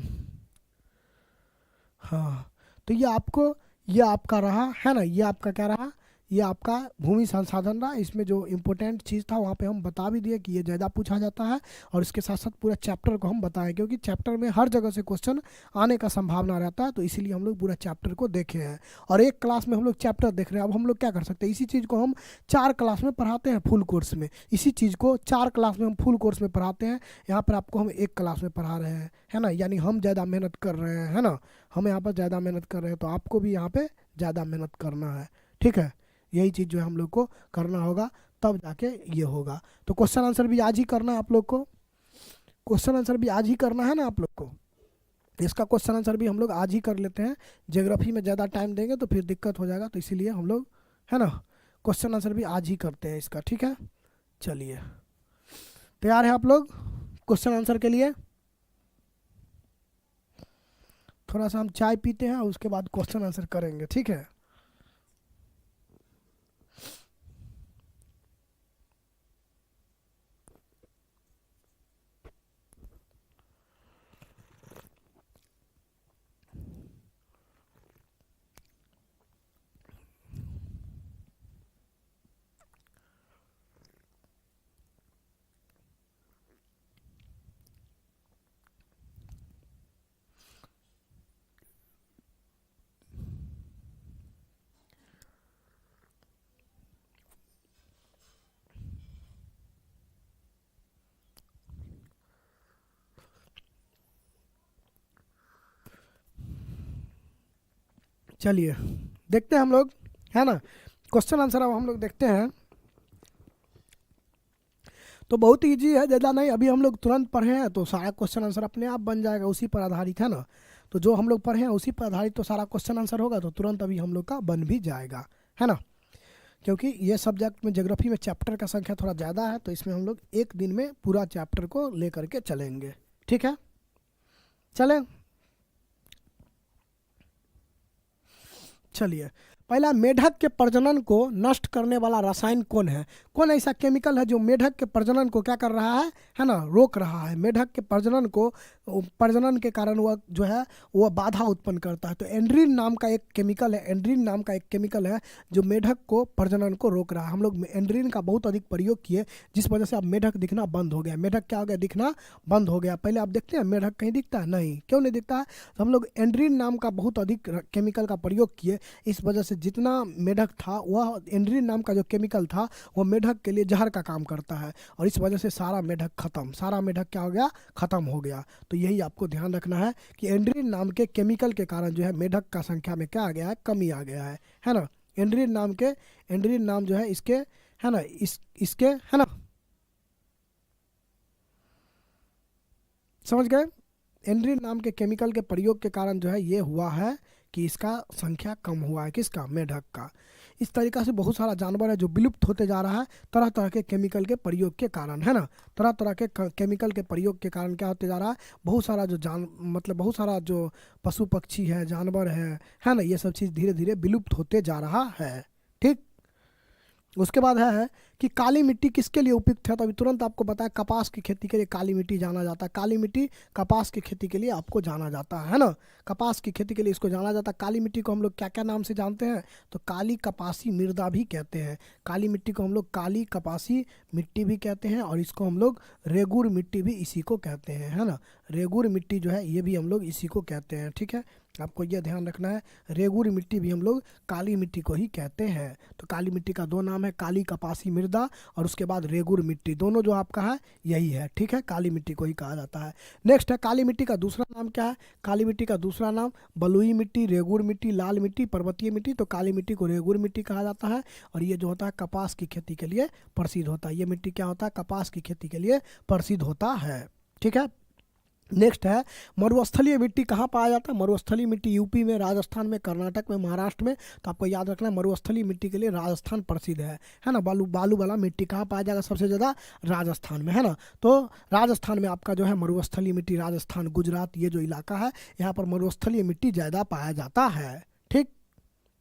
Speaker 1: हाँ, तो ये आपको, ये आपका रहा है ना, ये आपका क्या रहा, ये आपका भूमि संसाधन रहा। इसमें जो इम्पोर्टेंट चीज़ था वहाँ पे हम बता भी दिए कि ये ज़्यादा पूछा जाता है, और इसके साथ साथ पूरा चैप्टर को हम बताएं, क्योंकि चैप्टर में हर जगह से क्वेश्चन आने का संभावना रहता है, तो इसीलिए हम लोग पूरा चैप्टर को देखे हैं। और एक क्लास में हम लोग चैप्टर देख रहे हैं। अब हम लोग क्या कर सकते हैं, इसी चीज़ को हम 4 क्लास में पढ़ाते हैं फुल कोर्स में। इसी चीज़ को 4 क्लास में हम फुल कोर्स में पढ़ाते हैं। यहाँ पर आपको हम 1 क्लास में पढ़ा रहे हैं, है ना, यानी हम ज़्यादा मेहनत कर रहे हैं, है ना, हम यहाँ पर ज़्यादा मेहनत कर रहे हैं, तो आपको भी यहाँ पे ज़्यादा मेहनत करना है। ठीक है, यही चीज़ जो है हम लोग को करना होगा, तब जाके ये होगा। तो क्वेश्चन आंसर भी आज ही करना है आप लोग को, क्वेश्चन आंसर भी आज ही करना है ना आप लोग को। इसका क्वेश्चन आंसर भी हम लोग आज ही कर लेते हैं। ज्योग्राफी में ज़्यादा टाइम देंगे तो फिर दिक्कत हो जाएगा, तो इसीलिए हम लोग, है ना, क्वेश्चन आंसर भी आज ही करते हैं इसका। ठीक है, चलिए, तैयार है आप लोग क्वेश्चन आंसर के लिए। थोड़ा सा हम चाय पीते हैं, उसके बाद क्वेश्चन आंसर करेंगे, ठीक है। चलिए देखते हैं हम लोग, है ना, क्वेश्चन आंसर अब हम लोग देखते हैं। तो बहुत ईजी है, ज़्यादा नहीं। अभी हम लोग तुरंत पढ़े हैं तो सारा क्वेश्चन आंसर अपने आप बन जाएगा, उसी पर आधारित, है ना। तो जो हम लोग पढ़े हैं उसी पर आधारित तो सारा क्वेश्चन आंसर होगा, तो तुरंत अभी हम लोग का बन भी जाएगा, है ना। क्योंकि ये सब्जेक्ट में ज्योग्राफी में चैप्टर का संख्या थोड़ा ज़्यादा है, तो इसमें हम लोग एक दिन में पूरा चैप्टर को लेकर के चलेंगे। ठीक है, चलें। चलिए, पहला, मेढक के प्रजनन को नष्ट करने वाला रसायन कौन है? कौन ऐसा केमिकल है जो मेढक के प्रजनन को क्या कर रहा है ना, रोक रहा है? मेढक के प्रजनन को, प्रजनन के कारण वह जो है वह बाधा उत्पन्न करता है। तो एंड्रीन नाम का एक केमिकल है, एंड्रीन नाम का एक केमिकल है जो मेढक को प्रजनन को रोक रहा है। हम लोग एंड्रीन का बहुत अधिक प्रयोग किए, जिस वजह से अब मेढक दिखना बंद हो गया। मेढक क्या हो गया? दिखना बंद हो गया। पहले आप देखते हैं मेढक कहीं दिखता है? नहीं। क्यों नहीं दिखता है? तो हम लोग एंड्रीन नाम का बहुत अधिक केमिकल का प्रयोग किए, इस वजह से जितना मेढक था, वह एंड्रीन नाम का जो केमिकल था वह मेढक के लिए जहर का काम करता है, और इस वजह से सारा मेढक खत्म, सारा मेढक क्या हो गया? खत्म हो गया। तो यही आपको ध्यान रखना है कि एंड्रीन नाम के केमिकल के कारण जो है मेढक का संख्या में क्या आ गया है? कमी आ गया है ना। एंड्रीन नाम के, एंड्रीन नाम जो है इसके, है ना, इसके, है ना, समझ गए? एंड्रीन नाम के केमिकल के प्रयोग के कारण जो है ये हुआ है कि इसका संख्या कम हुआ है, किसका? मेढक का। इस तरीक़ा से बहुत सारा जानवर है जो विलुप्त होते जा रहा है तरह तरह के केमिकल के प्रयोग के कारण, है ना। तरह तरह के केमिकल के प्रयोग के कारण क्या होते जा रहा है? बहुत सारा जो मतलब बहुत सारा जो पशु पक्षी है, जानवर है ना, ये सब चीज़ धीरे धीरे विलुप्त होते जा रहा है। ठीक। उसके बाद है कि काली मिट्टी किसके लिए उपयुक्त है? तो अभी तुरंत आपको बताया, कपास की खेती के लिए काली मिट्टी जाना जाता है। काली मिट्टी कपास की खेती के लिए आपको जाना जाता है ना। कपास की खेती के लिए इसको जाना जाता है। काली मिट्टी को हम लोग क्या क्या नाम से जानते हैं? तो काली कपासी मृदा भी कहते हैं। काली मिट्टी को हम लोग काली कपासी मिट्टी भी कहते हैं, और इसको हम लोग रेगुर मिट्टी भी इसी को कहते हैं, है ना। रेगुर मिट्टी जो है ये भी हम लोग इसी को कहते हैं। ठीक है, आपको यह ध्यान रखना है, रेगुर मिट्टी भी हम लोग काली मिट्टी को ही कहते हैं। तो काली मिट्टी का दो नाम है, काली कपासी मृदा और उसके बाद रेगुर मिट्टी, दोनों जो आपका है यही है। ठीक है, काली मिट्टी को ही कहा जाता है। नेक्स्ट है, काली मिट्टी का दूसरा नाम क्या है? काली मिट्टी का दूसरा नाम बलुई मिट्टी, रेगुर मिट्टी, लाल मिट्टी, पर्वतीय मिट्टी। तो काली मिट्टी को रेगुर मिट्टी कहा जाता है, और ये जो होता है कपास की खेती के लिए प्रसिद्ध होता है। ये मिट्टी क्या होता है? कपास की खेती के लिए प्रसिद्ध होता है। ठीक है। नेक्स्ट है, मरुस्थलीय मिट्टी कहाँ पाया जाता है? मरुस्थलीय मिट्टी यूपी में, राजस्थान में, कर्नाटक में, महाराष्ट्र में। तो आपको याद रखना है, मरुस्थलीय मिट्टी के लिए राजस्थान प्रसिद्ध है ना। बालू वाला मिट्टी कहाँ पाया जाएगा सबसे ज़्यादा? राजस्थान में, है ना। तो राजस्थान में आपका जो है मरुस्थलीय मिट्टी, राजस्थान, गुजरात, ये जो इलाका है यहाँ पर मरुस्थलीय मिट्टी ज़्यादा पाया जाता है। ठीक।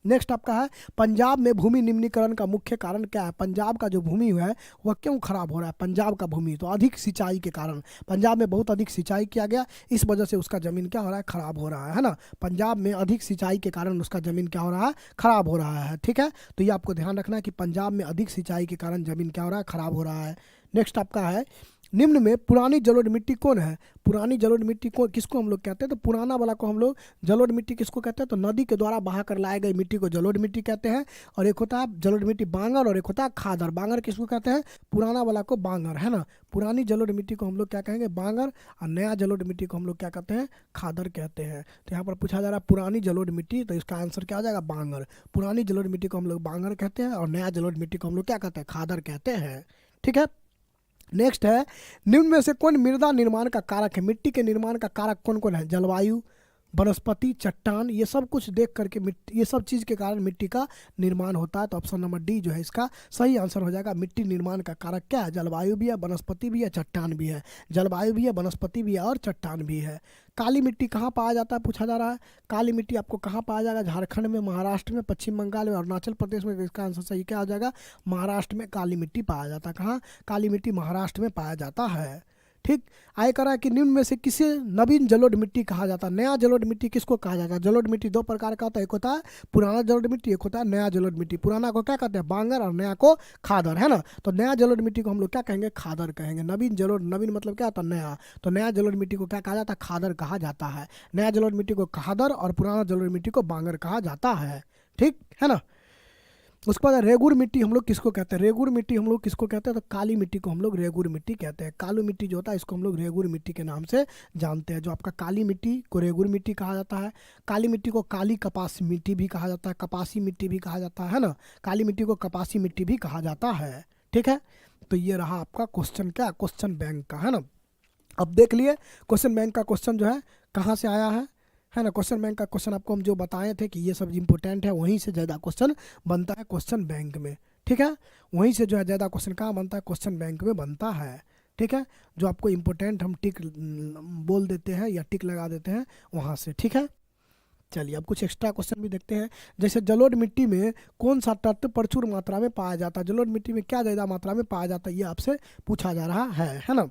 Speaker 1: नेक्स्ट आपका है, पंजाब में भूमि निम्नीकरण का मुख्य कारण क्या है? पंजाब का जो भूमि है वह क्यों खराब हो रहा है? पंजाब का भूमि तो अधिक सिंचाई के कारण, पंजाब में बहुत अधिक सिंचाई किया गया, इस वजह से उसका ज़मीन क्या हो रहा है? खराब हो रहा है ना। पंजाब में अधिक सिंचाई के कारण उसका ज़मीन क्या हो रहा है? खराब हो रहा है। ठीक है, तो ये आपको ध्यान रखना है कि पंजाब में अधिक सिंचाई के कारण ज़मीन क्या हो रहा है? खराब हो रहा है। नेक्स्ट आपका है, निम्न में पुरानी जलोढ़ मिट्टी कौन है? पुरानी जलोढ़ मिट्टी को किसको हम लोग कहते हैं? तो पुराना वाला को हम लोग जलोढ़ मिट्टी किसको कहते हैं? तो नदी के द्वारा बहा कर लाए गई मिट्टी को जलोढ़ मिट्टी कहते हैं। और एक होता है जलोढ़ मिट्टी बांगर, और एक होता है खादर। बांगर किसको कहते हैं? पुराना वाला को बांगर, है ना। पुरानी जलोढ़ मिट्टी को हम लोग क्या कहेंगे? बांगर, और नया जलोढ़ मिट्टी को हम लोग क्या कहते हैं? खादर कहते हैं। तो यहाँ पर पूछा जा रहा है पुरानी जलोढ़ मिट्टी, तो इसका आंसर क्या हो जाएगा? बांगर। पुरानी जलोढ़ मिट्टी को हम लोग बांगर कहते हैं, और नया जलोढ़ मिट्टी को हम लोग क्या कहते हैं? खादर कहते हैं। ठीक है। नेक्स्ट है, निम्न में से कौन मृदा निर्माण का कारक है? मिट्टी के निर्माण का कारक कौन कौन है? जलवायु, वनस्पति, चट्टान, ये सब कुछ देख करके मिट्टी, ये सब चीज़ के कारण मिट्टी का निर्माण होता है। तो ऑप्शन नंबर डी जो है इसका सही आंसर हो जाएगा। मिट्टी निर्माण का कारक क्या है? जलवायु भी है, वनस्पति भी है, चट्टान भी है। जलवायु भी है, वनस्पति भी है, और चट्टान भी है। काली मिट्टी कहाँ पाया जाता है पूछा जा रहा है। काली मिट्टी आपको कहाँ पाया जाएगा? झारखंड में, महाराष्ट्र में, पश्चिम बंगाल में, अरुणाचल प्रदेश में। इसका आंसर सही क्या हो जाएगा? महाराष्ट्र में काली मिट्टी पाया जाता है। कहाँ? काली मिट्टी महाराष्ट्र में पाया जाता है। ठीक। आय करा कि निम्न में से किसे नवीन जलोढ़ मिट्टी कहा जाता है? नया जलोढ़ मिट्टी किसको कहा जाता है? जलोढ़ मिट्टी दो प्रकार का होता है, एक होता है पुराना जलोढ़ मिट्टी, एक होता है नया जलोढ़ मिट्टी। पुराना को क्या कहते हैं? बांगर, और नया को खादर, है ना। तो नया जलोढ़ मिट्टी को हम लोग क्या कहेंगे? खादर कहेंगे। नवीन जलोढ़, नवीन मतलब क्या होता है? नया। तो नया जलोढ़ मिट्टी को क्या कहा जाता है? खादर कहा जाता है। नया जलोढ़ मिट्टी को खादर और पुराना जलोढ़ मिट्टी को बांगर कहा जाता है। ठीक है ना। उसके बाद रेगुर मिट्टी हम लोग किसको कहते हैं? रेगुर मिट्टी हम लोग किसको कहते हैं? तो काली मिट्टी को हम लोग रेगुर मिट्टी कहते हैं। काली मिट्टी जो होता है इसको हम लोग रेगुर मिट्टी के नाम से जानते हैं। जो आपका काली मिट्टी को रेगुर मिट्टी कहा जाता है। काली मिट्टी को काली कपासी मिट्टी भी कहा जाता है, कपासी मिट्टी भी कहा जाता है ना। काली मिट्टी को कपासी मिट्टी भी कहा जाता है। ठीक है, तो ये रहा आपका क्वेश्चन, क्या क्वेश्चन बैंक का, है ना। अब देख लिए क्वेश्चन बैंक का क्वेश्चन जो है कहाँ से आया है ना। क्वेश्चन बैंक का क्वेश्चन आपको हम जो बताए थे कि ये सब इंपॉर्टेंट है, वहीं से ज़्यादा क्वेश्चन बनता है क्वेश्चन बैंक में। ठीक है, वहीं से जो है ज़्यादा क्वेश्चन कहाँ बनता है? क्वेश्चन बैंक में बनता है। ठीक है, जो आपको इम्पोर्टेंट हम टिक बोल देते हैं या टिक लगा देते हैं वहाँ से। ठीक है, चलिए अब कुछ एक्स्ट्रा क्वेश्चन भी देखते हैं। जैसे जलोढ़ मिट्टी में कौन सा तत्व प्रचुर मात्रा में पाया जाता है, जलोढ़ मिट्टी में क्या ज़्यादा मात्रा में पाया जाता है, ये आपसे पूछा जा रहा है ना।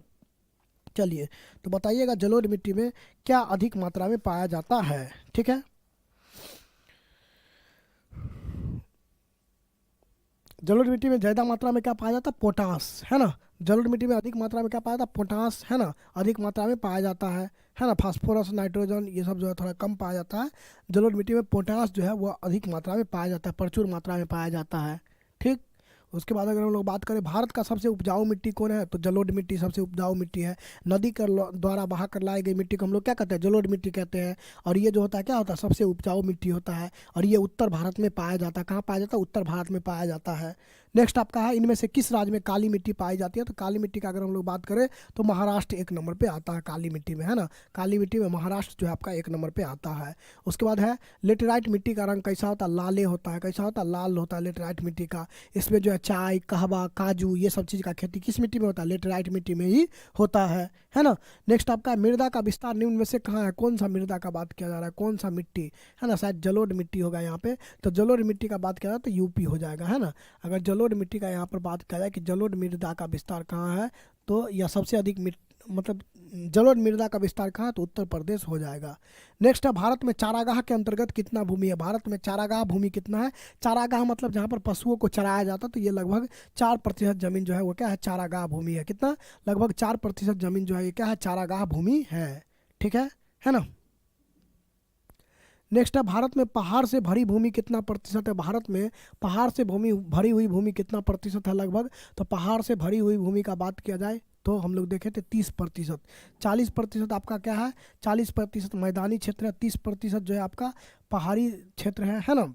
Speaker 1: चलिए तो बताइएगा जलोढ़ मिट्टी में क्या अधिक मात्रा में पाया जाता है। ठीक है, जलोढ़ मिट्टी में ज़्यादा मात्रा में क्या पाया जाता है, पोटास, है ना। जलोढ़ मिट्टी में अधिक मात्रा में क्या पाया जाता है, पोटास, है ना, अधिक मात्रा में पाया जाता है ना। फास्फोरस, नाइट्रोजन ये सब जो है थोड़ा कम पाया जाता है। जलोढ़ मिट्टी में पोटास जो है वो अधिक मात्रा में पाया जाता है, प्रचुर मात्रा में पाया जाता है। ठीक, उसके बाद अगर हम लोग बात करें भारत का सबसे उपजाऊ मिट्टी कौन है, तो जलोढ़ मिट्टी सबसे उपजाऊ मिट्टी है। नदी के द्वारा बहा कर लाई गई मिट्टी को हम लोग क्या कहते हैं, जलोढ़ मिट्टी कहते हैं। और ये जो होता है क्या होता है, सबसे उपजाऊ मिट्टी होता है। और ये उत्तर भारत में पाया जाता है। कहाँ पाया जाता है, उत्तर भारत में पाया जाता है। नेक्स्ट आपका है इनमें से किस राज्य में काली मिट्टी पाई जाती है, तो काली मिट्टी का अगर हम लोग बात करें तो महाराष्ट्र एक नंबर पे आता है काली मिट्टी में, है ना। काली मिट्टी में महाराष्ट्र जो है आपका एक नंबर पे आता है। उसके बाद है लेटेराइट मिट्टी का रंग कैसा होता है, लाले होता है। कैसा होता है, लाल होता है लेटेराइट मिट्टी का। इसमें जो है चाय, कहवा, काजू ये सब चीज़ का खेती किस मिट्टी में होता है, लेटेराइट मिट्टी में ही होता है ना। नेक्स्ट आपका मृदा का विस्तार निम्न में से कहाँ है, कौन सा मृदा का बात किया जा रहा है, कौन सा मिट्टी, है ना। शायद जलोढ़ मिट्टी होगा यहाँ पे, तो जलोढ़ मिट्टी का बात किया जाए तो यूपी हो जाएगा, है ना। अगर जलोढ़ मिट्टी का यहाँ पर बात किया जाए कि जलोढ़ मृदा का विस्तार कहाँ है, तो यह सबसे अधिक मतलब जलोढ़ मृदा का विस्तार कहाँ है, तो उत्तर प्रदेश हो जाएगा। नेक्स्ट है भारत में चारागाह के अंतर्गत कितना भूमि है, भारत में चारागाह भूमि कितना है। चारागाह मतलब जहाँ पर पशुओं को चराया जाता है, तो ये लगभग 4% जमीन जो है वो क्या है, चारागाह भूमि है। कितना, लगभग 4% जमीन जो है ये क्या है, चारागाह भूमि है। ठीक है ना। नेक्स्ट है भारत में पहाड़ से भरी भूमि कितना प्रतिशत है, भारत में पहाड़ से भूमि भरी हुई भूमि कितना प्रतिशत है लगभग, तो पहाड़ से भरी हुई भूमि का बात किया जाए तो हम लोग देखे थे 30%। 40% आपका क्या है, 40% मैदानी क्षेत्र है, 30% जो है आपका पहाड़ी क्षेत्र है ना।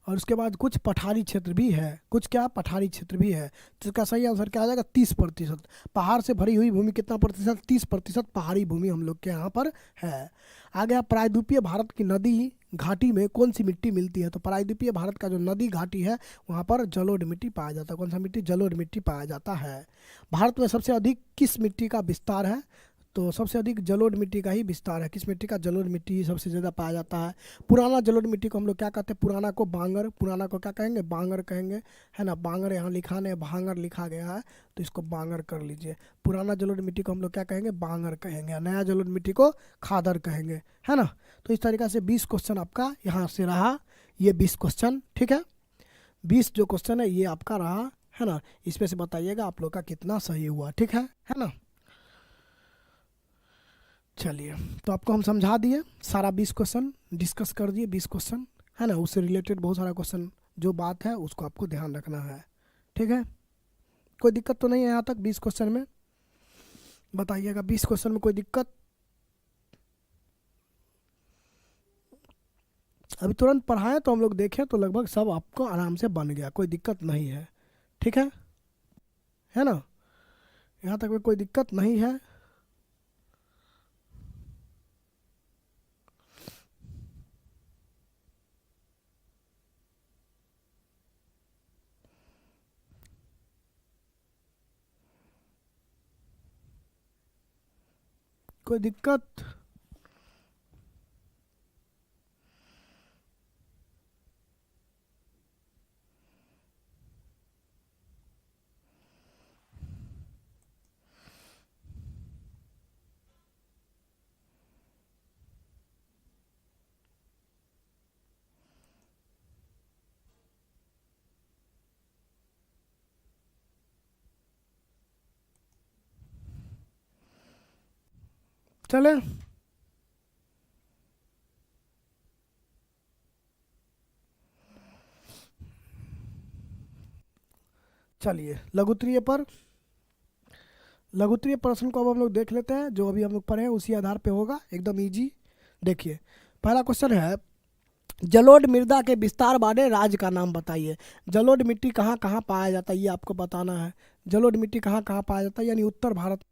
Speaker 1: और उसके बाद कुछ पठारी क्षेत्र भी है, कुछ क्या पठारी क्षेत्र भी है। तो इसका सही आंसर क्या आ जाएगा, 30%। पहाड़ से भरी हुई भूमि कितना प्रतिशत, 30% पहाड़ी भूमि हम लोग के यहाँ पर है। आगे आप प्रायद्वीपीय भारत की नदी घाटी में कौन सी मिट्टी मिलती है, तो प्रायद्वीपीय भारत का जो नदी घाटी है वहाँ पर जलोढ़ मिट्टी पाया जाता है। कौन सा मिट्टी, जलोढ़ मिट्टी पाया जाता है। भारत में सबसे अधिक किस मिट्टी का विस्तार है, तो सबसे अधिक जलोढ़ मिट्टी का ही विस्तार है। किस मिट्टी का, जलोढ़ मिट्टी ही सबसे ज़्यादा पाया जाता है। पुराना जलोढ़ मिट्टी को हम लोग क्या कहते हैं, पुराना को बांगर, पुराना को क्या कहेंगे, बांगर कहेंगे, है ना। बांगर यहाँ लिखा नहीं, भांगर लिखा गया है, तो इसको बांगर कर लीजिए। पुराना जलोढ़ मिट्टी को हम लोग क्या कहेंगे, बांगर कहेंगे। नया जलोढ़ मिट्टी को खादर कहेंगे, है ना। तो इस तरीके से 20 क्वेश्चन आपका यहाँ से रहा, ये 20 क्वेश्चन, ठीक है। 20 जो क्वेश्चन है ये आपका रहा, है ना। इसमें से बताइएगा आप लोग का कितना सही हुआ, ठीक है ना। चलिए तो आपको हम समझा दिए, सारा 20 क्वेश्चन डिस्कस कर दिए, 20 क्वेश्चन, है ना। उससे रिलेटेड बहुत सारा क्वेश्चन जो बात है उसको आपको ध्यान रखना है, ठीक है। कोई दिक्कत तो नहीं है यहाँ तक 20 क्वेश्चन में, बताइएगा 20 क्वेश्चन में कोई दिक्कत। अभी तुरंत पढ़ाएं तो हम लोग देखें तो लगभग सब आपको आराम से बन गया, कोई दिक्कत नहीं है, ठीक है ना। यहाँ तक में कोई दिक्कत नहीं है। कोई दिक्कत, चले। चलिए लघुत्तरीय प्रश्न को अब हम लोग देख लेते हैं, जो अभी हम लोग पढ़े हैं उसी आधार पे होगा, एकदम इजी। देखिए पहला क्वेश्चन है, जलोढ़ मृदा के विस्तार वाले राज्य का नाम बताइए। जलोढ़ मिट्टी कहाँ कहाँ पाया जाता है ये आपको बताना है। जलोढ़ मिट्टी कहाँ कहाँ पाया जाता है, यानी उत्तर भारत।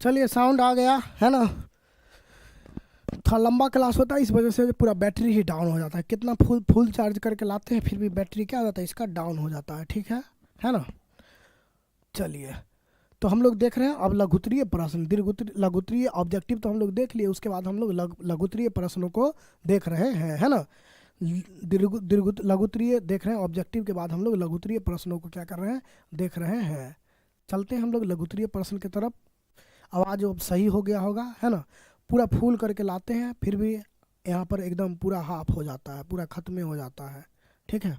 Speaker 1: चलिए साउंड आ गया है ना। थोड़ा लंबा क्लास होता है, इस वजह से पूरा बैटरी ही डाउन हो जाता है। कितना फुल चार्ज करके लाते हैं फिर भी बैटरी क्या हो जाता है इसका, डाउन हो जाता है। ठीक है ना। चलिए तो हम लोग देख रहे हैं अब लघुत्तरीय प्रश्न, लघुत्तरीय ऑब्जेक्टिव तो हम लोग देख लिए, उसके बाद हम लोग लघुत्तरीय प्रश्नों को देख रहे हैं, है ना। लघुत्तरीय देख रहे हैं ऑब्जेक्टिव के बाद हम लोग लघुत्तरीय प्रश्नों को क्या कर रहे हैं, देख रहे हैं। चलते हैं हम लोग लघुत्तरीय प्रश्न की तरफ। आवाज़ अब सही हो गया होगा, है ना। पूरा फुल करके लाते हैं फिर भी यहाँ पर एकदम पूरा हाफ हो जाता है, पूरा खत्म हो जाता है। ठीक है,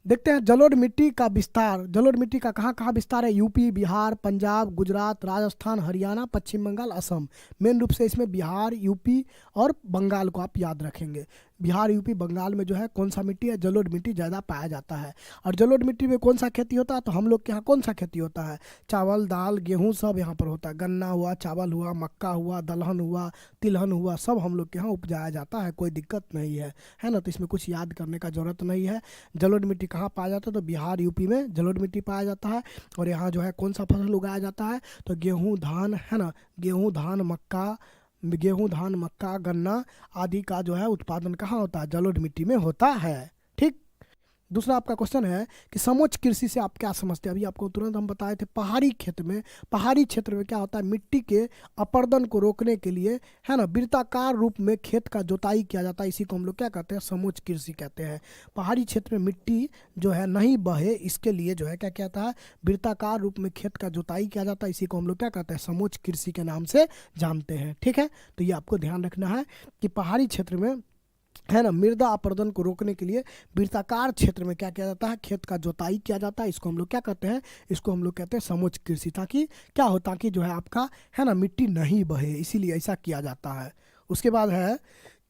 Speaker 1: देखते हैं जलोढ़ मिट्टी का विस्तार। जलोढ़ मिट्टी का कहाँ कहाँ विस्तार है? यूपी, बिहार, पंजाब, गुजरात, राजस्थान, हरियाणा, पश्चिम बंगाल, असम। मेन रूप से इसमें बिहार, यूपी और बंगाल को आप याद रखेंगे। बिहार, यूपी, बंगाल में जो है कौन सा मिट्टी है, जलोढ़ मिट्टी ज़्यादा पाया जाता है। और जलोढ़ मिट्टी में कौन सा खेती होता है, तो हम लोग के यहाँ कौन सा खेती होता है, चावल, दाल, गेहूँ सब यहाँ पर होता है। गन्ना हुआ, चावल हुआ, मक्का हुआ, दलहन हुआ, तिलहन हुआ, सब हम लोग के यहाँ उपजाया जाता है, कोई दिक्कत नहीं है ना। तो इसमें कुछ याद करने का ज़रूरत नहीं है। जलोढ़ मिट्टी कहाँ पाया जाता है, तो बिहार, यूपी में जलोढ़ मिट्टी पाया जाता है। और यहाँ जो है कौन सा फसल उगाया जाता है, तो गेहूँ, धान, है ना। गेहूँ, धान, मक्का, गन्ना आदि का जो है उत्पादन कहाँ होता है, जलोढ़ मिट्टी में होता है। ठीक। दूसरा आपका क्वेश्चन है कि समोच्च कृषि से आप क्या समझते हैं। अभी आपको तुरंत हम बताए थे पहाड़ी क्षेत्र में क्या होता है, मिट्टी के अपरदन को रोकने के लिए, है ना, वृत्ताकार रूप में खेत का जोताई किया जाता है। इसी को हम लोग क्या कहते हैं, समोच्च कृषि कहते हैं। पहाड़ी क्षेत्र में मिट्टी जो है नहीं बहे, इसके लिए जो है क्या कहता है, वृत्ताकार रूप में खेत का जोताई किया जाता है। इसी को हम लोग क्या कहते हैं, समोच्च कृषि के नाम से जानते हैं। ठीक है, तो ये आपको ध्यान रखना है कि पहाड़ी क्षेत्र में, है ना, मृदा अपरदन को रोकने के लिए वृत्ताकार क्षेत्र में क्या किया जाता है, खेत का जोताई किया जाता है। इसको हम लोग क्या कहते हैं, इसको हम लोग कहते हैं समोच्च कृषि। ताकि क्या हो, ताकि जो है आपका, है ना, मिट्टी नहीं बहे, इसीलिए ऐसा किया जाता है। उसके बाद है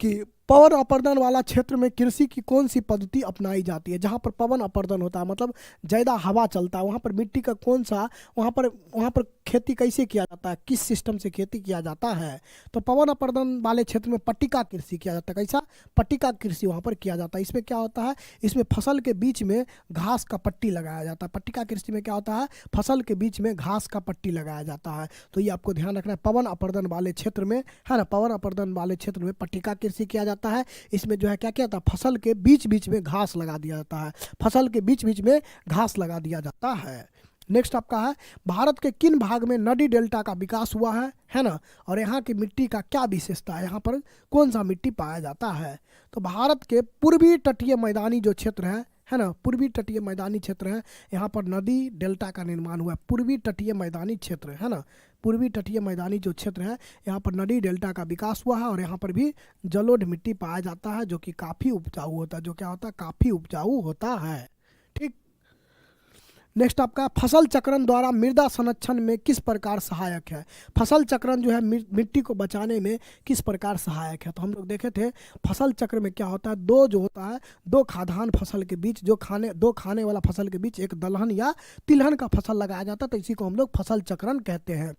Speaker 1: कि पवन अपर्दन वाला क्षेत्र में कृषि की कौन सी पद्धति अपनाई जाती है। जहाँ पर पवन अपर्दन होता है, मतलब ज़्यादा हवा चलता है, वहाँ पर मिट्टी का कौन सा, वहाँ पर खेती कैसे किया जाता है, किस सिस्टम से खेती किया जाता है, तो पवन अपर्दन वाले क्षेत्र में पट्टिका कृषि किया जाता है। कैसा, पट्टिका कृषि वहाँ पर किया जाता है। इसमें क्या होता है, इसमें फसल के बीच में घास का पट्टी लगाया जाता है। पट्टिका कृषि में क्या होता है, फसल के बीच में घास का पट्टी लगाया जाता है। तो ये आपको ध्यान रखना है, पवन अपर्दन वाले क्षेत्र में, है ना, पवन अपर्दन वाले क्षेत्र में पट्टिका कृषि किया जाता है। इसमें जो है क्या किया जाता है, फसल के बीच बीच में घास लगा दिया जाता है, फसल के बीच बीच में घास लगा दिया जाता है। नेक्स्ट आपका है, भारत के किन भाग में नदी डेल्टा का विकास हुआ है ना, और यहाँ की मिट्टी का क्या विशेषता है, यहाँ पर कौन सा मिट्टी पाया जाता है। तो भारत के पूर्वी तटीय मैदानी जो क्षेत्र है ना, पूर्वी तटीय मैदानी क्षेत्र है, यहाँ पर नदी डेल्टा का निर्माण हुआ है। पूर्वी तटीय मैदानी क्षेत्र, है ना, पूर्वी तटीय मैदानी जो क्षेत्र है, यहाँ पर नदी डेल्टा का विकास हुआ है। और यहाँ पर भी जलोढ़ मिट्टी पाया जाता है, जो कि काफ़ी उपजाऊ होता है, जो क्या होता है, काफ़ी उपजाऊ होता है। ठीक। नेक्स्ट आपका, फसल चक्रण द्वारा मृदा संरक्षण में किस प्रकार सहायक है। फसल चक्रण जो है मिट्टी को बचाने में किस प्रकार सहायक है। तो हम लोग देखे थे फसल चक्र में क्या होता है, दो खाद्यान्न फसल के बीच, दो खाने वाला फसल के बीच एक दलहन या तिलहन का फसल लगाया जाता है। तो इसी को हम लोग फसल चक्रण कहते हैं।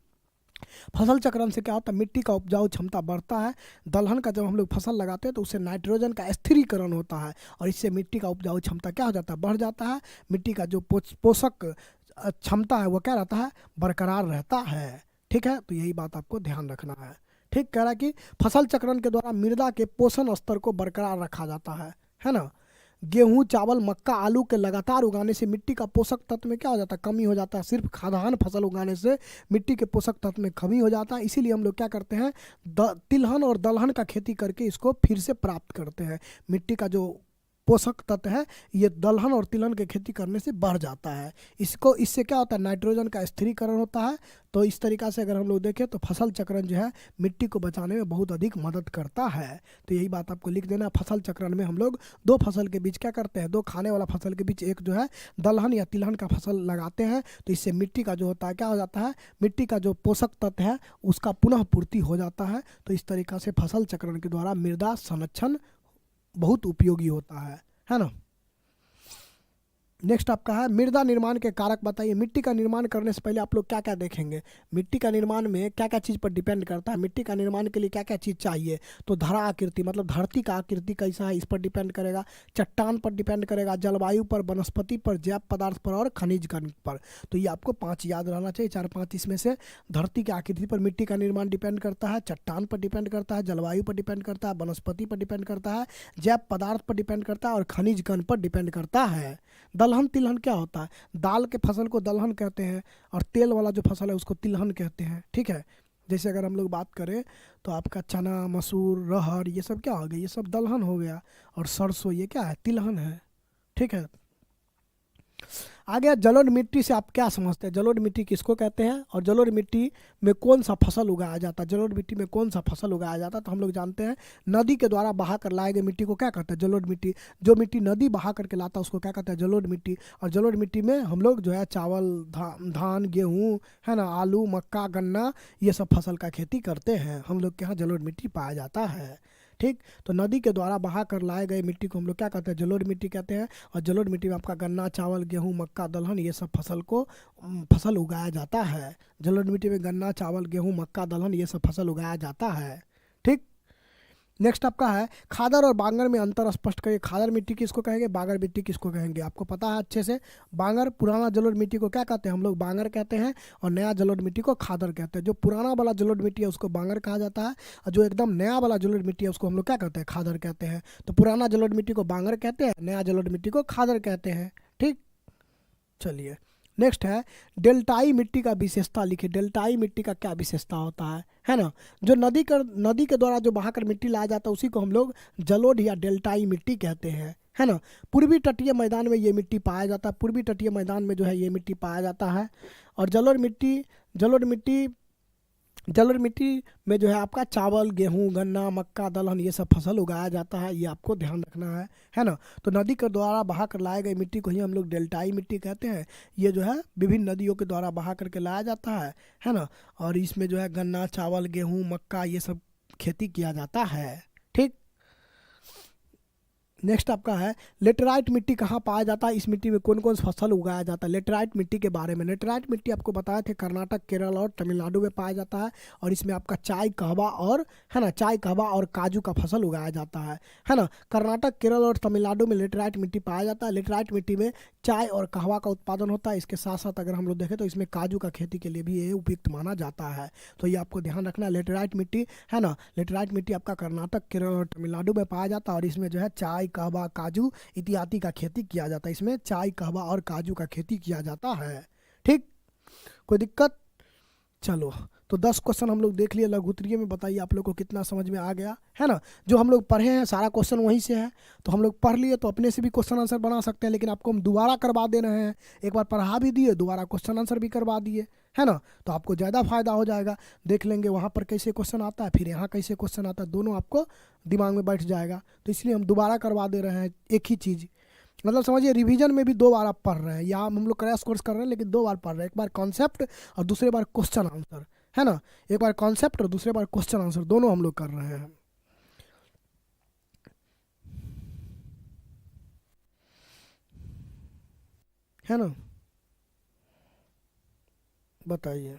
Speaker 1: फसल चक्रण से क्या होता है, मिट्टी का उपजाऊ क्षमता बढ़ता है। दलहन का जब हम लोग फसल लगाते हैं तो उससे नाइट्रोजन का स्थिरीकरण होता है, और इससे मिट्टी का उपजाऊ क्षमता क्या हो जाता है, बढ़ जाता है। मिट्टी का जो पोषक क्षमता है वो क्या रहता है, बरकरार रहता है। ठीक है, तो यही बात आपको ध्यान रखना है। ठीक, कह रहा है कि फसल चक्रण के द्वारा मृदा के पोषण स्तर को बरकरार रखा जाता है ना। गेहूं, चावल, मक्का, आलू के लगातार उगाने से मिट्टी का पोषक तत्व में क्या हो जाता है, कमी हो जाता है। सिर्फ खाद्यान्न फसल उगाने से मिट्टी के पोषक तत्व में कमी हो जाता है। इसीलिए हम लोग क्या करते हैं, तिलहन और दलहन का खेती करके इसको फिर से प्राप्त करते हैं। मिट्टी का जो पोषक तत्व है ये दलहन और तिलहन के खेती करने से बढ़ जाता है। इससे क्या होता है, नाइट्रोजन का स्थिरीकरण होता है। तो इस तरीक़ा से अगर हम लोग देखें तो फसल चक्रण जो है मिट्टी को बचाने में बहुत अधिक मदद करता है। तो यही बात आपको लिख देना। फसल चक्रण में हम लोग दो फसल के बीच क्या करते हैं, दो खाने वाला फसल के बीच एक जो है दलहन या तिलहन का फसल लगाते हैं। तो इससे मिट्टी का जो होता है क्या हो जाता है, मिट्टी का जो पोषक तत्व है उसका पुनः पूर्ति हो जाता है। तो इस तरीक़ा से फसल चक्रण के द्वारा मृदा संरक्षण बहुत उपयोगी होता है ना। नेक्स्ट आपका है मृदा निर्माण के कारक बताइए। मिट्टी का निर्माण करने से पहले आप लोग क्या क्या देखेंगे, मिट्टी का निर्माण में क्या क्या चीज़ पर डिपेंड करता है, मिट्टी का निर्माण के लिए क्या क्या चीज़ चाहिए। तो धरा आकृति मतलब धरती का आकृति कैसा है इस पर डिपेंड करेगा, चट्टान पर डिपेंड करेगा, जलवायु पर, वनस्पति पर, जैव पदार्थ पर और खनिज कण पर। तो ये आपको 5 याद रहना चाहिए, 4-5 इसमें से। धरती की आकृति पर मिट्टी का निर्माण डिपेंड करता है, चट्टान पर डिपेंड करता है, जलवायु पर डिपेंड करता है, वनस्पति पर डिपेंड करता है, जैव पदार्थ पर डिपेंड करता है और खनिज कण पर डिपेंड करता है। दलहन तिलहन क्या होता है, दाल के फसल को दलहन कहते हैं और तेल वाला जो फसल है उसको तिलहन कहते हैं। ठीक है, जैसे अगर हम लोग बात करें तो आपका चना, मसूर, रहर ये सब क्या हो गया, ये सब दलहन हो गया। और सरसों ये क्या है, तिलहन है। ठीक है, आ गया जलोढ़ मिट्टी से आप क्या समझते हैं, जलोढ़ मिट्टी किसको कहते हैं और जलोढ़ मिट्टी में कौन सा फसल उगाया जाता है। जलोढ़ मिट्टी में कौन सा फसल उगाया जाता है, तो हम लोग जानते हैं नदी के द्वारा बहा कर लाए गए मिट्टी को क्या कहते हैं, जलोढ़ मिट्टी। जो मिट्टी नदी बहा करके लाता है उसको क्या कहते हैं, जलोढ़ मिट्टी। और जलोढ़ मिट्टी में हम लोग जो है चावल, धान, गेहूँ है ना, आलू, मक्का, गन्ना ये सब फसल का खेती करते हैं। हम लोग के यहाँ जलोढ़ मिट्टी पाया जाता है। ठीक, तो नदी के द्वारा बहा कर लाए गए मिट्टी को हम लोग क्या कहते हैं, जलोढ़ मिट्टी कहते हैं। और जलोढ़ मिट्टी में आपका गन्ना, चावल, गेहूँ, मक्का, दलहन ये सब फसल उगाया जाता है। जलोढ़ मिट्टी में गन्ना, चावल, गेहूँ, मक्का, दलहन ये सब फसल उगाया जाता है। ठीक, नेक्स्ट आपका है खादर और बांगर में अंतर स्पष्ट करिए। खादर मिट्टी किसको कहेंगे, बांगर मिट्टी किसको कहेंगे, आपको पता है अच्छे से। बांगर पुराना जलोढ़ मिट्टी को क्या कहते हैं, हम लोग बांगर कहते हैं और नया जलोढ़ मिट्टी को खादर कहते हैं। जो पुराना वाला जलोढ़ मिट्टी है उसको बांगर कहा जाता है और जो एकदम नया वाला जलोढ़ मिट्टी है उसको हम लोग क्या कहते हैं, खादर कहते हैं। तो पुराना जलोढ़ मिट्टी को बांगर कहते हैं, नया जलोढ़ मिट्टी को खादर कहते हैं। ठीक, चलिए नेक्स्ट है डेल्टाई मिट्टी का विशेषता लिखिए। डेल्टाई मिट्टी का क्या विशेषता होता है ना। जो नदी के द्वारा जो बहाकर मिट्टी लाया जाता है उसी को हम लोग जलोढ़ या डेल्टाई मिट्टी कहते हैं, है ना। पूर्वी तटीय मैदान में ये मिट्टी पाया जाता है, पूर्वी तटीय मैदान में जो है ये मिट्टी पाया जाता है। और जलोढ़ मिट्टी में जो है आपका चावल, गेहूं, गन्ना, मक्का, दलहन ये सब फसल उगाया जाता है, ये आपको ध्यान रखना है ना। तो नदी के द्वारा बहा कर लाए गए मिट्टी को ही हम लोग डेल्टाई मिट्टी कहते हैं। ये जो है विभिन्न नदियों के द्वारा बहा करके लाया जाता है ना। और इसमें जो है गन्ना, चावल, गेहूँ, मक्का ये सब खेती किया जाता है। ठीक, नेक्स्ट आपका है लेटराइट मिट्टी कहाँ पाया जाता है, इस मिट्टी में कौन कौन सा फसल उगाया जाता है। लेटराइट मिट्टी के बारे में, लेटराइट मिट्टी आपको बताए थे कर्नाटक, केरल और तमिलनाडु में पाया जाता है। और इसमें आपका चाय, कहवा और है ना, चाय, कहवा और काजू का फसल उगाया जाता है ना। कर्नाटक, केरल और तमिलनाडु में लेटराइट मिट्टी पाया जाता है। लेटराइट मिट्टी में चाय और कहवा का उत्पादन होता है। इसके साथ साथ अगर हम लोग देखें तो इसमें काजू का खेती के लिए भी ये उपयुक्त माना जाता है। तो ये आपको ध्यान रखना है, लेटराइट मिट्टी है ना। लेटराइट मिट्टी आपका कर्नाटक, केरल और तमिलनाडु में पाया जाता है और इसमें जो है चाय, कहवा, काजू इत्यादि का खेती किया जाता है। इसमें चाय, कहवा और काजू का खेती किया जाता है। ठीक, कोई दिक्कत। चलो, तो 10 क्वेश्चन हम लोग देख लिए लघुत्तरीय में। बताइए आप लोग को कितना समझ में आ गया, है ना। जो हम लोग पढ़े हैं सारा क्वेश्चन वहीं से है, तो हम लोग पढ़ लिए तो अपने से भी क्वेश्चन आंसर बना सकते हैं। लेकिन आपको हम दोबारा करवा दे रहे हैं, एक बार पढ़ा भी दिए, दोबारा क्वेश्चन आंसर भी करवा दिए, है ना। तो आपको ज़्यादा फायदा हो जाएगा। देख लेंगे वहाँ पर कैसे क्वेश्चन आता है, फिर यहाँ कैसे क्वेश्चन आता है, दोनों आपको दिमाग में बैठ जाएगा। तो इसलिए हम दोबारा करवा दे रहे हैं एक ही चीज़। मतलब समझिए रिवीजन में भी 2 बार आप पढ़ रहे हैं। यहाँ हम लोग क्रैश कोर्स कर रहे हैं लेकिन 2 बार पढ़ रहे हैं, एक बार कॉन्सेप्ट और दूसरे बार क्वेश्चन आंसर, है ना। एक बार कॉन्सेप्ट और दूसरे बार क्वेश्चन आंसर, दोनों हम लोग कर रहे हैं, है ना। बताइए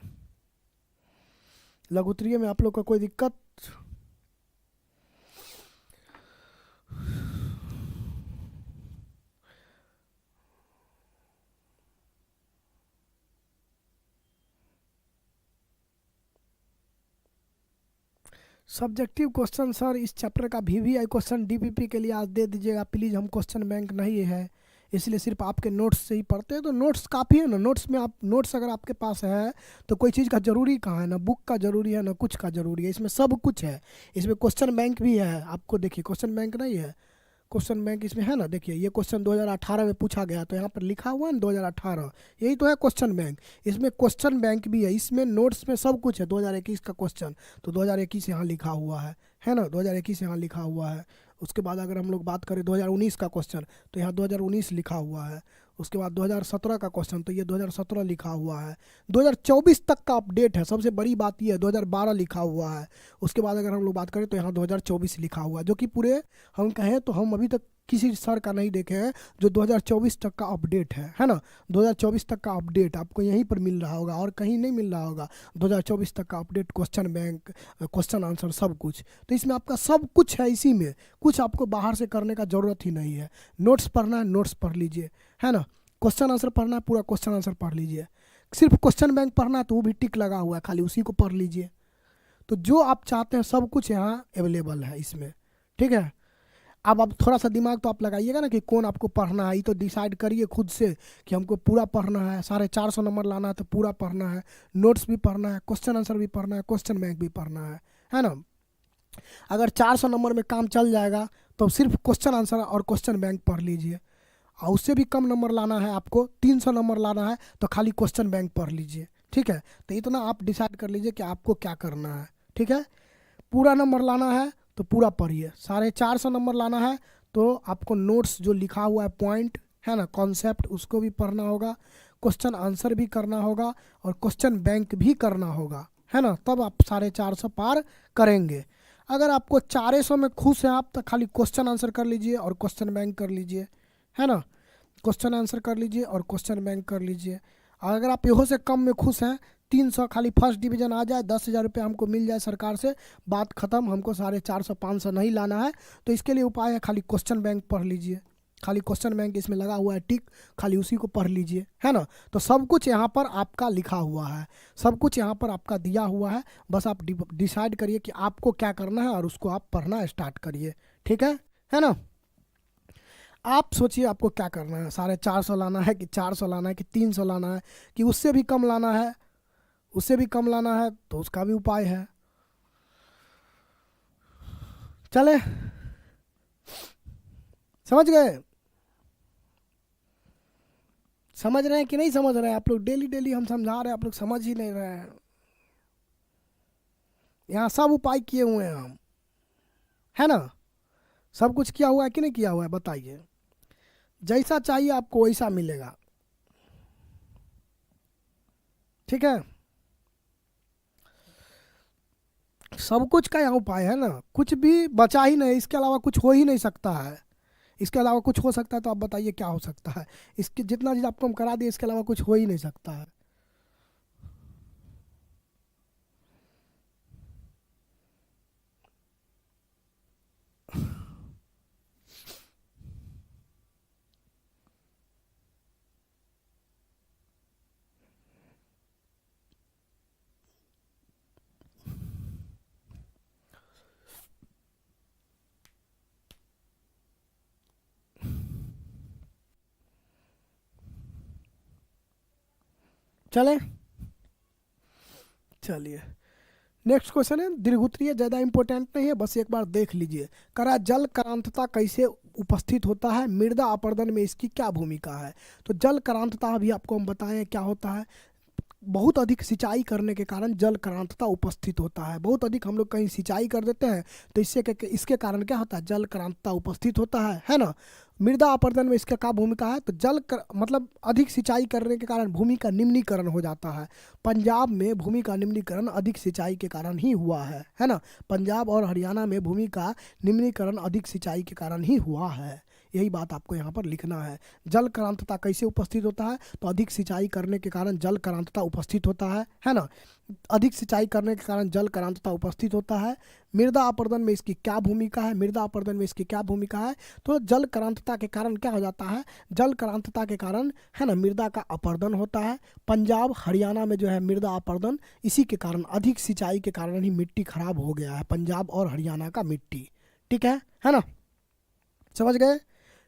Speaker 1: लघुत्तरीय में आप लोग का कोई दिक्कत। सब्जेक्टिव क्वेश्चन सर इस चैप्टर का VVI क्वेश्चन DPP के लिए आज दे दीजिएगा प्लीज़। हम क्वेश्चन बैंक नहीं है इसलिए सिर्फ आपके नोट्स से ही पढ़ते हैं। तो नोट्स काफ़ी है ना, नोट्स में आप नोट्स अगर आपके पास है तो कोई चीज़ का ज़रूरी कहाँ है, ना बुक का ज़रूरी है ना कुछ का ज़रूरी है। इसमें सब कुछ है। इसमें क्वेश्चन बैंक भी है, आपको देखिए क्वेश्चन बैंक नहीं है, क्वेश्चन बैंक इसमें है ना। देखिए ये क्वेश्चन 2018 में पूछा गया तो यहाँ पर लिखा हुआ है ना 2018, यही तो है क्वेश्चन बैंक। इसमें क्वेश्चन बैंक भी है, इसमें नोट्स में सब कुछ है। 2021 का क्वेश्चन तो 2021 यहाँ लिखा हुआ है ना, 2021 यहाँ लिखा हुआ है। उसके बाद अगर हम लोग बात करें 2019 का क्वेश्चन तो यहाँ 2019 लिखा हुआ है। उसके बाद 2017 का क्वेश्चन तो ये 2017 लिखा हुआ है। 2024 तक का अपडेट है, सबसे बड़ी बात ये है 2012 लिखा हुआ है। उसके बाद अगर हम लोग बात करें तो यहाँ 2024 लिखा हुआ है, जो कि पूरे हम कहें तो हम अभी तक किसी सर का नहीं देखे हैं जो 2024 तक का अपडेट है ना। 2024 तक का अपडेट आपको यहीं पर मिल रहा होगा और कहीं नहीं मिल रहा होगा। 2024 तक का update, question bank, question answer, सब कुछ। तो इसमें आपका सब कुछ है इसी में, कुछ आपको बाहर से करने का ज़रूरत ही नहीं है। नोट्स पढ़ना है, नोट्स पढ़ लीजिए, है ना। क्वेश्चन आंसर पढ़ना है, पूरा क्वेश्चन आंसर पढ़ लीजिए। सिर्फ क्वेश्चन बैंक पढ़ना है तो वो भी टिक लगा हुआ है, खाली उसी को पढ़ लीजिए। तो जो आप चाहते हैं सब कुछ यहाँ अवेलेबल है इसमें, ठीक है। अब थोड़ा सा दिमाग तो आप लगाइएगा ना कि कौन आपको पढ़ना है, ये तो डिसाइड करिए खुद से कि हमको पूरा पढ़ना है, 450 नंबर लाना है तो पूरा पढ़ना है, नोट्स भी पढ़ना है, क्वेश्चन आंसर भी पढ़ना है, क्वेश्चन बैंक भी पढ़ना है ना। अगर 400 नंबर में काम चल जाएगा तो सिर्फ क्वेश्चन आंसर और क्वेश्चन बैंक पढ़ लीजिए, और उससे भी कम नंबर लाना है आपको, 300 नंबर लाना है तो खाली क्वेश्चन बैंक पढ़ लीजिए, ठीक है। तो इतना आप डिसाइड कर लीजिए कि आपको क्या करना है, ठीक है। पूरा नंबर लाना है तो पूरा पढ़िए, 450 नंबर लाना है तो आपको नोट्स जो लिखा हुआ है पॉइंट, है ना, कॉन्सेप्ट, उसको भी पढ़ना होगा, क्वेश्चन आंसर भी करना होगा और क्वेश्चन बैंक भी करना होगा, है ना। तब आप 450 पार करेंगे। अगर आपको 400 में खुश हैं आप तो खाली क्वेश्चन आंसर कर लीजिए और क्वेश्चन बैंक कर लीजिए, है ना। क्वेश्चन आंसर कर लीजिए और क्वेश्चन बैंक कर लीजिए। और अगर आप इहो से कम में खुश हैं, 300 खाली फर्स्ट डिवीज़न आ जाए, 10,000 रुपये हमको मिल जाए सरकार से, बात ख़त्म, हमको 450 500 नहीं लाना है, तो इसके लिए उपाय है खाली क्वेश्चन बैंक पढ़ लीजिए। खाली क्वेश्चन बैंक इसमें लगा हुआ है टिक, खाली उसी को पढ़ लीजिए, है ना। तो सब कुछ यहाँ पर आपका लिखा हुआ है, सब कुछ यहाँ पर आपका दिया हुआ है। बस आप डिसाइड करिए कि आपको क्या करना है और उसको आप पढ़ना स्टार्ट करिए, ठीक है ना। आप सोचिए आपको क्या करना है, 450 लाना है कि 400 लाना है कि 300 लाना है कि उससे भी कम लाना है। उससे भी कम लाना है तो उसका भी उपाय है। चले, समझ गए? समझ रहे हैं कि नहीं समझ रहे हैं? आप लोग डेली डेली हम समझा रहे हैं, आप लोग समझ ही नहीं रहे हैं। यहाँ सब उपाय किए हुए हैं हम, है ना। सब कुछ किया हुआ है कि नहीं किया हुआ है बताइए। जैसा चाहिए आपको वैसा मिलेगा, ठीक है। सब कुछ का यहाँ उपाय है ना, कुछ भी बचा ही नहीं, इसके अलावा कुछ हो ही नहीं सकता है। इसके अलावा कुछ हो सकता है तो आप बताइए क्या हो सकता है। इसके जितना चीज़ आपको हम करा दिए, इसके अलावा कुछ हो ही नहीं सकता है। चले, चलिए नेक्स्ट क्वेश्चन है, दीर्घोत्तरीय, ज़्यादा इंपॉर्टेंट नहीं है, बस एक बार देख लीजिए। करा जल करांतता कैसे उपस्थित होता है, मृदा अपरदन में इसकी क्या भूमिका है। तो जल करांतता अभी आपको हम बताएं क्या होता है। बहुत अधिक सिंचाई करने के कारण जल करांतता उपस्थित होता है। बहुत अधिक हम लोग कहीं सिंचाई कर देते हैं तो इसके कारण क्या होता है, जल करांतता उपस्थित होता है ना। मृदा अपरदन में इसका क्या भूमिका है, तो मतलब अधिक सिंचाई करने के कारण भूमि का निम्नीकरण हो जाता है। पंजाब में भूमि का निम्नीकरण अधिक सिंचाई के कारण ही हुआ है ना। पंजाब और हरियाणा में भूमि का निम्नीकरण अधिक सिंचाई के कारण ही हुआ है। यही बात आपको यहाँ पर लिखना है। जल करांतता कैसे उपस्थित होता है, तो अधिक सिंचाई करने के कारण जल करांतता उपस्थित होता है ना। अधिक सिंचाई करने के कारण जल करांतता उपस्थित होता है। मृदा अपरदन में इसकी क्या भूमिका है, मृदा अपरदन में इसकी क्या भूमिका है, तो जल करांतता के कारण क्या हो जाता है, जल करांतता के कारण, है ना, मृदा का अपरदन होता है। पंजाब हरियाणा में जो है मृदा अपरदन, इसी के कारण, अधिक सिंचाई के कारण ही मिट्टी खराब हो गया है पंजाब और हरियाणा का मिट्टी, ठीक है ना। समझ गए।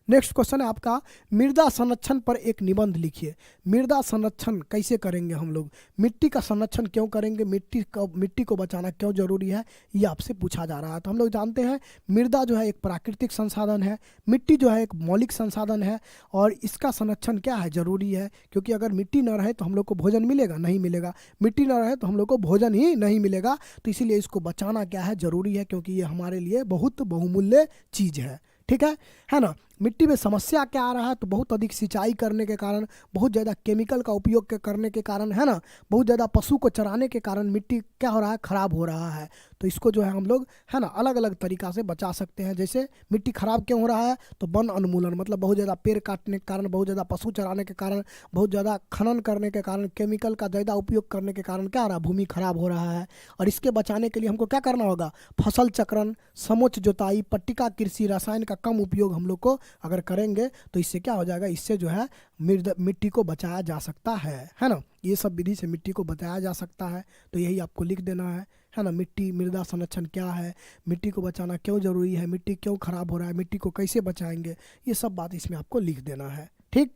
Speaker 1: नेक्स्ट क्वेश्चन है आपका, मृदा संरक्षण पर एक निबंध लिखिए। मृदा संरक्षण कैसे करेंगे हम लोग, मिट्टी का संरक्षण क्यों करेंगे, मिट्टी को बचाना क्यों जरूरी है, ये आपसे पूछा जा रहा है। तो हम लोग जानते हैं मृदा जो है एक प्राकृतिक संसाधन है, मिट्टी जो है एक मौलिक संसाधन है, और इसका संरक्षण क्या है, जरूरी है। क्योंकि अगर मिट्टी न रहे तो हम लोग को भोजन मिलेगा, नहीं मिलेगा। मिट्टी न रहे तो हम लोग को भोजन ही नहीं मिलेगा। तो इसीलिए इसको बचाना क्या है, जरूरी है, क्योंकि ये हमारे लिए बहुत बहुमूल्य चीज़ है, ठीक है ना। मिट्टी में समस्या क्या आ रहा है, तो बहुत अधिक सिंचाई करने के कारण, बहुत ज़्यादा केमिकल का उपयोग करने के कारण, है ना, बहुत ज़्यादा पशु को चराने के कारण मिट्टी क्या हो रहा है, खराब हो रहा है। तो इसको जो है हम लोग, है ना, अलग अलग तरीका से बचा सकते हैं। जैसे मिट्टी खराब क्यों हो रहा है, तो वन उन्मूलन, मतलब बहुत ज़्यादा पेड़ काटने के कारण, बहुत ज़्यादा पशु चराने के कारण, बहुत ज़्यादा खनन करने के कारण, केमिकल का ज़्यादा उपयोग करने के कारण क्या हो रहा है, भूमि खराब हो रहा है। और इसके बचाने के लिए हमको क्या करना होगा, फसल चक्रण, समोच्च जुताई, पट्टिका कृषि, रसायन का कम उपयोग हम लोग को अगर करेंगे तो इससे क्या हो जाएगा, इससे जो है मिट्टी को बचाया जा सकता है ना। ये सब विधि से मिट्टी को बचाया जा सकता है। तो यही आपको लिख देना है ना। मिट्टी मृदा संरक्षण क्या है, मिट्टी को बचाना क्यों जरूरी है, मिट्टी क्यों खराब हो रहा है, मिट्टी को कैसे बचाएंगे, ये सब बात इसमें आपको लिख देना है। ठीक।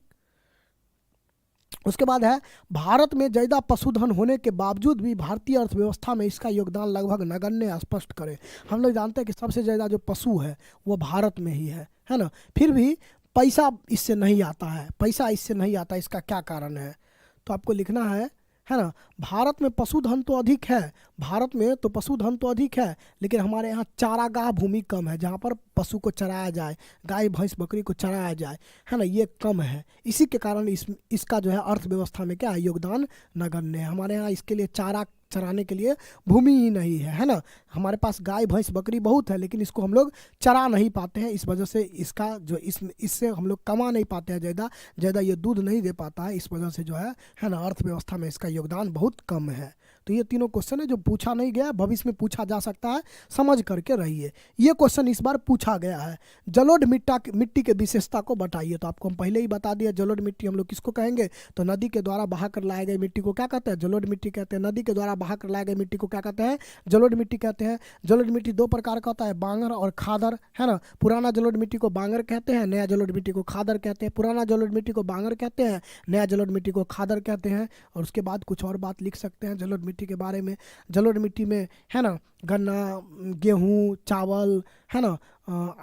Speaker 1: उसके बाद है, भारत में ज़्यादा पशुधन होने के बावजूद भी भारतीय अर्थव्यवस्था में इसका योगदान लगभग नगण्य, स्पष्ट करें। हम लोग जानते हैं कि सबसे ज़्यादा जो पशु है वो भारत में ही है ना। फिर भी पैसा इससे नहीं आता है, पैसा इससे नहीं आता, इसका क्या कारण है, तो आपको लिखना है ना। भारत में पशुधन तो अधिक है, भारत में तो पशुधन तो अधिक है, लेकिन हमारे यहाँ चारागाह भूमि कम है, जहाँ पर पशु को चराया जाए, गाय भैंस बकरी को चराया जाए, है ना, ये कम है। इसी के कारण इसका जो है अर्थव्यवस्था में क्या है, योगदान नगण्य है। हमारे यहाँ इसके लिए चारा चराने के लिए भूमि ही नहीं है ना। हमारे पास गाय भैंस बकरी बहुत है, लेकिन इसको हम लोग चरा नहीं पाते हैं। इस वजह से इसका जो इससे हम लोग कमा नहीं पाते हैं, ज़्यादा ये दूध नहीं दे पाता है। इस वजह से जो है ना, अर्थव्यवस्था में इसका योगदान बहुत कम है। तो ये तीनों क्वेश्चन है जो पूछा नहीं गया, भविष्य में पूछा जा सकता है, समझ करके रहिए। ये क्वेश्चन इस बार पूछा गया है, जलोढ़ मिट्टी के विशेषता को बताइए। तो आपको हम पहले ही बता दिया, जलोढ़ मिट्टी हम लोग किसको कहेंगे, तो नदी के द्वारा बहा कर लाए गए मिट्टी को क्या कहते हैं, जलोढ़ मिट्टी कहते हैं। नदी के द्वारा बहा कर लाए गए मिट्टी को क्या कहते हैं, जलोढ़ मिट्टी कहते हैं। जलोढ़ मिट्टी दो प्रकार का होता है, बांगर और खादर, है ना। पुराना जलोढ़ मिट्टी को बांगर कहते हैं, नया जलोढ़ मिट्टी को खादर कहते हैं। पुराना जलोढ़ मिट्टी को बांगर कहते हैं, नया जलोढ़ मिट्टी को खादर कहते हैं। और उसके बाद कुछ और बात लिख सकते हैं जलोढ़ मिट्टी के बारे में। जलोढ़ मिट्टी में, है ना, गन्ना, गेहूँ, चावल, है ना,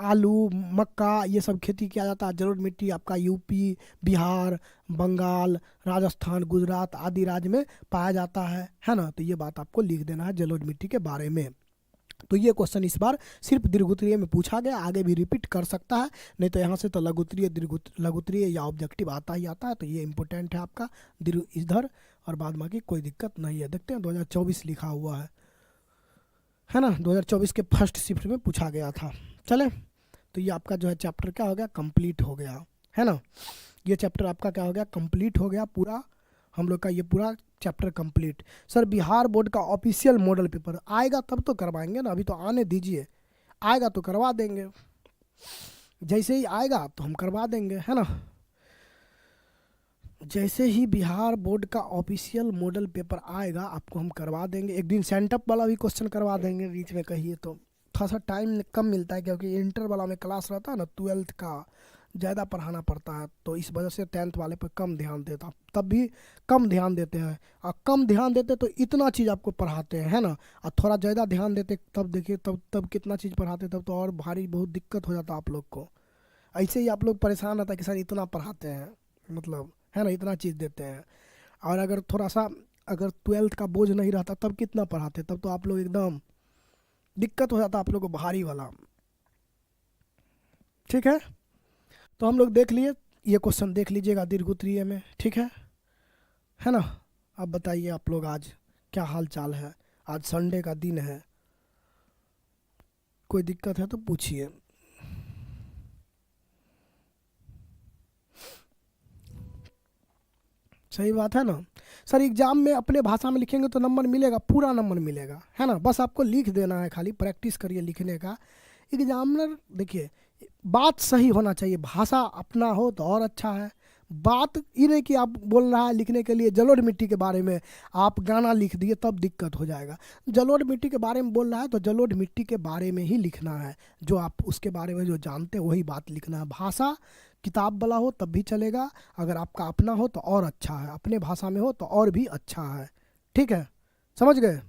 Speaker 1: आलू, मक्का, ये सब खेती किया जाता है। जलोढ़ मिट्टी आपका यूपी, बिहार, बंगाल, राजस्थान, गुजरात आदि राज्य में पाया जाता है ना। तो ये बात आपको लिख देना है जलोढ़ मिट्टी के बारे में। तो ये क्वेश्चन इस बार सिर्फ दीर्घोत्तरीय में पूछा गया, आगे भी रिपीट कर सकता है, नहीं तो यहाँ से तो लघुत्तरीय, लघुत्तरीय या ऑब्जेक्टिव आता ही आता है। तो ये इंपॉर्टेंट है आपका इधर, और बाद बाकी कोई दिक्कत नहीं है। देखते हैं 2024 लिखा हुआ है ना, 2024 के फर्स्ट शिफ्ट में पूछा गया था। चले, तो ये आपका जो है चैप्टर क्या हो गया, कंप्लीट हो गया, है ना। ये चैप्टर आपका क्या हो गया, कंप्लीट हो गया पूरा। हम लोग का ये पूरा chapter complete. Sir Bihar board का ऑफिशियल मॉडल पेपर आएगा तब तो करवाएंगे ना, अभी तो आने दीजिए, आएगा तो करवा देंगे। जैसे ही आएगा तो हम करवा देंगे, है ना। जैसे ही बिहार बोर्ड का ऑफिशियल मॉडल पेपर आएगा आपको हम करवा देंगे। एक दिन सेंटअप वाला भी क्वेश्चन करवा देंगे बीच में कहिए, तो थोड़ा सा टाइम कम मिलता है, क्योंकि इंटर वाला में क्लास रहता है ना, 12th का ज़्यादा पढ़ाना पड़ता है, तो इस वजह से 10th वाले पर कम ध्यान देता, तब भी कम ध्यान देते हैं। और कम ध्यान देते तो इतना चीज़ आपको पढ़ाते हैं, है ना। और थोड़ा ज़्यादा ध्यान देते तब देखिए, तब कितना चीज़ पढ़ाते, तब तो और भारी बहुत दिक्कत हो जाता आप लोग को। ऐसे ही आप लोग परेशान रहता है कि सर इतना पढ़ाते हैं, मतलब, है ना, इतना चीज़ देते हैं। और अगर थोड़ा सा अगर 12th का बोझ नहीं रहता तब कितना पढ़ाते, तब तो आप लोग एकदम दिक्कत हो जाता आप लोग को भारी वाला। ठीक है, तो हम लोग देख लिए, ये क्वेश्चन देख लीजिएगा दीर्घोत्तरीय में, ठीक है ना। अब बताइए आप लोग आज क्या हाल चाल है, आज संडे का दिन है, कोई दिक्कत है तो पूछिए। सही बात है ना। सर एग्जाम में अपने भाषा में लिखेंगे तो नंबर मिलेगा, पूरा नंबर मिलेगा, है ना। बस आपको लिख देना है, खाली प्रैक्टिस करिए लिखने का। एग्जामिनर देखिए, बात सही होना चाहिए, भाषा अपना हो तो और अच्छा है। बात ये नहीं कि आप बोल रहा है लिखने के लिए जलोढ़ मिट्टी के बारे में आप गाना लिख दिए तब दिक्कत हो जाएगा। जलोढ़ मिट्टी के बारे में बोल रहा है तो जलोढ़ मिट्टी के बारे में ही लिखना है, जो आप उसके बारे में जो जानते हैं वही बात लिखना है। भाषा किताब वाला हो तब भी चलेगा, अगर आपका अपना हो तो और अच्छा है, अपने भाषा में हो तो और भी अच्छा है। ठीक है, समझ गए।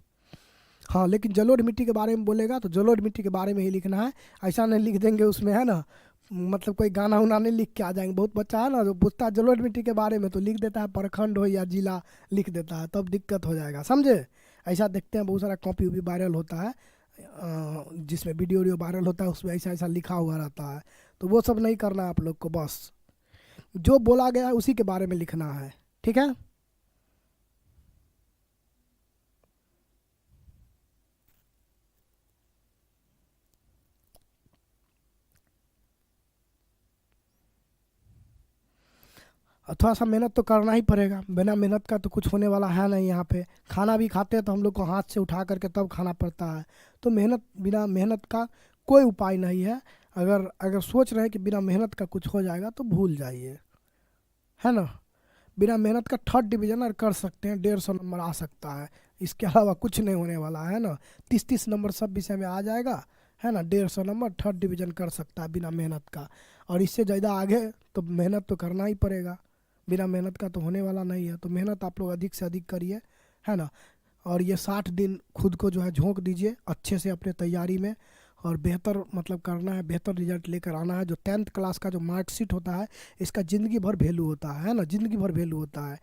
Speaker 1: हाँ, लेकिन जलोढ़ मिट्टी के बारे में बोलेगा तो जलोढ़ मिट्टी के बारे में ही लिखना है, ऐसा नहीं लिख देंगे उसमें, है ना, मतलब कोई गाना उना नहीं लिख के आ जाएंगे। बहुत बच्चा है ना जो पूछता है जलोढ़ मिट्टी के बारे में तो लिख देता है प्रखंड हो या जिला लिख देता है, तब दिक्कत हो जाएगा, समझे। ऐसा देखते हैं बहुत सारा कॉपी वायरल होता है, जिसमें वीडियो वायरल होता है, उसमें ऐसा ऐसा लिखा हुआ रहता है, तो वो सब नहीं करना है आप लोग को, बस जो बोला गया है उसी के बारे में लिखना है, ठीक है। और थोड़ा सा मेहनत तो करना ही पड़ेगा, बिना मेहनत का तो कुछ होने वाला है नहीं। यहाँ पे खाना भी खाते हैं तो हम लोग को हाथ से उठा करके तब खाना पड़ता है, तो मेहनत, बिना मेहनत का कोई उपाय नहीं है। अगर अगर सोच रहे हैं कि बिना मेहनत का कुछ हो जाएगा तो भूल जाइए, है ना। बिना मेहनत का थर्ड डिवीजन अगर कर सकते हैं, 150 नंबर आ सकता है, इसके अलावा कुछ नहीं होने वाला है ना। 30-30 नंबर सब विषय में आ जाएगा, है ना। 150 नंबर थर्ड डिवीजन कर सकता है बिना मेहनत का। और इससे ज़्यादा आगे तो मेहनत तो करना ही पड़ेगा, बिना मेहनत का तो होने वाला नहीं है। तो मेहनत आप लोग अधिक से अधिक करिए, है ना। और ये 60 दिन खुद को जो है झोंक दीजिए अच्छे से अपने तैयारी में, और बेहतर मतलब करना है, बेहतर रिजल्ट लेकर आना है। जो 10th क्लास का जो मार्कशीट होता है, इसका ज़िंदगी भर वैल्यू होता है ना, ज़िंदगी भर वैल्यू होता है।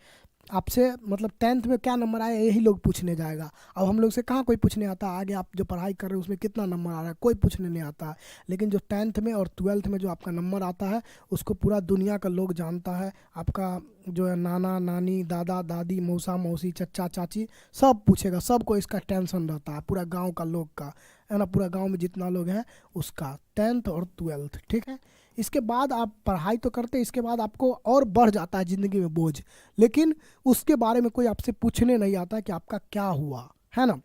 Speaker 1: आपसे मतलब 10th में क्या नंबर आया यही लोग पूछने जाएगा। अब हम लोग से कहाँ कोई पूछने आता है आगे आप जो पढ़ाई कर रहे हो उसमें कितना नंबर आ रहा है, कोई पूछने नहीं आता है। लेकिन जो 10th में और 12th में जो आपका नंबर आता है उसको पूरा दुनिया का लोग जानता है। आपका जो है नाना नानी, दादा दादी, मौसा मौसी, चचा चाची, सब पूछेगा, सबको इसका टेंशन रहता है, पूरा गाँव का लोग का, है ना। पूरा गांव में जितना लोग हैं उसका 10th और 12th, ठीक है। इसके बाद आप पढ़ाई तो करते हैं, इसके बाद आपको और बढ़ जाता है ज़िंदगी में बोझ, लेकिन उसके बारे में कोई आपसे पूछने नहीं आता कि आपका क्या हुआ, है ना।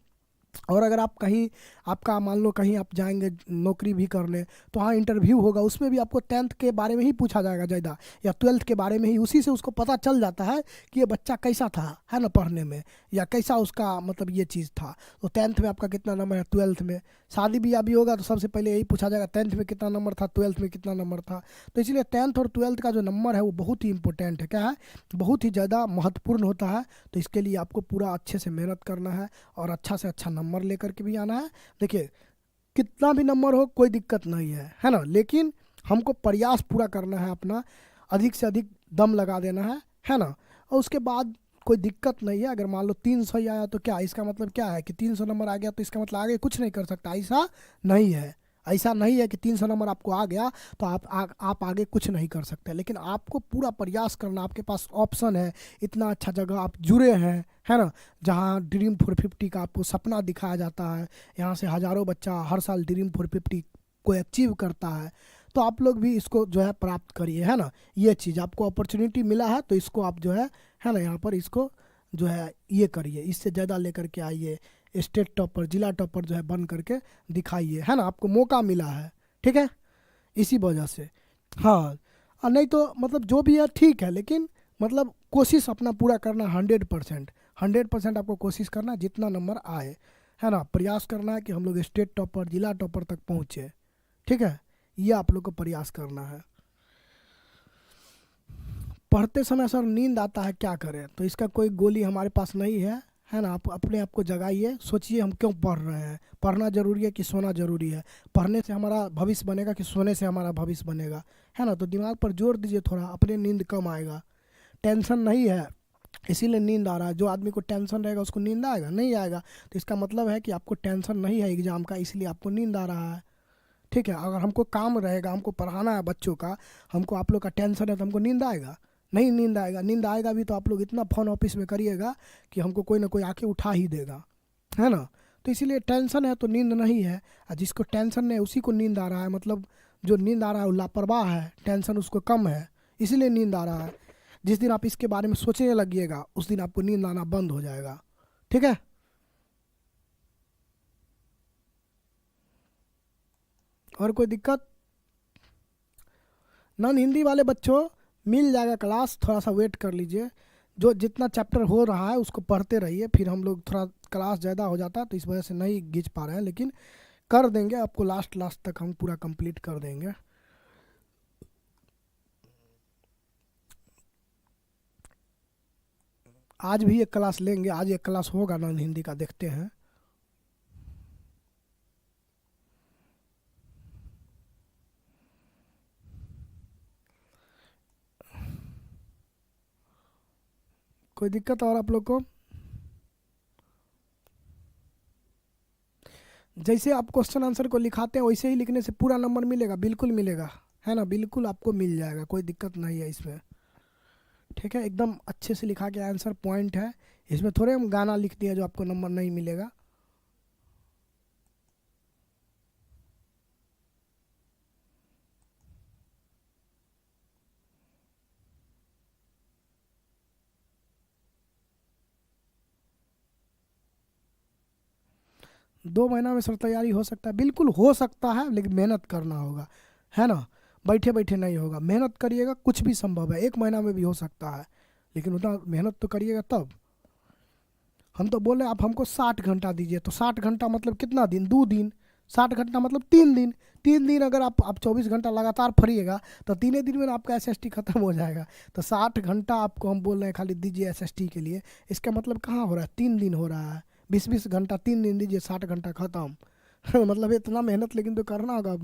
Speaker 1: और अगर आप कहीं, आपका मान लो कहीं आप जाएंगे नौकरी भी करने, तो हाँ इंटरव्यू होगा, उसमें भी आपको 10th के बारे में ही पूछा जाएगा ज़्यादा, या 12th के बारे में ही। उसी से उसको पता चल जाता है कि ये बच्चा कैसा था, है ना, पढ़ने में, या कैसा उसका मतलब ये चीज़ था। तो 10th में आपका कितना नंबर है, 12th में। शादी ब्याह भी होगा तो सबसे पहले यही पूछा जाएगा 10th में कितना नंबर था, 12th में कितना नंबर था। तो इसलिए 10th और 12th का जो नंबर है वो बहुत ही इंपॉर्टेंट है, क्या है, बहुत ही ज़्यादा महत्वपूर्ण होता है। तो इसके लिए आपको पूरा अच्छे से मेहनत करना है और अच्छा से अच्छा नंबर लेकर के भी आना है। देखिए कितना भी नंबर हो कोई दिक्कत नहीं है ना, लेकिन हमको प्रयास पूरा करना है अपना, अधिक से अधिक दम लगा देना है ना। और उसके बाद कोई दिक्कत नहीं है। अगर मान लो 300 ही आया तो क्या, इसका मतलब क्या है कि 300 नंबर आ गया तो इसका मतलब आगे कुछ नहीं कर सकता, ऐसा नहीं है। ऐसा नहीं है कि 300 नंबर आपको आ गया तो आप आगे कुछ नहीं कर सकते, लेकिन आपको पूरा प्रयास करना। आपके पास ऑप्शन है, इतना अच्छा जगह आप जुड़े हैं, है ना, जहाँ ड्रीम 450 का आपको सपना दिखाया जाता है। यहाँ से हज़ारों बच्चा हर साल ड्रीम 450 को अचीव करता है। तो आप लोग भी इसको जो है प्राप्त करिए, है ना। ये चीज़ आपको अपॉर्चुनिटी मिला है तो इसको आप जो है ना, यहाँ पर इसको जो है ये करिए, इससे ज़्यादा लेकर के आइए, स्टेट टॉपर, जिला टॉपर जो है बन करके दिखाइए, है ना। आपको मौका मिला है, ठीक है, इसी वजह से। हाँ, और नहीं तो मतलब जो भी है ठीक है, लेकिन मतलब कोशिश अपना पूरा करना 100%, 100% आपको कोशिश करना जितना नंबर आए, है ना। प्रयास करना है कि हम लोग स्टेट टॉपर, जिला टॉपर तक पहुँचे, ठीक है। ये आप लोग को प्रयास करना है। पढ़ते समय सर नींद आता है, क्या करें, तो इसका कोई गोली हमारे पास नहीं है ना। आप अपने आप को जगाइए, सोचिए हम क्यों पढ़ रहे हैं, पढ़ना ज़रूरी है कि सोना ज़रूरी है, पढ़ने से हमारा भविष्य बनेगा कि सोने से हमारा भविष्य बनेगा, है ना। तो दिमाग पर जोर दीजिए थोड़ा, अपने नींद कम आएगा। टेंशन नहीं है इसीलिए नींद आ रहा है। जो आदमी को टेंशन रहेगा उसको नींद आएगा नहीं आएगा, तो इसका मतलब है कि आपको टेंशन नहीं है एग्ज़ाम का, इसलिए आपको नींद आ रहा है, ठीक है। अगर हमको काम रहेगा, हमको पढ़ाना है बच्चों का, हमको आप लोग का टेंशन है तो हमको नींद आएगा नहीं, नींद आएगा। नींद आएगा भी तो आप लोग इतना फ़ोन ऑफिस में करिएगा कि हमको कोई ना कोई आके उठा ही देगा, है ना। तो इसीलिए टेंशन है तो नींद नहीं है, और जिसको टेंशन नहीं है उसी को नींद आ रहा है। मतलब जो नींद आ रहा है वो लापरवाह है, टेंशन उसको कम है, इसीलिए नींद आ रहा है। जिस दिन आप इसके बारे में सोचने लगिएगा उस दिन आपको नींद आना बंद हो जाएगा, ठीक है। और कोई दिक्कत? नॉन हिंदी वाले बच्चों मिल जाएगा क्लास, थोड़ा सा वेट कर लीजिए। जो जितना चैप्टर हो रहा है उसको पढ़ते रहिए, फिर हम लोग थोड़ा क्लास ज़्यादा हो जाता है तो इस वजह से नहीं खींच पा रहे हैं, लेकिन कर देंगे आपको, लास्ट लास्ट तक हम पूरा कंप्लीट कर देंगे। आज भी एक क्लास लेंगे, आज एक क्लास होगा नॉन हिंदी का, देखते हैं। कोई दिक्कत और आप लोग को? जैसे आप क्वेश्चन आंसर को लिखाते हैं वैसे ही लिखने से पूरा नंबर मिलेगा, बिल्कुल मिलेगा, है ना, बिल्कुल आपको मिल जाएगा, कोई दिक्कत नहीं है इसमें। ठीक है, एकदम अच्छे से लिखा के आंसर पॉइंट है, इसमें थोड़े हम गाना लिख दिए जो आपको नंबर नहीं मिलेगा। दो महीना में सर तैयारी हो सकता है, बिल्कुल हो सकता है, लेकिन मेहनत करना होगा, है ना। बैठे बैठे नहीं होगा, मेहनत करिएगा, कुछ भी संभव है, एक महीना में भी हो सकता है, लेकिन उतना मेहनत तो करिएगा तब। हम तो बोले आप हमको 60 घंटा दीजिए, तो 60 घंटा मतलब कितना दिन, 2 दिन। 60 घंटा मतलब 3 दिन। 3 दिन अगर आप 24 घंटा लगातार पढ़िएगा तो 3 दिन में आपका एसएसटी खत्म हो जाएगा। तो 60 घंटा आपको हम बोल रहे हैं खाली दीजिए एसएसटी के लिए, इसका मतलब कहाँ हो रहा है, 3 दिन हो रहा है। 20-20 घंटा 3 दिन दीजिए, 60 घंटा खत्म। मतलब इतना मेहनत लेकिन तो करना होगा,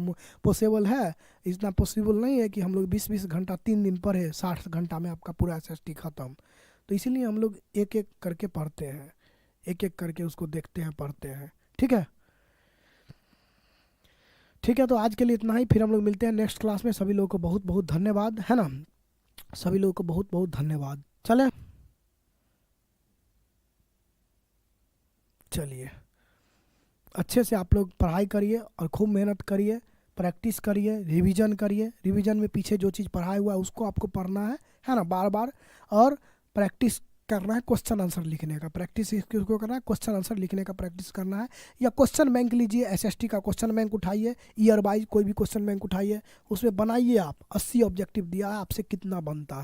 Speaker 1: पॉसिबल है। इतना पॉसिबल नहीं है कि हम लोग 20-20 घंटा 3 दिन पढ़े, 60 घंटा में आपका पूरा एसएसटी खत्म। तो इसीलिए हम लोग एक एक करके पढ़ते हैं, एक एक करके उसको देखते हैं, पढ़ते हैं। ठीक है, ठीक है, तो आज के लिए इतना ही, फिर हम लोग मिलते हैं नेक्स्ट क्लास में। सभी लोगों को बहुत बहुत धन्यवाद, है ना, सभी लोगों को बहुत बहुत धन्यवाद। चले, चलिए, अच्छे से आप लोग पढ़ाई करिए और खूब मेहनत करिए, प्रैक्टिस करिए, रिवीजन करिए। रिवीजन में पीछे जो चीज़ पढ़ाया हुआ है उसको आपको पढ़ना है ना, बार बार। और प्रैक्टिस करना है क्वेश्चन आंसर लिखने का, प्रैक्टिस इसको करना है, क्वेश्चन आंसर लिखने का प्रैक्टिस करना है। या क्वेश्चन बैंक लीजिए, एसएसटी का क्वेश्चन बैंक उठाइए, ईयर वाइज कोई भी क्वेश्चन बैंक उठाइए, उसमें बनाइए आप 80 ऑब्जेक्टिव दिया है, आपसे कितना बनता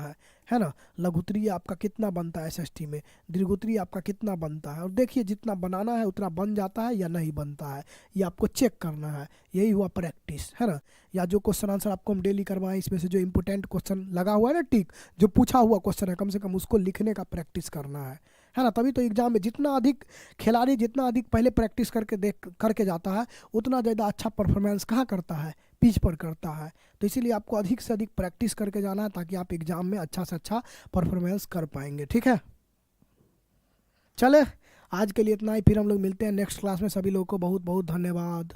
Speaker 1: है ना। लघुत्तरीय आपका कितना बनता है एसएसटी में, दीर्घोत्तरीय आपका कितना बनता है, और देखिए जितना बनाना है उतना बन जाता है या नहीं बनता है, ये आपको चेक करना है। यही हुआ प्रैक्टिस, है ना। या जो क्वेश्चन आंसर आपको हम डेली करवाएं, इसमें से जो इंपॉर्टेंट क्वेश्चन लगा हुआ है ना, टिक, जो पूछा हुआ क्वेश्चन है, कम से कम उसको लिखने का प्रैक्टिस करना है ना। तभी तो एग्जाम में जितना अधिक खिलाड़ी, जितना अधिक पहले प्रैक्टिस करके जाता है, उतना ज़्यादा अच्छा परफॉर्मेंस कहाँ करता है, पिच पर करता है। तो इसीलिए आपको अधिक से अधिक प्रैक्टिस करके जाना है, ताकि आप एग्जाम में अच्छा से अच्छा परफॉर्मेंस कर पाएंगे। ठीक है, चले, आज के लिए इतना ही, फिर हम लोग मिलते हैं नेक्स्ट क्लास में। सभी लोगों को बहुत बहुत धन्यवाद।